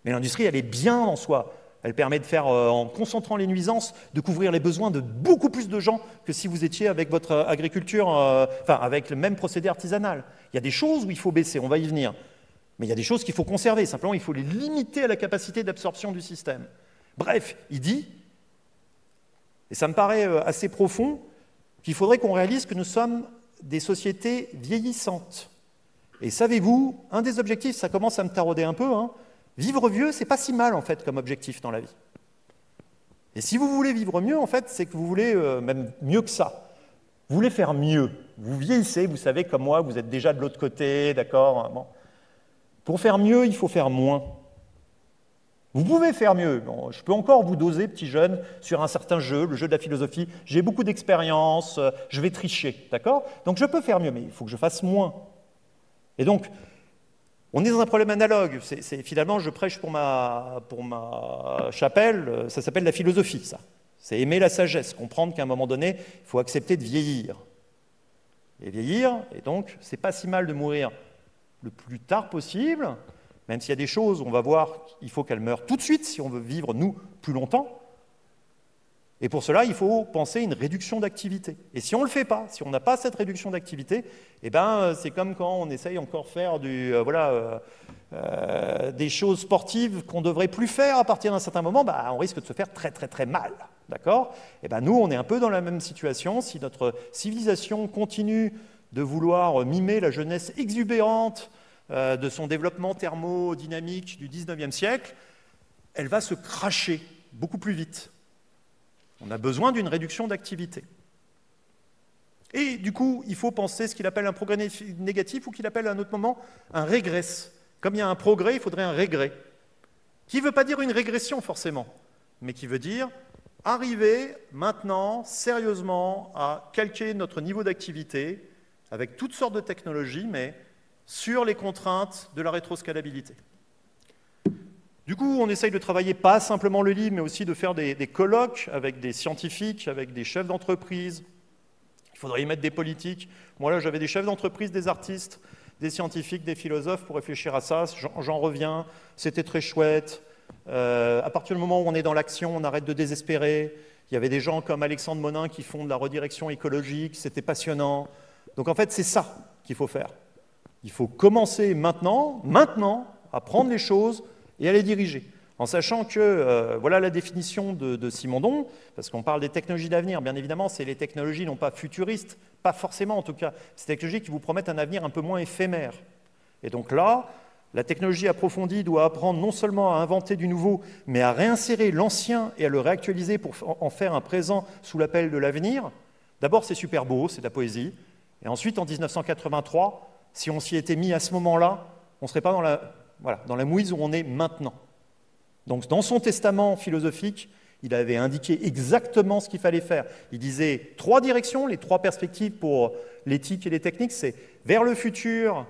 Mais l'industrie, elle est bien en soi. Elle permet de faire, en concentrant les nuisances, de couvrir les besoins de beaucoup plus de gens que si vous étiez avec votre agriculture, enfin avec le même procédé artisanal. Il y a des choses où il faut baisser, on va y venir. Mais il y a des choses qu'il faut conserver, simplement il faut les limiter à la capacité d'absorption du système. Bref, il dit, et ça me paraît assez profond, qu'il faudrait qu'on réalise que nous sommes des sociétés vieillissantes. Et savez-vous, un des objectifs, ça commence à me tarauder un peu, hein, vivre vieux, c'est pas si mal en fait comme objectif dans la vie. Et si vous voulez vivre mieux, en fait, c'est que vous voulez même mieux que ça. Vous voulez faire mieux. Vous vieillissez, vous savez, comme moi, vous êtes déjà de l'autre côté, d'accord, bon. Pour faire mieux, il faut faire moins. Vous pouvez faire mieux. Bon, je peux encore vous doser, petits jeunes, sur un certain jeu, le jeu de la philosophie. J'ai beaucoup d'expérience, je vais tricher, d'accord? Donc je peux faire mieux, mais il faut que je fasse moins. Et donc, on est dans un problème analogue. Finalement, je prêche pour ma chapelle, ça s'appelle la philosophie, ça. C'est aimer la sagesse, comprendre qu'à un moment donné, il faut accepter de vieillir. Et vieillir, et donc, c'est pas si mal de mourir le plus tard possible, même s'il y a des choses, on va voir qu'il faut qu'elles meurent tout de suite si on veut vivre, nous, plus longtemps. Et pour cela, il faut penser une réduction d'activité. Et si on ne le fait pas, si on n'a pas cette réduction d'activité, eh ben, c'est comme quand on essaye encore de faire des choses sportives qu'on ne devrait plus faire à partir d'un certain moment, bah, on risque de se faire très très très mal. D'accord? Eh ben, nous, on est un peu dans la même situation. Si notre civilisation continue de vouloir mimer la jeunesse exubérante de son développement thermodynamique du 19e siècle, elle va se cracher beaucoup plus vite. On a besoin d'une réduction d'activité. Et du coup, il faut penser ce qu'il appelle un progrès négatif ou qu'il appelle à un autre moment un régress. Comme il y a un progrès, il faudrait un régrès. Qui ne veut pas dire une régression forcément, mais qui veut dire arriver maintenant sérieusement à calquer notre niveau d'activité avec toutes sortes de technologies, mais sur les contraintes de la rétroscalabilité. Du coup, on essaye de travailler pas simplement le livre, mais aussi de faire des colloques avec des scientifiques, avec des chefs d'entreprise. Il faudrait y mettre des politiques. Moi, là, j'avais des chefs d'entreprise, des artistes, des scientifiques, des philosophes pour réfléchir à ça. J'en reviens. C'était très chouette. À partir du moment où on est dans l'action, on arrête de désespérer. Il y avait des gens comme Alexandre Monin qui font de la redirection écologique. C'était passionnant. Donc, en fait, c'est ça qu'il faut faire. Il faut commencer maintenant, à prendre les choses et à les diriger. En sachant que, voilà la définition de Simondon, parce qu'on parle des technologies d'avenir, bien évidemment, c'est les technologies non pas futuristes, pas forcément en tout cas, c'est des technologies qui vous promettent un avenir un peu moins éphémère. Et donc là, la technologie approfondie doit apprendre non seulement à inventer du nouveau, mais à réinsérer l'ancien et à le réactualiser pour en faire un présent sous l'appel de l'avenir. D'abord, c'est super beau, c'est de la poésie. Et ensuite, en 1983, si on s'y était mis à ce moment-là, on ne serait pas dans la mouise où on est maintenant. Donc, dans son testament philosophique, il avait indiqué exactement ce qu'il fallait faire. Il disait 3 directions, les 3 perspectives pour l'éthique et les techniques, c'est vers le futur,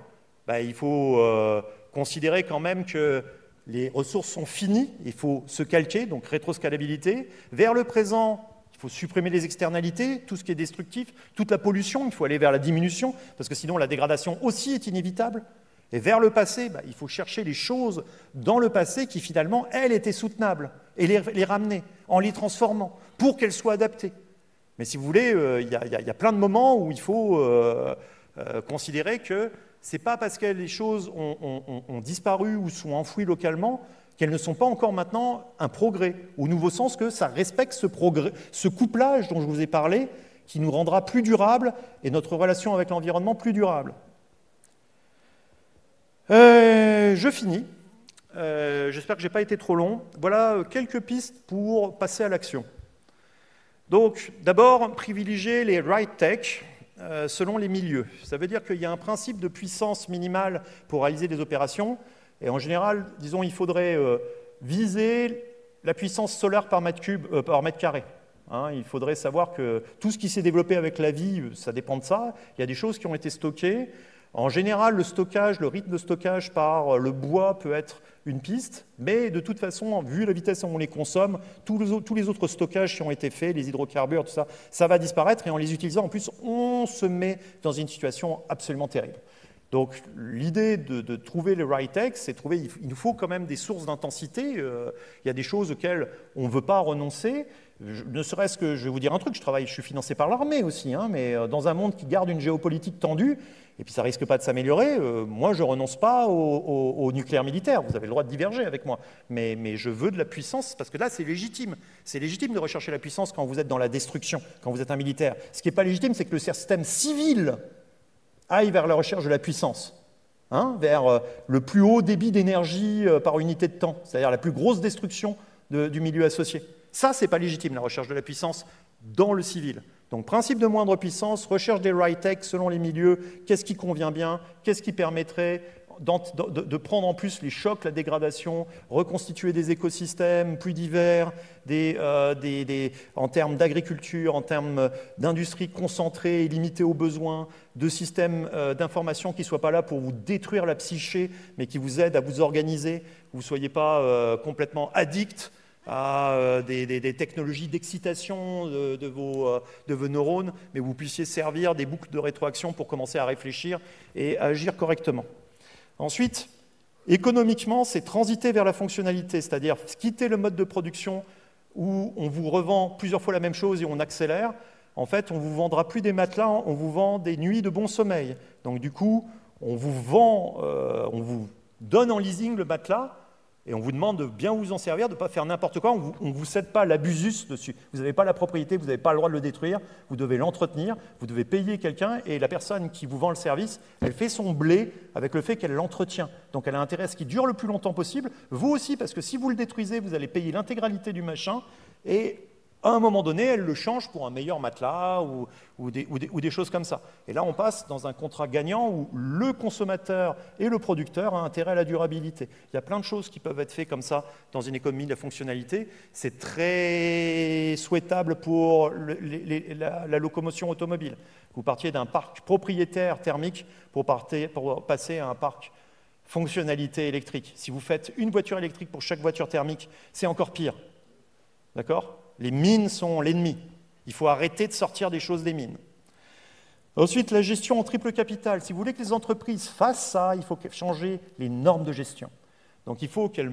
il faut considérer quand même que les ressources sont finies, il faut se calquer, donc rétroscalabilité. Vers le présent, il faut supprimer les externalités, tout ce qui est destructif, toute la pollution, il faut aller vers la diminution, parce que sinon la dégradation aussi est inévitable. Et vers le passé, il faut chercher les choses dans le passé qui finalement, elles, étaient soutenables, et les ramener en les transformant pour qu'elles soient adaptées. Mais si vous voulez, il y a plein de moments où il faut considérer que ce n'est pas parce que les choses ont disparu ou sont enfouies localement qu'elles ne sont pas encore maintenant un progrès, au nouveau sens que ça respecte ce progrès, ce couplage dont je vous ai parlé, qui nous rendra plus durables et notre relation avec l'environnement plus durable. Je finis. J'espère que je n'ai pas été trop long. Voilà quelques pistes pour passer à l'action. Donc, d'abord, privilégier les right tech selon les milieux. Ça veut dire qu'il y a un principe de puissance minimale pour réaliser des opérations. Et en général, disons, il faudrait viser la puissance solaire par mètre carré. Hein, il faudrait savoir que tout ce qui s'est développé avec la vie, ça dépend de ça. Il y a des choses qui ont été stockées. En général, le stockage, le rythme de stockage par le bois peut être une piste, mais de toute façon, vu la vitesse où on les consomme, tous les autres stockages qui ont été faits, les hydrocarbures, tout ça, ça va disparaître et en les utilisant, en plus, on se met dans une situation absolument terrible. Donc l'idée de trouver le right X, c'est trouver, il nous faut quand même des sources d'intensité. Il y a des choses auxquelles on ne veut pas renoncer. Ne serait-ce que, je vais vous dire un truc, je suis financé par l'armée aussi, hein, mais dans un monde qui garde une géopolitique tendue, et puis ça risque pas de s'améliorer, moi je renonce pas au nucléaire militaire, vous avez le droit de diverger avec moi, mais je veux de la puissance, parce que là c'est légitime. C'est légitime de rechercher la puissance quand vous êtes dans la destruction, quand vous êtes un militaire. Ce qui n'est pas légitime, c'est que le système civil aille vers la recherche de la puissance, hein, vers le plus haut débit d'énergie par unité de temps, c'est-à-dire la plus grosse destruction du milieu associé. Ça, c'est pas légitime, la recherche de la puissance dans le civil. Donc, principe de moindre puissance, recherche des right tech selon les milieux, qu'est-ce qui convient bien, qu'est-ce qui permettrait de prendre en plus les chocs, la dégradation, reconstituer des écosystèmes plus divers, en termes d'agriculture, en termes d'industrie concentrée et limitée aux besoins, de systèmes d'information qui ne soient pas là pour vous détruire la psyché, mais qui vous aident à vous organiser, que vous ne soyez pas complètement addict à des technologies d'excitation de vos neurones, mais vous puissiez servir des boucles de rétroaction pour commencer à réfléchir et à agir correctement. Ensuite, économiquement, c'est transiter vers la fonctionnalité, c'est-à-dire quitter le mode de production où on vous revend plusieurs fois la même chose et on accélère. En fait, on ne vous vendra plus des matelas, on vous vend des nuits de bon sommeil. Donc du coup, on vous donne en leasing le matelas, et on vous demande de bien vous en servir, de ne pas faire n'importe quoi, on ne vous cède pas l'abusus dessus. Vous n'avez pas la propriété, vous n'avez pas le droit de le détruire, vous devez l'entretenir, vous devez payer quelqu'un, et la personne qui vous vend le service, elle fait son blé avec le fait qu'elle l'entretient. Donc elle a intérêt à ce qu'il dure le plus longtemps possible, vous aussi, parce que si vous le détruisez, vous allez payer l'intégralité du machin, et à un moment donné, elle le change pour un meilleur matelas ou des choses comme ça. Et là, on passe dans un contrat gagnant où le consommateur et le producteur ont intérêt à la durabilité. Il y a plein de choses qui peuvent être faites comme ça dans une économie de la fonctionnalité. C'est très souhaitable pour la locomotion automobile. Vous partiez d'un parc propriétaire thermique pour passer à un parc fonctionnalité électrique. Si vous faites une voiture électrique pour chaque voiture thermique, c'est encore pire. D'accord ? Les mines sont l'ennemi. Il faut arrêter de sortir des choses des mines. Ensuite, la gestion en triple capital. Si vous voulez que les entreprises fassent ça, il faut changer les normes de gestion. Donc il faut qu'elles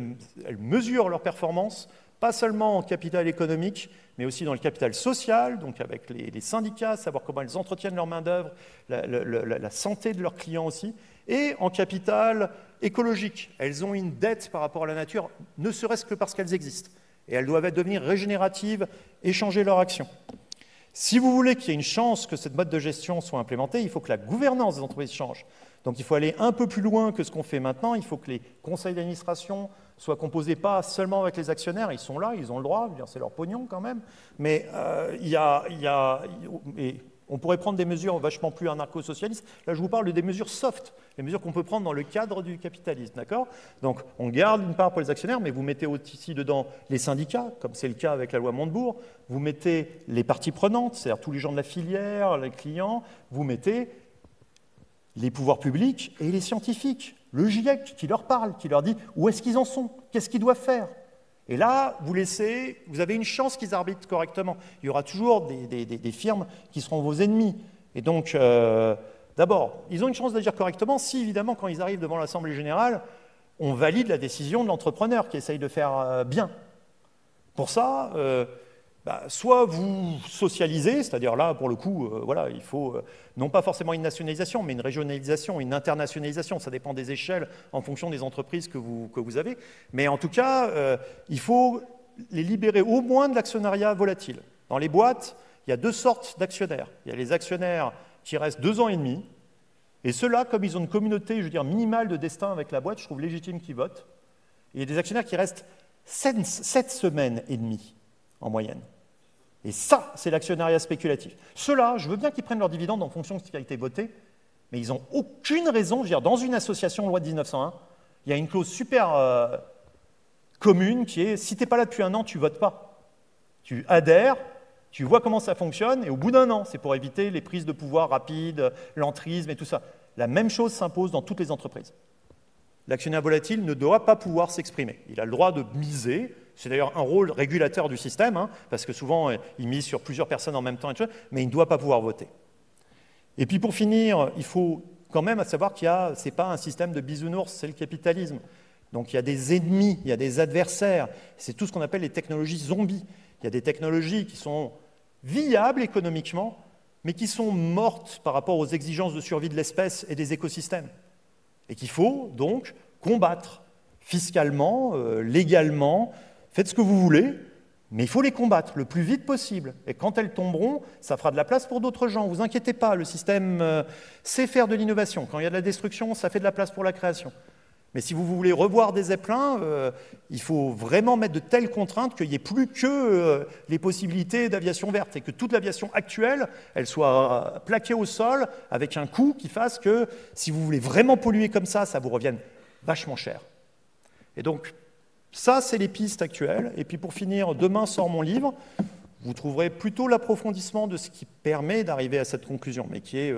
mesurent leur performance, pas seulement en capital économique, mais aussi dans le capital social, donc avec les syndicats, savoir comment elles entretiennent leur main-d'œuvre, la santé de leurs clients aussi, et en capital écologique. Elles ont une dette par rapport à la nature, ne serait-ce que parce qu'elles existent. Et elles doivent devenir régénératives et changer leur action. Si vous voulez qu'il y ait une chance que cette mode de gestion soit implémentée, il faut que la gouvernance des entreprises change. Donc il faut aller un peu plus loin que ce qu'on fait maintenant. Il faut que les conseils d'administration soient composés pas seulement avec les actionnaires, ils sont là, ils ont le droit, c'est leur pognon quand même, mais on pourrait prendre des mesures vachement plus anarcho-socialistes. Là, je vous parle des mesures soft, les mesures qu'on peut prendre dans le cadre du capitalisme, d'accord? Donc, on garde une part pour les actionnaires, mais vous mettez aussi dedans les syndicats, comme c'est le cas avec la loi Montebourg, vous mettez les parties prenantes, c'est-à-dire tous les gens de la filière, les clients, vous mettez les pouvoirs publics et les scientifiques, le GIEC qui leur parle, qui leur dit où est-ce qu'ils en sont, qu'est-ce qu'ils doivent faire. Et là, vous avez une chance qu'ils arbitrent correctement. Il y aura toujours des firmes qui seront vos ennemis. Et donc, d'abord, ils ont une chance d'agir correctement si, évidemment, quand ils arrivent devant l'Assemblée générale, on valide la décision de l'entrepreneur qui essaye de faire bien. Pour ça, soit vous socialisez, c'est-à-dire là, pour le coup, voilà, il faut non pas forcément une nationalisation, mais une régionalisation, une internationalisation. Ça dépend des échelles en fonction des entreprises que vous avez. Mais en tout cas, il faut les libérer au moins de l'actionnariat volatile. Dans les boîtes, il y a deux sortes d'actionnaires. Il y a les actionnaires qui restent 2 ans et demi, et ceux-là, comme ils ont une communauté, je veux dire, minimale de destin avec la boîte, je trouve légitime qu'ils votent. Et il y a des actionnaires qui restent 7 semaines et demie en moyenne. Et ça, c'est l'actionnariat spéculatif. Ceux-là, je veux bien qu'ils prennent leurs dividendes en fonction de ce qui a été voté, mais ils n'ont aucune raison, je veux dire, dans une association loi de 1901, il y a une clause super commune qui est, si tu n'es pas là depuis 1 an, tu ne votes pas. Tu adhères, tu vois comment ça fonctionne, et au bout d'1 an, c'est pour éviter les prises de pouvoir rapides, l'entrisme et tout ça. La même chose s'impose dans toutes les entreprises. L'actionnaire volatile ne doit pas pouvoir s'exprimer. Il a le droit de miser. C'est d'ailleurs un rôle régulateur du système, hein, parce que souvent, il mise sur plusieurs personnes en même temps, mais il ne doit pas pouvoir voter. Et puis pour finir, il faut quand même savoir qu'il y a, c'est pas un système de bisounours, c'est le capitalisme. Donc il y a des ennemis, il y a des adversaires. C'est tout ce qu'on appelle les technologies zombies. Il y a des technologies qui sont viables économiquement, mais qui sont mortes par rapport aux exigences de survie de l'espèce et des écosystèmes. Et qu'il faut donc combattre fiscalement, légalement. Faites ce que vous voulez, mais il faut les combattre le plus vite possible. Et quand elles tomberont, ça fera de la place pour d'autres gens. Vous inquiétez pas, le système sait faire de l'innovation. Quand il y a de la destruction, ça fait de la place pour la création. Mais si vous voulez revoir des zeppelins, il faut vraiment mettre de telles contraintes qu'il n'y ait plus que les possibilités d'aviation verte et que toute l'aviation actuelle, elle soit plaquée au sol avec un coût qui fasse que si vous voulez vraiment polluer comme ça vous revienne vachement cher. Et donc, ça, c'est les pistes actuelles. Et puis pour finir, demain sort mon livre. Vous trouverez plutôt l'approfondissement de ce qui permet d'arriver à cette conclusion, mais qui est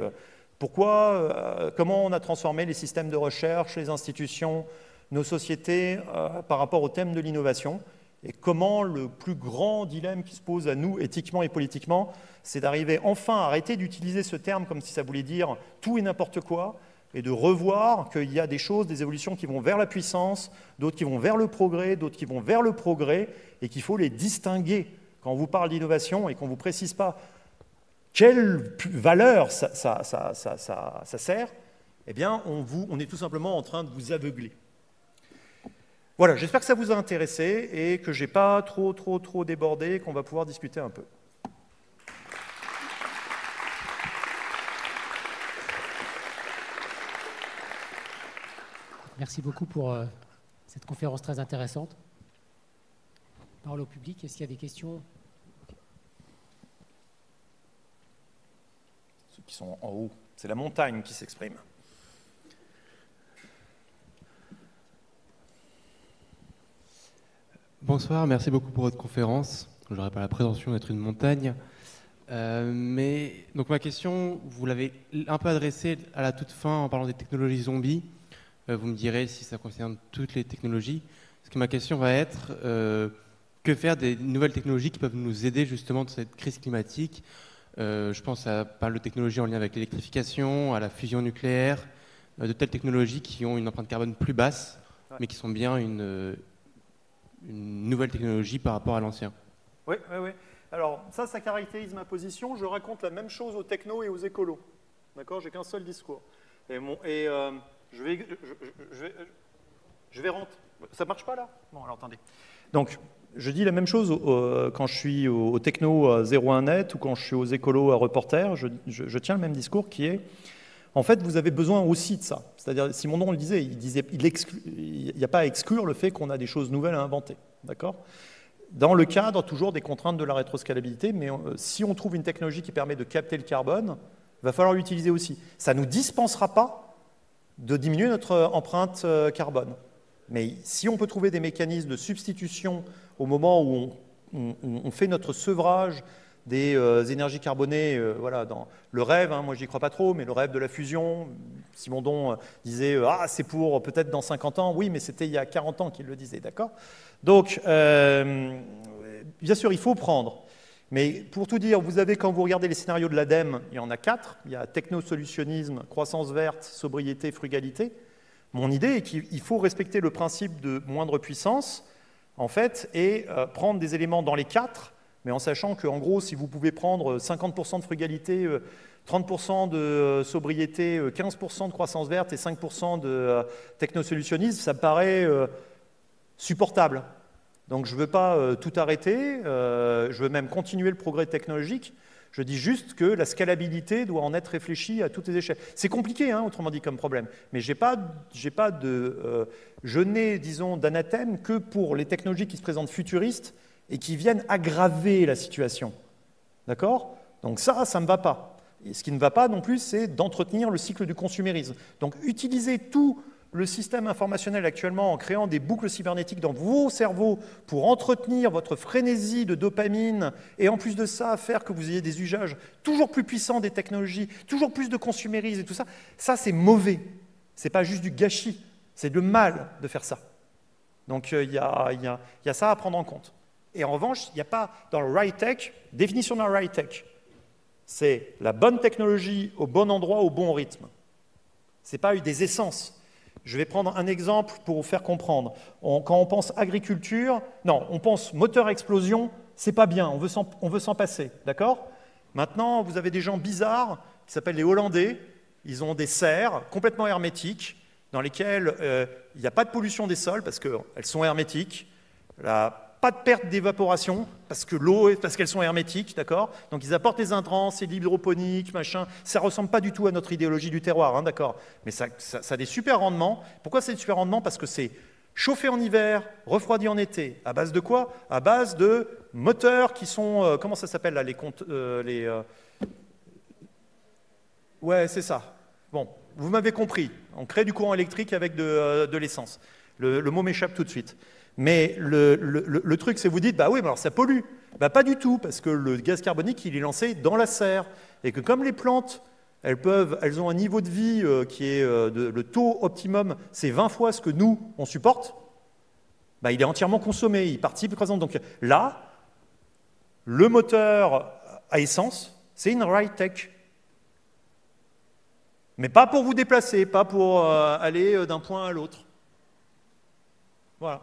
comment on a transformé les systèmes de recherche, les institutions, nos sociétés par rapport au thème de l'innovation, et comment le plus grand dilemme qui se pose à nous, éthiquement et politiquement, c'est d'arriver enfin à arrêter d'utiliser ce terme comme si ça voulait dire tout et n'importe quoi, et de revoir qu'il y a des choses, des évolutions qui vont vers la puissance, d'autres qui vont vers le progrès, d'autres qui vont vers le progrès, et qu'il faut les distinguer. Quand on vous parle d'innovation et qu'on ne vous précise pas quelle valeur ça sert, eh bien, on est tout simplement en train de vous aveugler. Voilà, j'espère que ça vous a intéressé et que je n'ai pas trop débordé et qu'on va pouvoir discuter un peu. Merci beaucoup pour cette conférence très intéressante. Parole au public, est-ce qu'il y a des questions ? Ceux qui sont en haut, c'est la montagne qui s'exprime. Bonsoir, merci beaucoup pour votre conférence. Je n'aurais pas la prétention d'être une montagne. Donc ma question, vous l'avez un peu adressée à la toute fin en parlant des technologies zombies. Vous me direz si ça concerne toutes les technologies. Parce que ma question va être que faire des nouvelles technologies qui peuvent nous aider justement dans cette crise climatique. Je pense à pas mal de technologies en lien avec l'électrification, à la fusion nucléaire, de telles technologies qui ont une empreinte carbone plus basse, mais qui sont bien une nouvelle technologie par rapport à l'ancien. Oui. Alors ça caractérise ma position. Je raconte la même chose aux technos et aux écolos. D'accord ? J'ai qu'un seul discours. Je vais rentrer. Ça marche pas là ? Bon, alors attendez. Donc, je dis la même chose quand je suis au techno à 01net ou quand je suis aux écolos à Reporter. Je tiens le même discours qui est, en fait, vous avez besoin aussi de ça. C'est-à-dire, Simondon le disait, il n'y a pas à exclure le fait qu'on a des choses nouvelles à inventer. D'accord ? Dans le cadre toujours des contraintes de la rétroscalabilité, mais si on trouve une technologie qui permet de capter le carbone, il va falloir l'utiliser aussi. Ça ne nous dispensera pas de diminuer notre empreinte carbone. Mais si on peut trouver des mécanismes de substitution au moment où on fait notre sevrage des énergies carbonées, voilà, dans le rêve, moi je n'y crois pas trop, mais le rêve de la fusion, Simondon disait « Ah, c'est pour peut-être dans 50 ans », oui, mais c'était il y a 40 ans qu'il le disait, d'accord ? Donc, bien sûr, il faut prendre. Mais pour tout dire, vous avez, quand vous regardez les scénarios de l'ADEME, il y en a 4. Il y a technosolutionnisme, croissance verte, sobriété, frugalité. Mon idée est qu'il faut respecter le principe de moindre puissance, en fait, et prendre des éléments dans les 4, mais en sachant qu'en gros, si vous pouvez prendre 50% de frugalité, 30% de sobriété, 15% de croissance verte et 5% de technosolutionnisme, ça me paraît supportable. Donc je ne veux pas tout arrêter, je veux même continuer le progrès technologique. Je dis juste que la scalabilité doit en être réfléchie à toutes les échelles. C'est compliqué, autrement dit, comme problème, mais je n'ai, disons, d'anathème que pour les technologies qui se présentent futuristes et qui viennent aggraver la situation. D'accord ? Donc ça ne me va pas. Et ce qui ne va pas non plus, c'est d'entretenir le cycle du consumérisme. Donc utiliser tout le système informationnel actuellement en créant des boucles cybernétiques dans vos cerveaux pour entretenir votre frénésie de dopamine et en plus de ça, faire que vous ayez des usages toujours plus puissants des technologies, toujours plus de consumérisme et tout ça, ça c'est mauvais. C'est pas juste du gâchis, c'est le mal de faire ça. Donc il y a ça à prendre en compte. Et en revanche, il n'y a pas dans le right tech, définition d'un right tech, c'est la bonne technologie au bon endroit, au bon rythme. Ce n'est pas des essences. Je vais prendre un exemple pour vous faire comprendre. Quand on pense agriculture, non, on pense moteur à explosion, c'est pas bien, on veut s'en passer, d'accord? Maintenant, vous avez des gens bizarres qui s'appellent les Hollandais. Ils ont des serres complètement hermétiques dans lesquelles il n'y a pas de pollution des sols parce qu'elles sont hermétiques. Pas de perte d'évaporation parce qu'elles sont hermétiques, d'accord? Donc ils apportent les intrants, c'est de l'hydroponique, machin. Ça ressemble pas du tout à notre idéologie du terroir, hein, d'accord? Mais ça a des super rendements. Pourquoi c'est des super rendements? Parce que c'est chauffé en hiver, refroidi en été. À base de quoi? À base de moteurs qui sont comment ça s'appelle là, ouais, c'est ça. Bon, vous m'avez compris. On crée du courant électrique avec de l'essence. Le mot m'échappe tout de suite. Mais le truc, c'est vous dites, bah oui, mais alors ça pollue. Bah pas du tout, parce que le gaz carbonique, il est lancé dans la serre. Et que comme les plantes, elles ont un niveau de vie qui est, le taux optimum, c'est 20 fois ce que nous, on supporte, bah il est entièrement consommé, il participe écrasant. Donc là, le moteur à essence, c'est une ride tech. Mais pas pour vous déplacer, pas pour aller d'un point à l'autre. Voilà.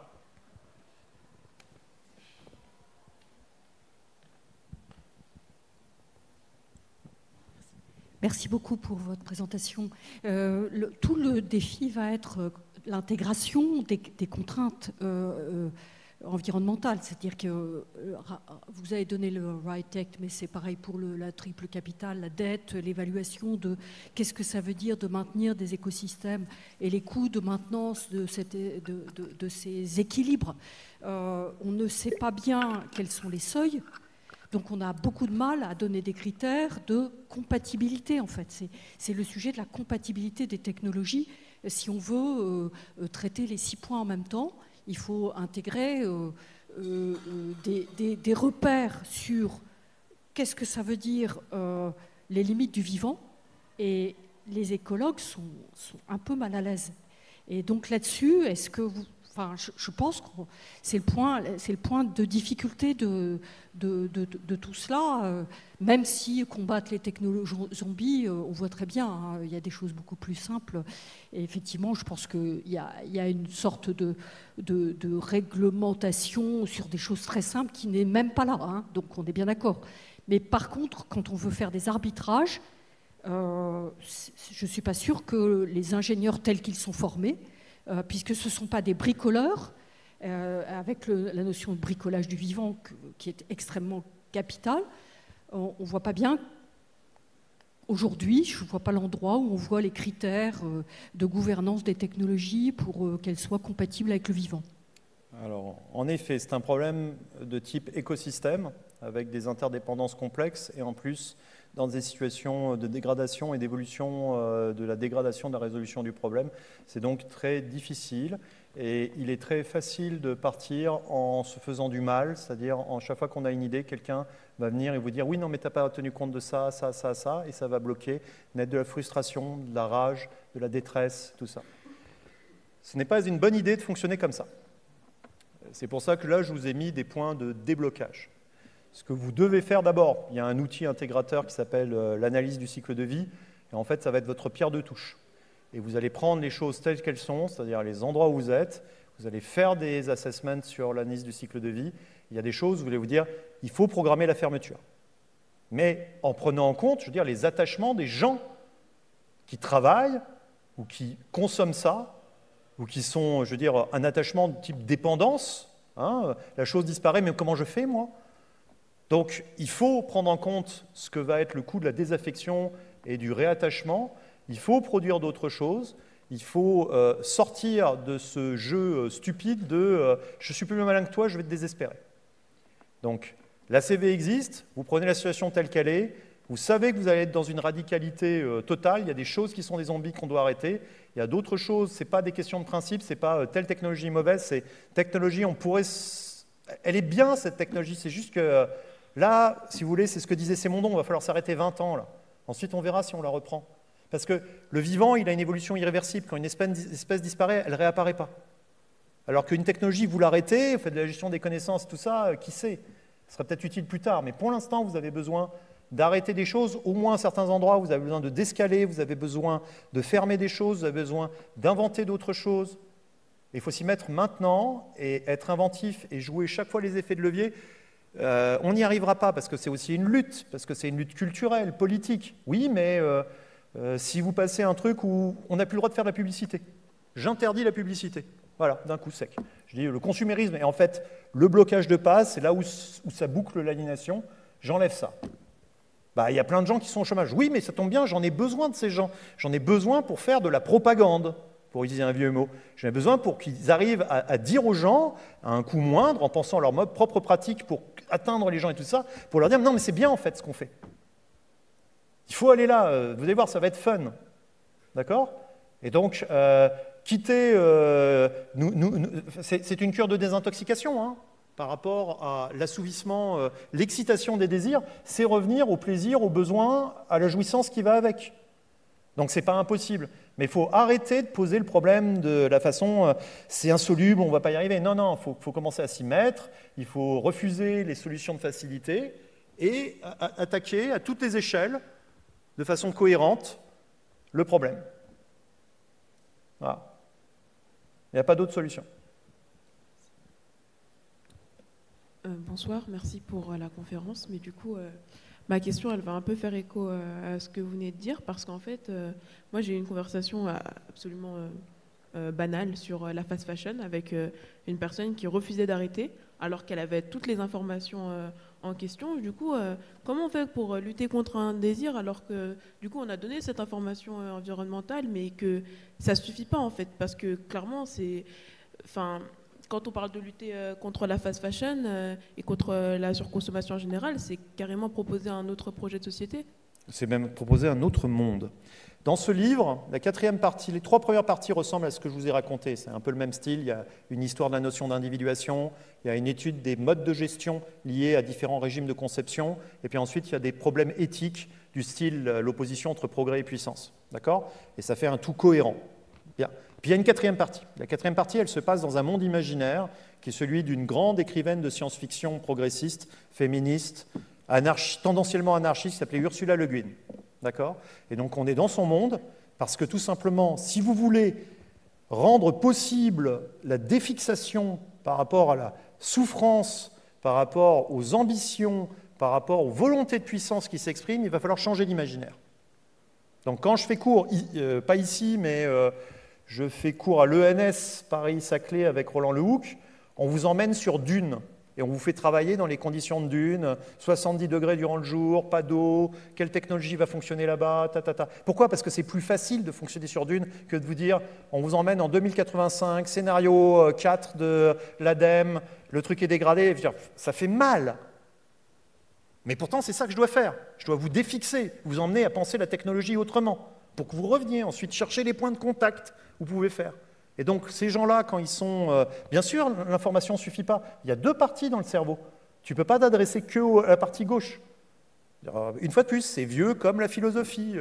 Merci beaucoup pour votre présentation. Tout le défi va être l'intégration des contraintes environnementales. C'est-à-dire que vous avez donné le right tech, mais c'est pareil pour la triple capitale, la dette, l'évaluation de qu'est-ce que ça veut dire de maintenir des écosystèmes et les coûts de maintenance de ces équilibres. On ne sait pas bien quels sont les seuils. Donc on a beaucoup de mal à donner des critères de compatibilité, en fait. C'est le sujet de la compatibilité des technologies. Si on veut traiter les 6 points en même temps, il faut intégrer des repères sur qu'est-ce que ça veut dire les limites du vivant. Et les écologues sont un peu mal à l'aise. Et donc là-dessus, est-ce que vous... Enfin, je pense que c'est le point de difficulté de tout cela. Même si combattre les technologies zombies, on voit très bien, hein, il y a des choses beaucoup plus simples. Et effectivement, je pense qu'il y a une sorte de réglementation sur des choses très simples qui n'est même pas là. Hein, donc on est bien d'accord. Mais par contre, quand on veut faire des arbitrages, je ne suis pas sûre que les ingénieurs tels qu'ils sont formés, puisque ce ne sont pas des bricoleurs, avec la notion de bricolage du vivant qui est extrêmement capitale, on ne voit pas bien, aujourd'hui, je ne vois pas l'endroit où on voit les critères de gouvernance des technologies pour qu'elles soient compatibles avec le vivant. Alors, en effet, c'est un problème de type écosystème, avec des interdépendances complexes, et en plus, dans des situations de dégradation et d'évolution de la dégradation de la résolution du problème. C'est donc très difficile et il est très facile de partir en se faisant du mal, c'est-à-dire en chaque fois qu'on a une idée, quelqu'un va venir et vous dire « oui, non, mais tu n'as pas tenu compte de ça, ça, ça, ça », et ça va bloquer, naître de la frustration, de la rage, de la détresse, tout ça. Ce n'est pas une bonne idée de fonctionner comme ça. C'est pour ça que là, je vous ai mis des points de déblocage. Ce que vous devez faire d'abord, il y a un outil intégrateur qui s'appelle l'analyse du cycle de vie, et en fait, ça va être votre pierre de touche. Et vous allez prendre les choses telles qu'elles sont, c'est-à-dire les endroits où vous êtes, vous allez faire des assessments sur l'analyse du cycle de vie. Il y a des choses, vous allez vous dire, il faut programmer la fermeture. Mais en prenant en compte, je veux dire, les attachements des gens qui travaillent ou qui consomment ça, ou qui sont, je veux dire, un attachement de type dépendance. Hein, la chose disparaît, mais comment je fais, moi ? Donc, il faut prendre en compte ce que va être le coût de la désaffection et du réattachement. Il faut produire d'autres choses. Il faut sortir de ce jeu stupide de je suis plus malin que toi, je vais te désespérer. Donc, la CV existe, vous prenez la situation telle qu'elle est, vous savez que vous allez être dans une radicalité totale, il y a des choses qui sont des zombies qu'on doit arrêter, il y a d'autres choses, ce n'est pas des questions de principe, ce n'est pas telle technologie mauvaise, c'est technologie, on pourrait... Elle est bien cette technologie, c'est juste que là, si vous voulez, c'est ce que disait Simondon, il va falloir s'arrêter 20 ans là. Ensuite, on verra si on la reprend. Parce que le vivant, il a une évolution irréversible. Quand une espèce disparaît, elle ne réapparaît pas. Alors qu'une technologie, vous l'arrêtez, vous faites de la gestion des connaissances, tout ça, qui sait ? Ce sera peut-être utile plus tard. Mais pour l'instant, vous avez besoin d'arrêter des choses, au moins à certains endroits, vous avez besoin de d'escaler, vous avez besoin de fermer des choses, vous avez besoin d'inventer d'autres choses. Il faut s'y mettre maintenant et être inventif et jouer chaque fois les effets de levier. On n'y arrivera pas parce que c'est aussi une lutte, parce que c'est une lutte culturelle, politique. Oui, mais si vous passez un truc où on n'a plus le droit de faire de la publicité, j'interdis la publicité. Voilà, d'un coup sec. Je dis le consumérisme et en fait le blocage de passe, c'est là où ça boucle l'aliénation. J'enlève ça. Bah, il y a plein de gens qui sont au chômage. Oui, mais ça tombe bien, j'en ai besoin de ces gens. J'en ai besoin pour faire de la propagande, pour utiliser un vieux mot. J'en ai besoin pour qu'ils arrivent à dire aux gens, à un coût moindre, en pensant à leur propre pratique pour atteindre les gens et tout ça, pour leur dire non, mais c'est bien en fait ce qu'on fait. Il faut aller là, vous allez voir, ça va être fun. D'accord? Et donc, quitter. C'est une cure de désintoxication, hein, par rapport à l'assouvissement, l'excitation des désirs, c'est revenir au plaisir, au besoin, à la jouissance qui va avec. Donc c'est pas impossible. Mais il faut arrêter de poser le problème de la façon c'est insoluble, on ne va pas y arriver. Non, non, il faut commencer à s'y mettre, il faut refuser les solutions de facilité et attaquer à toutes les échelles, de façon cohérente, le problème. Voilà. Il n'y a pas d'autre solution. Bonsoir, merci pour la conférence. Mais du coup, ma question, elle va un peu faire écho à ce que vous venez de dire, parce qu'en fait, moi, j'ai eu une conversation absolument banale sur la fast fashion avec une personne qui refusait d'arrêter, alors qu'elle avait toutes les informations en question. Du coup, comment on fait pour lutter contre un désir, alors que, du coup, on a donné cette information environnementale, mais que ça ne suffit pas, en fait, parce que, clairement, c'est... Enfin, quand on parle de lutter contre la fast fashion et contre la surconsommation en général, c'est carrément proposer un autre projet de société. C'est même proposer un autre monde. Dans ce livre, la 4e partie, les 3 premières parties ressemblent à ce que je vous ai raconté. C'est un peu le même style. Il y a une histoire de la notion d'individuation, il y a une étude des modes de gestion liés à différents régimes de conception, et puis ensuite il y a des problèmes éthiques du style l'opposition entre progrès et puissance. D'accord ? Et ça fait un tout cohérent. Bien. Puis il y a une 4e partie. La 4e partie, elle se passe dans un monde imaginaire qui est celui d'une grande écrivaine de science-fiction progressiste, féministe, tendanciellement anarchiste, qui s'appelait Ursula Le Guin. D'accord ? Et donc on est dans son monde parce que tout simplement, si vous voulez rendre possible la défixation par rapport à la souffrance, par rapport aux ambitions, par rapport aux volontés de puissance qui s'expriment, il va falloir changer d'imaginaire. Donc quand je fais cours, pas ici, mais je fais cours à l'ENS Paris-Saclay avec Roland Lehoucq, on vous emmène sur Dune et on vous fait travailler dans les conditions de Dune, 70 degrés durant le jour, pas d'eau, quelle technologie va fonctionner là-bas, Pourquoi ? Parce que c'est plus facile de fonctionner sur Dune que de vous dire on vous emmène en 2085, scénario 4 de l'ADEME, le truc est dégradé, ça fait mal. Mais pourtant, c'est ça que je dois faire. Je dois vous défixer, vous emmener à penser la technologie autrement, pour que vous reveniez ensuite chercher les points de contact que vous pouvez faire. Et donc, ces gens-là, quand ils sont... bien sûr, l'information ne suffit pas. Il y a 2 parties dans le cerveau. Tu ne peux pas t'adresser que à la partie gauche. Une fois de plus, c'est vieux comme la philosophie.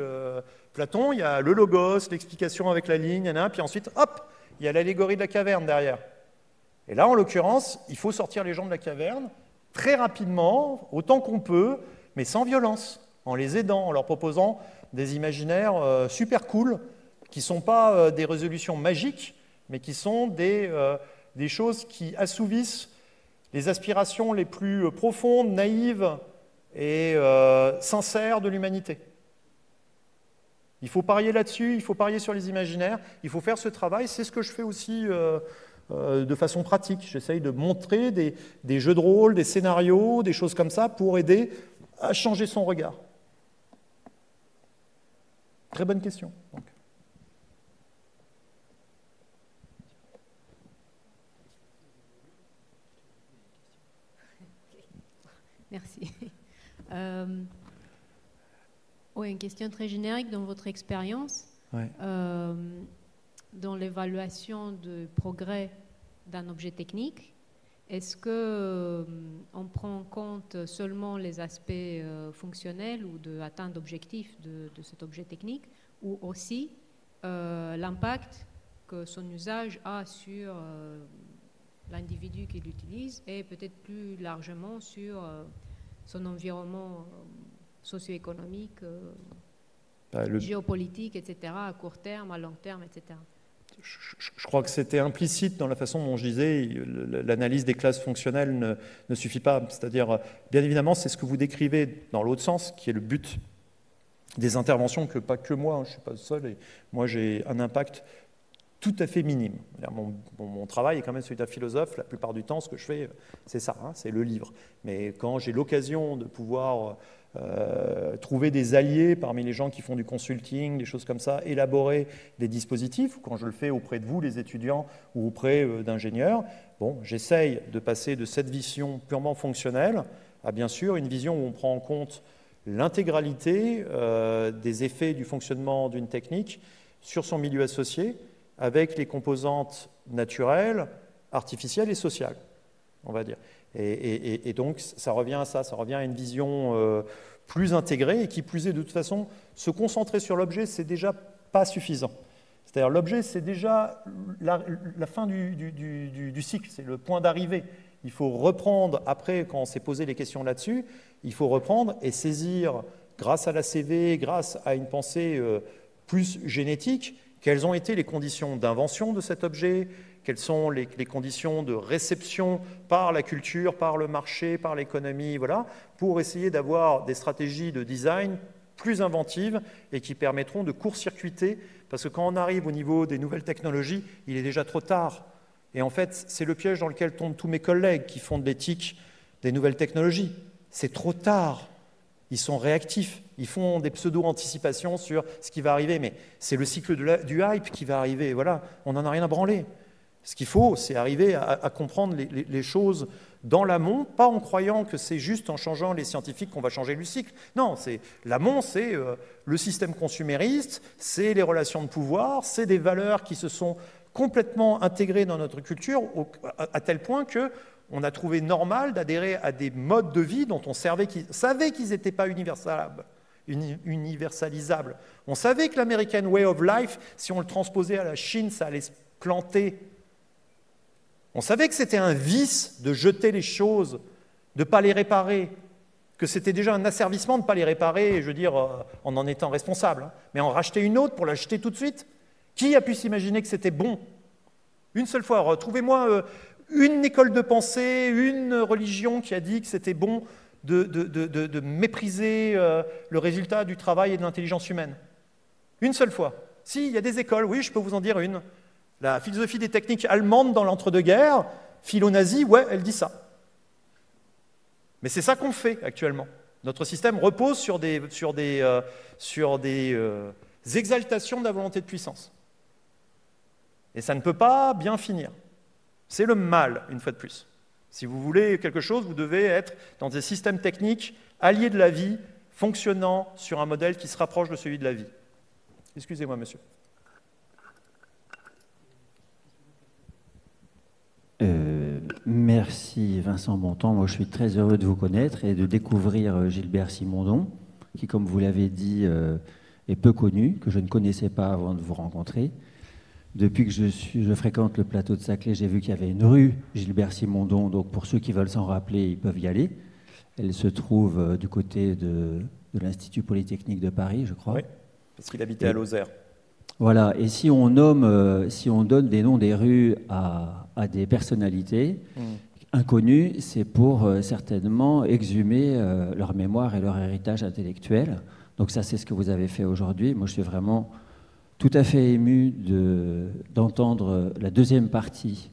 Platon, il y a le logos, l'explication avec la ligne, puis ensuite, hop, il y a l'allégorie de la caverne derrière. Et là, en l'occurrence, il faut sortir les gens de la caverne très rapidement, autant qu'on peut, mais sans violence, en les aidant, en leur proposant des imaginaires super cool, qui ne sont pas des résolutions magiques, mais qui sont des choses qui assouvissent les aspirations les plus profondes, naïves et sincères de l'humanité. Il faut parier là-dessus, il faut parier sur les imaginaires, il faut faire ce travail. C'est ce que je fais aussi de façon pratique. J'essaye de montrer des jeux de rôle, des scénarios, des choses comme ça pour aider à changer son regard. Très bonne question. Donc. Merci. Oui, une question très générique dans votre expérience. Ouais. Dans l'évaluation du progrès d'un objet technique, est-ce qu'on prend en compte seulement les aspects fonctionnels ou d'atteinte d'objectifs de cet objet technique, ou aussi l'impact que son usage a sur l'individu qui l'utilise et peut-être plus largement sur son environnement socio-économiques, Le- géopolitiques, etc., à court terme, à long terme, etc. Je crois que c'était implicite dans la façon dont je disais, l'analyse des classes fonctionnelles ne suffit pas. C'est-à-dire, bien évidemment, c'est ce que vous décrivez dans l'autre sens, qui est le but des interventions, que pas que moi, je ne suis pas le seul, et moi j'ai un impact tout à fait minime. Mon travail est quand même celui d'un philosophe. La plupart du temps, ce que je fais, c'est ça, hein, c'est le livre. Mais quand j'ai l'occasion de pouvoir trouver des alliés parmi les gens qui font du consulting, des choses comme ça, élaborer des dispositifs, ou quand je le fais auprès de vous, les étudiants, ou auprès d'ingénieurs, bon, j'essaye de passer de cette vision purement fonctionnelle à, bien sûr, une vision où on prend en compte l'intégralité des effets du fonctionnement d'une technique sur son milieu associé, avec les composantes naturelles, artificielles et sociales, on va dire. Et donc, ça revient à ça, ça revient à une vision plus intégrée, et qui plus est, de toute façon, se concentrer sur l'objet, c'est déjà pas suffisant. C'est-à-dire, l'objet, c'est déjà la fin du cycle, c'est le point d'arrivée. Il faut reprendre, après, quand on s'est posé les questions là-dessus, il faut reprendre et saisir, grâce à la CV, grâce à une pensée plus génétique, quelles ont été les conditions d'invention de cet objet, quelles sont les conditions de réception par la culture, par le marché, par l'économie, voilà, pour essayer d'avoir des stratégies de design plus inventives et qui permettront de court-circuiter, parce que quand on arrive au niveau des nouvelles technologies, il est déjà trop tard. Et en fait, c'est le piège dans lequel tombent tous mes collègues qui font de l'éthique des nouvelles technologies. C'est trop tard. Ils sont réactifs, ils font des pseudo-anticipations sur ce qui va arriver, mais c'est le cycle du hype qui va arriver, voilà, on n'en a rien à branler. Ce qu'il faut, c'est arriver à comprendre les choses dans l'amont, pas en croyant que c'est juste en changeant les scientifiques qu'on va changer le cycle. Non, l'amont, c'est le système consumériste, c'est les relations de pouvoir, c'est des valeurs qui se sont complètement intégrées dans notre culture, à tel point que on a trouvé normal d'adhérer à des modes de vie dont on savait qu'ils n'étaient pas universalisables. On savait que l'American Way of Life, si on le transposait à la Chine, ça allait se planter. On savait que c'était un vice de jeter les choses, de ne pas les réparer, que c'était déjà un asservissement de ne pas les réparer, je veux dire, en étant responsable. Mais en racheter une autre pour l'acheter tout de suite, qui a pu s'imaginer que c'était bon? Une seule fois, retrouvez-moi une école de pensée, une religion qui a dit que c'était bon de mépriser le résultat du travail et de l'intelligence humaine. Une seule fois. Si, il y a des écoles, oui, je peux vous en dire une. La philosophie des techniques allemandes dans l'entre-deux-guerres, philo-nazie, ouais, elle dit ça. Mais c'est ça qu'on fait actuellement. Notre système repose sur des exaltations de la volonté de puissance. Et ça ne peut pas bien finir. C'est le mal, une fois de plus. Si vous voulez quelque chose, vous devez être dans des systèmes techniques alliés de la vie, fonctionnant sur un modèle qui se rapproche de celui de la vie. Excusez-moi, monsieur. Merci Vincent Bontemps. Moi, je suis très heureux de vous connaître et de découvrir Gilbert Simondon, qui, comme vous l'avez dit, est peu connu, que je ne connaissais pas avant de vous rencontrer. Depuis que je fréquente le plateau de Saclay, j'ai vu qu'il y avait une rue Gilbert Simondon. Donc, pour ceux qui veulent s'en rappeler, ils peuvent y aller. Elle se trouve du côté de l'Institut Polytechnique de Paris, je crois. Oui, parce qu'il habitait à Lozère. Voilà, et si on donne des noms des rues à des personnalités inconnues, c'est pour certainement exhumer leur mémoire et leur héritage intellectuel. Donc ça, c'est ce que vous avez fait aujourd'hui. Moi, je suis vraiment tout à fait ému d'entendre la deuxième partie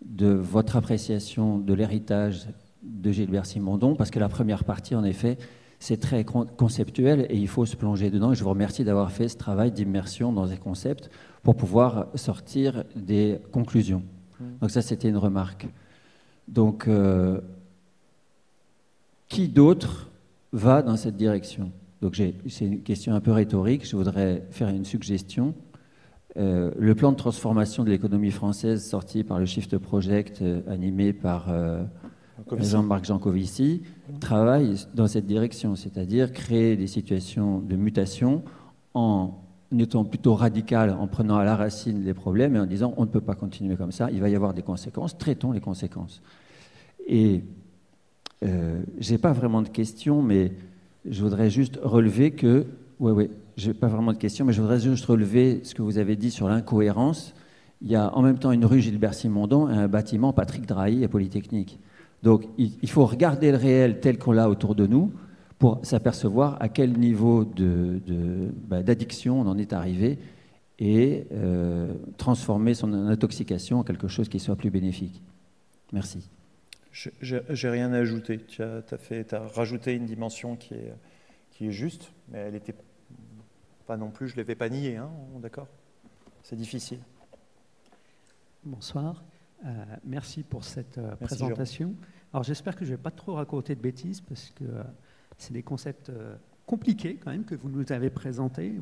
de votre appréciation de l'héritage de Gilbert Simondon, parce que la première partie, en effet, c'est très conceptuel et il faut se plonger dedans. Et je vous remercie d'avoir fait ce travail d'immersion dans ces concepts pour pouvoir sortir des conclusions. Donc ça, c'était une remarque. Donc, qui d'autre va dans cette direction? Donc c'est une question un peu rhétorique. Je voudrais faire une suggestion. Le plan de transformation de l'économie française sorti par le Shift Project, animé par Jean-Marc Jancovici, travaille dans cette direction, c'est-à-dire créer des situations de mutation en étant plutôt radical, en prenant à la racine les problèmes et en disant on ne peut pas continuer comme ça, il va y avoir des conséquences, traitons les conséquences. Et je n'ai pas vraiment de questions, mais Je voudrais juste relever que... Oui, je n'ai pas vraiment de question, mais je voudrais juste relever ce que vous avez dit sur l'incohérence. Il y a en même temps une rue Gilbert-Simondon et un bâtiment Patrick Drahi à Polytechnique. Donc il faut regarder le réel tel qu'on l'a autour de nous pour s'apercevoir à quel niveau d'addiction on en est arrivé et transformer son intoxication en quelque chose qui soit plus bénéfique. Merci. J'ai rien à ajouter. Tu as rajouté une dimension qui est juste, mais elle n'était pas non plus, je ne l'avais pas niée, hein, d'accord ? C'est difficile. Bonsoir. Merci pour cette Merci, présentation. Alors j'espère que je ne vais pas trop raconter de bêtises parce que c'est des concepts compliqués quand même que vous nous avez présentés.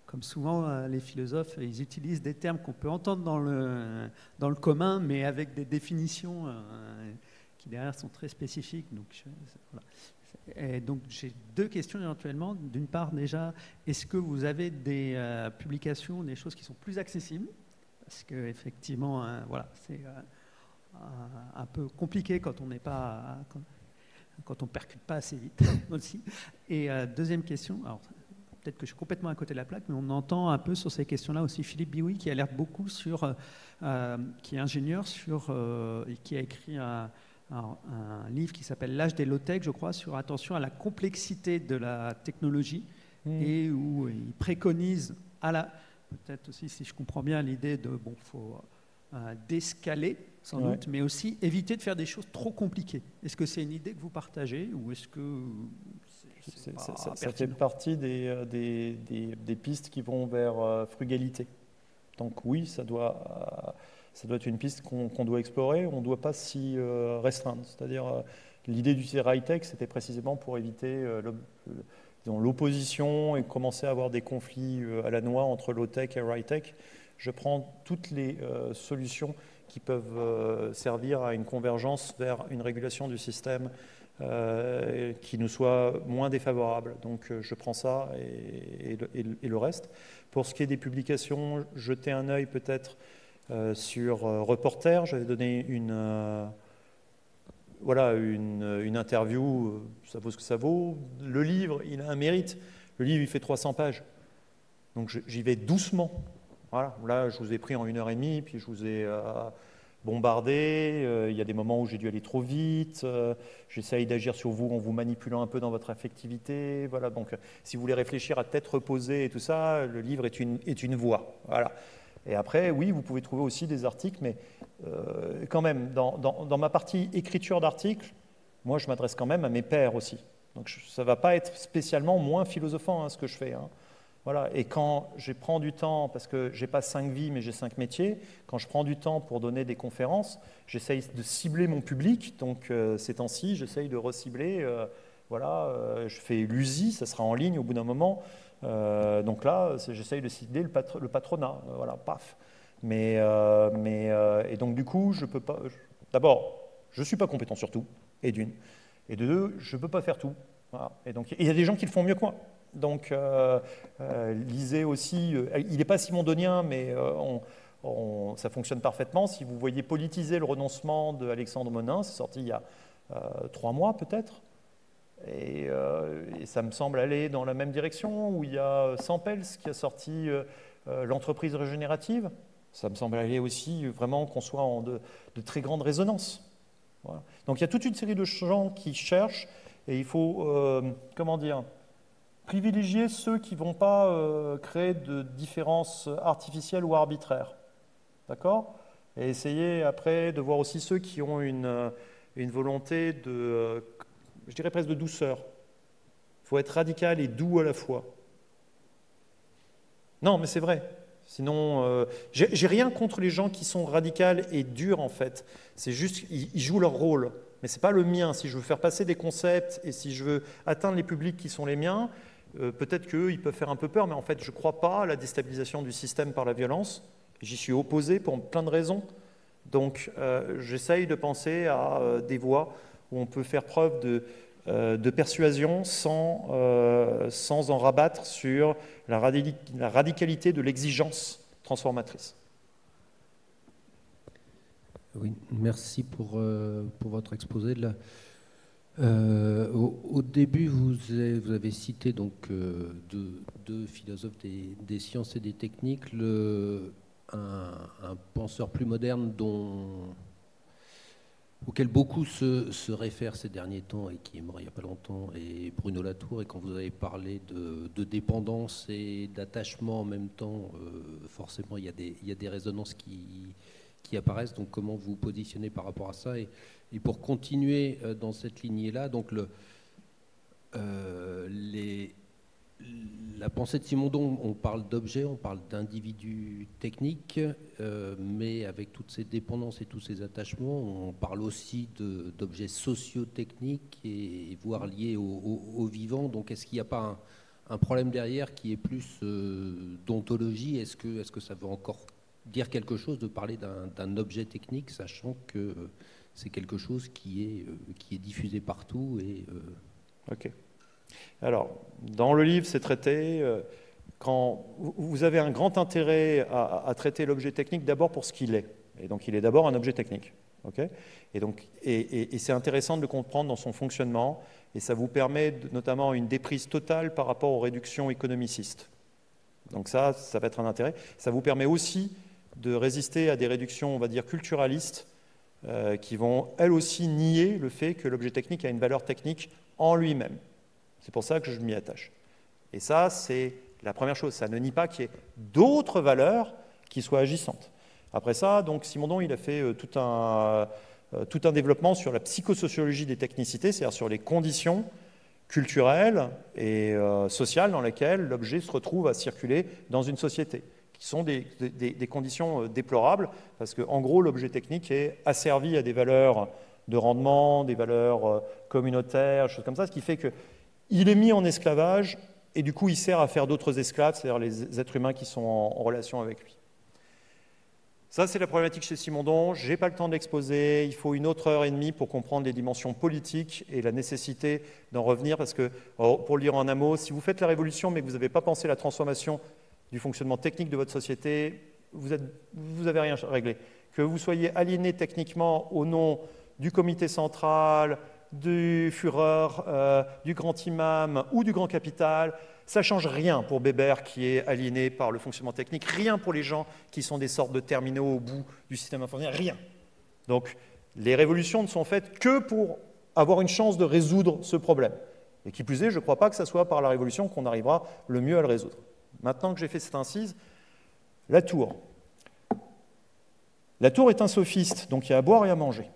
Comme souvent, les philosophes, ils utilisent des termes qu'on peut entendre dans le commun, mais avec des définitions qui derrière sont très spécifiques. Donc, voilà. Et donc j'ai deux questions éventuellement. D'une part, déjà, est-ce que vous avez des publications, des choses qui sont plus accessibles ? Parce qu'effectivement, voilà, c'est un peu compliqué quand on n'est pas, quand on percute pas assez vite aussi. Et deuxième question, alors peut-être que je suis complètement à côté de la plaque, mais on entend un peu sur ces questions-là aussi Philippe Biouy qui alerte beaucoup sur, qui est ingénieur et qui a écrit un livre qui s'appelle L'âge des low-tech, je crois, sur attention à la complexité de la technologie et où il préconise peut-être aussi, si je comprends bien, l'idée de, faut d'escaler, sans doute, mais aussi éviter de faire des choses trop compliquées. Est-ce que c'est une idée que vous partagez ou est-ce que ça fait partie des pistes qui vont vers frugalité. Donc oui, ça doit être une piste qu'on doit explorer, on ne doit pas s'y restreindre. C'est-à-dire, l'idée d'utiliser high-tech, c'était précisément pour éviter l'opposition et commencer à avoir des conflits à la noix entre low-tech et high-tech. Je prends toutes les solutions qui peuvent servir à une convergence vers une régulation du système qui nous soit moins défavorable. Donc je prends ça et le reste. Pour ce qui est des publications, jetez un œil peut-être sur Reporter. J'avais donné une interview, ça vaut ce que ça vaut. Le livre, il a un mérite. Le livre, il fait 300 pages. Donc j'y vais doucement. Voilà. Là, je vous ai pris en 1h30, puis je vous ai bombardé. Il y a des moments où j'ai dû aller trop vite. J'essaye d'agir sur vous en vous manipulant un peu dans votre affectivité. Voilà. Donc, si vous voulez réfléchir à tête reposée et tout ça, le livre est une voie. Voilà. Et après, oui, vous pouvez trouver aussi des articles, mais quand même, dans ma partie écriture d'articles, moi, je m'adresse quand même à mes pairs aussi. Donc, ça ne va pas être spécialement moins philosophant, ce que je fais. Voilà. Et quand je prends du temps, parce que je n'ai pas 5 vies, mais j'ai 5 métiers, quand je prends du temps pour donner des conférences, j'essaye de cibler mon public. Donc, ces temps-ci, j'essaye de recibler. Je fais l'USI, ça sera en ligne au bout d'un moment. Donc là, j'essaye de cibler le patronat. Voilà, paf. Et donc, du coup, je peux pas. D'abord, je ne suis pas compétent sur tout, et d'une. Et de deux, je ne peux pas faire tout. Voilà. Et donc, il y a des gens qui le font mieux que moi. Donc, lisez aussi. Il n'est pas simondonien, mais ça fonctionne parfaitement. Si vous voyez Politiser le renoncement d'Alexandre Monin, c'est sorti il y a 3 mois peut-être. Et ça me semble aller dans la même direction, où il y a Sampels qui a sorti l'entreprise régénérative. Ça me semble aller aussi vraiment qu'on soit en de très grande résonance. Voilà. Donc il y a toute une série de gens qui cherchent, et il faut, privilégier ceux qui ne vont pas créer de différences artificielles ou arbitraires. D'accord ? Et essayer après de voir aussi ceux qui ont une volonté de... je dirais presque de douceur. Il faut être radical et doux à la fois. Non, mais c'est vrai. Sinon, j'ai rien contre les gens qui sont radicaux et durs, en fait. C'est juste, ils jouent leur rôle. Mais ce n'est pas le mien. Si je veux faire passer des concepts et si je veux atteindre les publics qui sont les miens, peut-être qu'eux, ils peuvent faire un peu peur, mais en fait, je ne crois pas à la déstabilisation du système par la violence. J'y suis opposé pour plein de raisons. Donc, j'essaye de penser à des voies où on peut faire preuve de persuasion sans en rabattre sur la radicalité de l'exigence transformatrice. Oui, merci pour votre exposé. Au début, vous avez cité donc deux philosophes des sciences et des techniques, un penseur plus moderne auquel beaucoup se réfèrent ces derniers temps et qui est mort il n'y a pas longtemps, et Bruno Latour. Et quand vous avez parlé de dépendance et d'attachement en même temps, forcément il y a des résonances qui apparaissent. Donc comment vous vous positionnez par rapport à ça? Et pour continuer dans cette lignée-là, donc la pensée de Simondon, on parle d'objets, on parle d'individus techniques, mais avec toutes ces dépendances et tous ces attachements, on parle aussi d'objets socio-techniques et voire liés au vivant. Donc est-ce qu'il n'y a pas un problème derrière qui est plus d'ontologie? Est-ce que ça veut encore dire quelque chose de parler d'un objet technique, sachant que c'est quelque chose qui est diffusé partout Ok. Alors, dans le livre, c'est traité. Quand vous avez un grand intérêt à traiter l'objet technique d'abord pour ce qu'il est. Et donc, il est d'abord un objet technique. Okay, et c'est intéressant de le comprendre dans son fonctionnement. Et ça vous permet notamment une déprise totale par rapport aux réductions économicistes. Donc ça va être un intérêt. Ça vous permet aussi de résister à des réductions, on va dire, culturalistes, qui vont, elles aussi, nier le fait que l'objet technique a une valeur technique en lui-même. C'est pour ça que je m'y attache. Et ça, c'est la première chose. Ça ne nie pas qu'il y ait d'autres valeurs qui soient agissantes. Après ça, donc, Simondon, il a fait tout un développement sur la psychosociologie des technicités, c'est-à-dire sur les conditions culturelles et sociales dans lesquelles l'objet se retrouve à circuler dans une société, qui sont des conditions déplorables, parce qu'en gros, l'objet technique est asservi à des valeurs de rendement, des valeurs communautaires, des choses comme ça, ce qui fait qu'il est mis en esclavage, et du coup, il sert à faire d'autres esclaves, c'est-à-dire les êtres humains qui sont en relation avec lui. Ça, c'est la problématique chez Simondon. Je n'ai pas le temps de l'exposer. Il faut 1h30 pour comprendre les dimensions politiques et la nécessité d'en revenir, parce que, pour le dire en un mot, si vous faites la révolution, mais que vous n'avez pas pensé la transformation du fonctionnement technique de votre société, vous n'avez rien réglé. Que vous soyez aliéné techniquement au nom du comité central, du Führer, du grand imam ou du grand capital, ça ne change rien pour Bébert qui est aliéné par le fonctionnement technique, rien pour les gens qui sont des sortes de terminaux au bout du système informatique, rien. Donc les révolutions ne sont faites que pour avoir une chance de résoudre ce problème. Et qui plus est, je ne crois pas que ce soit par la révolution qu'on arrivera le mieux à le résoudre. Maintenant que j'ai fait cette incise, Latour. Latour est un sophiste, donc il y a à boire et à manger.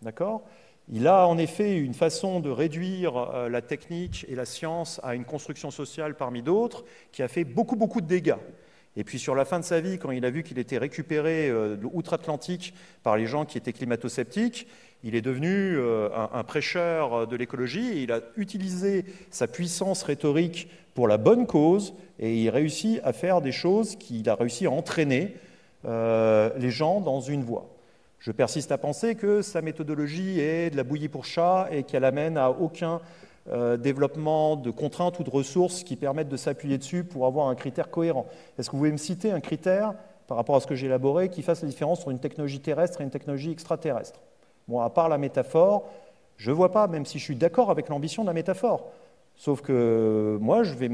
D'accord ? Il a en effet une façon de réduire la technique et la science à une construction sociale parmi d'autres qui a fait beaucoup de dégâts. Et puis sur la fin de sa vie, quand il a vu qu'il était récupéré outre-Atlantique par les gens qui étaient climato-sceptiques, il est devenu un prêcheur de l'écologie et il a utilisé sa puissance rhétorique pour la bonne cause et il réussit à faire des choses qu'il a réussi à entraîner les gens dans une voie. Je persiste à penser que sa méthodologie est de la bouillie pour chat et qu'elle amène à aucun développement de contraintes ou de ressources qui permettent de s'appuyer dessus pour avoir un critère cohérent. Est-ce que vous pouvez me citer un critère, par rapport à ce que j'ai élaboré, qui fasse la différence entre une technologie terrestre et une technologie extraterrestre? Bon, à part la métaphore, je ne vois pas, même si je suis d'accord avec l'ambition de la métaphore. Sauf que moi, je vais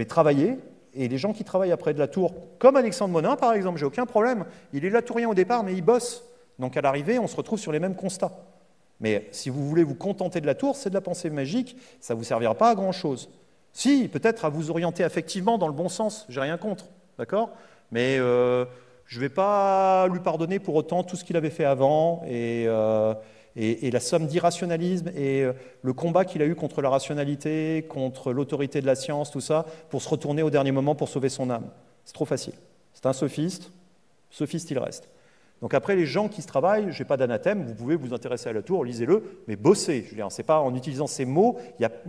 travailler. Et les gens qui travaillent après de Latour, comme Alexandre Monin par exemple, j'ai aucun problème. Il est latourien au départ, mais il bosse. Donc à l'arrivée, on se retrouve sur les mêmes constats. Mais si vous voulez vous contenter de Latour, c'est de la pensée magique, ça ne vous servira pas à grand-chose. Si, peut-être à vous orienter affectivement dans le bon sens, j'ai rien contre, d'accord ? Mais je ne vais pas lui pardonner pour autant tout ce qu'il avait fait avant et la somme d'irrationalisme et le combat qu'il a eu contre la rationalité, contre l'autorité de la science, tout ça, pour se retourner au dernier moment pour sauver son âme. C'est trop facile. C'est un sophiste il reste. Donc après, les gens qui se travaillent, je n'ai pas d'anathème, vous pouvez vous intéresser à Latour, lisez-le, mais bossez. Je veux dire, c'est pas en utilisant ces mots,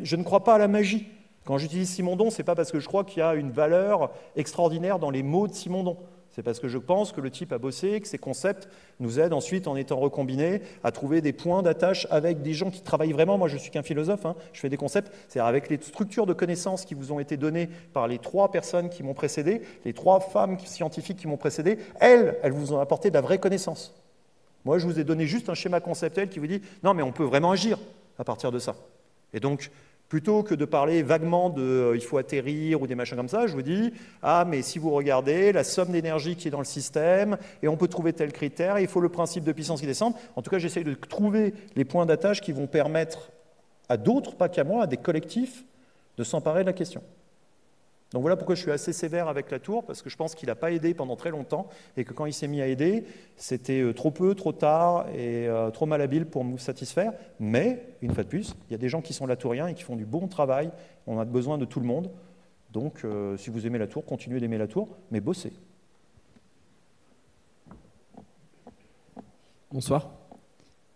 je ne crois pas à la magie. Quand j'utilise Simondon, ce n'est pas parce que je crois qu'il y a une valeur extraordinaire dans les mots de Simondon. C'est parce que je pense que le type a bossé, que ces concepts nous aident ensuite, en étant recombinés, à trouver des points d'attache avec des gens qui travaillent vraiment. Moi, je ne suis qu'un philosophe, je fais des concepts. C'est-à-dire avec les structures de connaissances qui vous ont été données par les 3 personnes qui m'ont précédé, les 3 femmes scientifiques qui m'ont précédé, elles vous ont apporté de la vraie connaissance. Moi, je vous ai donné juste un schéma conceptuel qui vous dit « Non, mais on peut vraiment agir à partir de ça ». Et donc, plutôt que de parler vaguement de « il faut atterrir » ou des machins comme ça, je vous dis « Ah, mais si vous regardez la somme d'énergie qui est dans le système, et on peut trouver tel critère, et il faut le principe de puissance qui descend. » En tout cas, j'essaye de trouver les points d'attache qui vont permettre à d'autres, pas qu'à moi, à des collectifs, de s'emparer de la question. Donc voilà pourquoi je suis assez sévère avec la tour, parce que je pense qu'il n'a pas aidé pendant très longtemps, et que quand il s'est mis à aider, c'était trop peu, trop tard, et trop malhabile pour me satisfaire. Mais, une fois de plus, il y a des gens qui sont latouriens et qui font du bon travail, on a besoin de tout le monde. Donc, si vous aimez la tour, continuez d'aimer la tour, mais bossez. Bonsoir.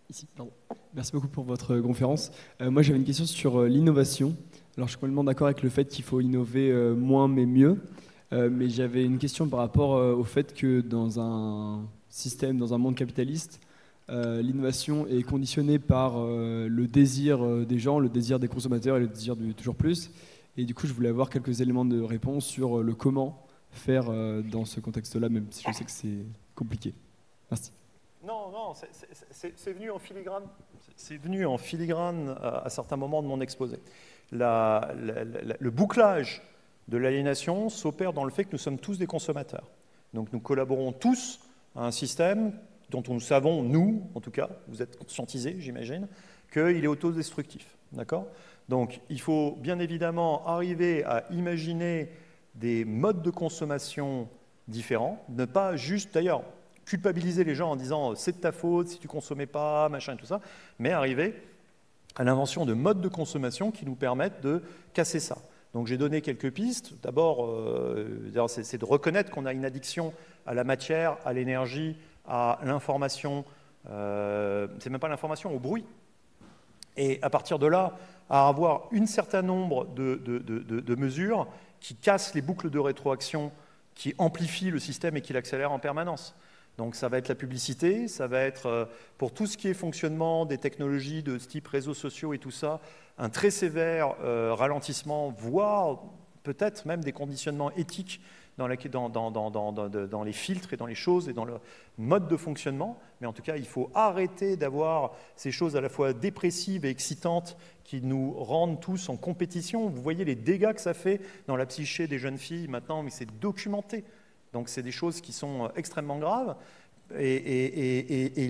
Ici, pardon. Merci beaucoup pour votre conférence. Moi, j'avais une question sur l'innovation. Alors, je suis complètement d'accord avec le fait qu'il faut innover moins mais mieux. Mais j'avais une question par rapport au fait que dans un système, dans un monde capitaliste, l'innovation est conditionnée par le désir des gens, le désir des consommateurs et le désir de toujours plus. Et du coup, je voulais avoir quelques éléments de réponse sur le comment faire dans ce contexte-là, même si je sais que c'est compliqué. Merci. Non, non, c'est venu en filigrane. C'est venu en filigrane à certains moments de mon exposé. Le bouclage de l'aliénation s'opère dans le fait que nous sommes tous des consommateurs. Donc nous collaborons tous à un système dont nous savons, nous, en tout cas, vous êtes conscientisés, j'imagine, qu'il est autodestructif. D'accord ? Donc il faut bien évidemment arriver à imaginer des modes de consommation différents, ne pas juste, d'ailleurs, culpabiliser les gens en disant « c'est de ta faute si tu ne consommais pas, machin et tout ça », mais arriver à l'invention de modes de consommation qui nous permettent de casser ça. Donc j'ai donné quelques pistes. D'abord, c'est de reconnaître qu'on a une addiction à la matière, à l'énergie, à l'information, c'est même pas l'information, au bruit. Et à partir de là, à avoir un certain nombre de mesures qui cassent les boucles de rétroaction, qui amplifient le système et qui l'accélèrent en permanence. Donc ça va être la publicité, ça va être pour tout ce qui est fonctionnement des technologies de ce type réseaux sociaux et tout ça, un très sévère ralentissement, voire peut-être même des conditionnements éthiques dans les filtres et dans les choses et dans le mode de fonctionnement. Mais en tout cas, il faut arrêter d'avoir ces choses à la fois dépressives et excitantes qui nous rendent tous en compétition. Vous voyez les dégâts que ça fait dans la psyché des jeunes filles maintenant, mais c'est documenté. Donc c'est des choses qui sont extrêmement graves. Et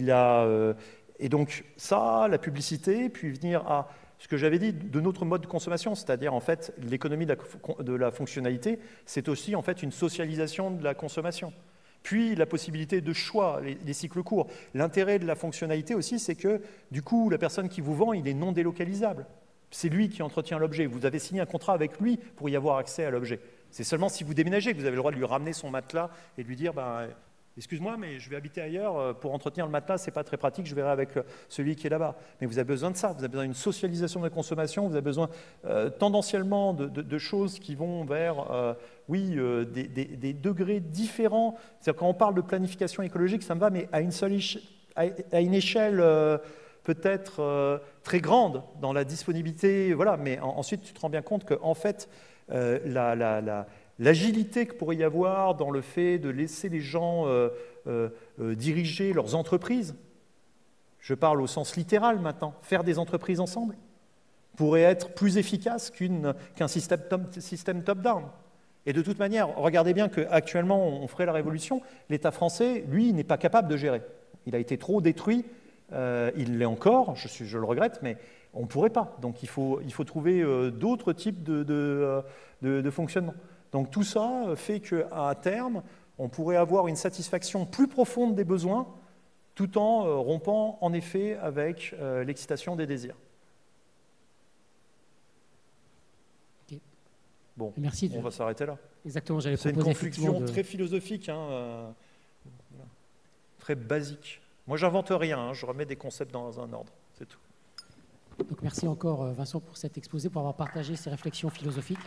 donc ça, la publicité, puis venir à ce que j'avais dit de notre mode de consommation, c'est-à-dire en fait l'économie de la fonctionnalité, c'est aussi en fait une socialisation de la consommation. Puis la possibilité de choix, les cycles courts. L'intérêt de la fonctionnalité aussi, c'est que du coup, la personne qui vous vend, il est non délocalisable. C'est lui qui entretient l'objet. Vous avez signé un contrat avec lui pour y avoir accès à l'objet. C'est seulement si vous déménagez que vous avez le droit de lui ramener son matelas et de lui dire excuse-moi, mais je vais habiter ailleurs, pour entretenir le matelas, c'est pas très pratique, je verrai avec celui qui est là-bas. Mais vous avez besoin de ça, vous avez besoin d'une socialisation de la consommation, vous avez besoin tendanciellement de choses qui vont vers des degrés différents. C'est-à-dire quand on parle de planification écologique, ça me va, mais à une échelle peut-être très grande dans la disponibilité, voilà. Mais ensuite, tu te rends bien compte qu'en fait, l'agilité que pourrait y avoir dans le fait de laisser les gens diriger leurs entreprises, je parle au sens littéral maintenant, faire des entreprises ensemble, pourrait être plus efficace qu'un système top-down. Et de toute manière, regardez bien qu'actuellement, on ferait la révolution, l'État français, lui, n'est pas capable de gérer. Il a été trop détruit, il l'est encore, je le regrette, mais on ne pourrait pas. Donc il faut trouver d'autres types de fonctionnement. Donc tout ça fait qu'à terme, on pourrait avoir une satisfaction plus profonde des besoins, tout en rompant en effet avec l'excitation des désirs. Okay. Bon, merci on va s'arrêter là. Exactement, j'allais proposer. C'est une conclusion très philosophique, très basique. Moi, j'invente rien, je remets des concepts dans un ordre, c'est tout. Donc merci encore Vincent pour cet exposé, pour avoir partagé ces réflexions philosophiques.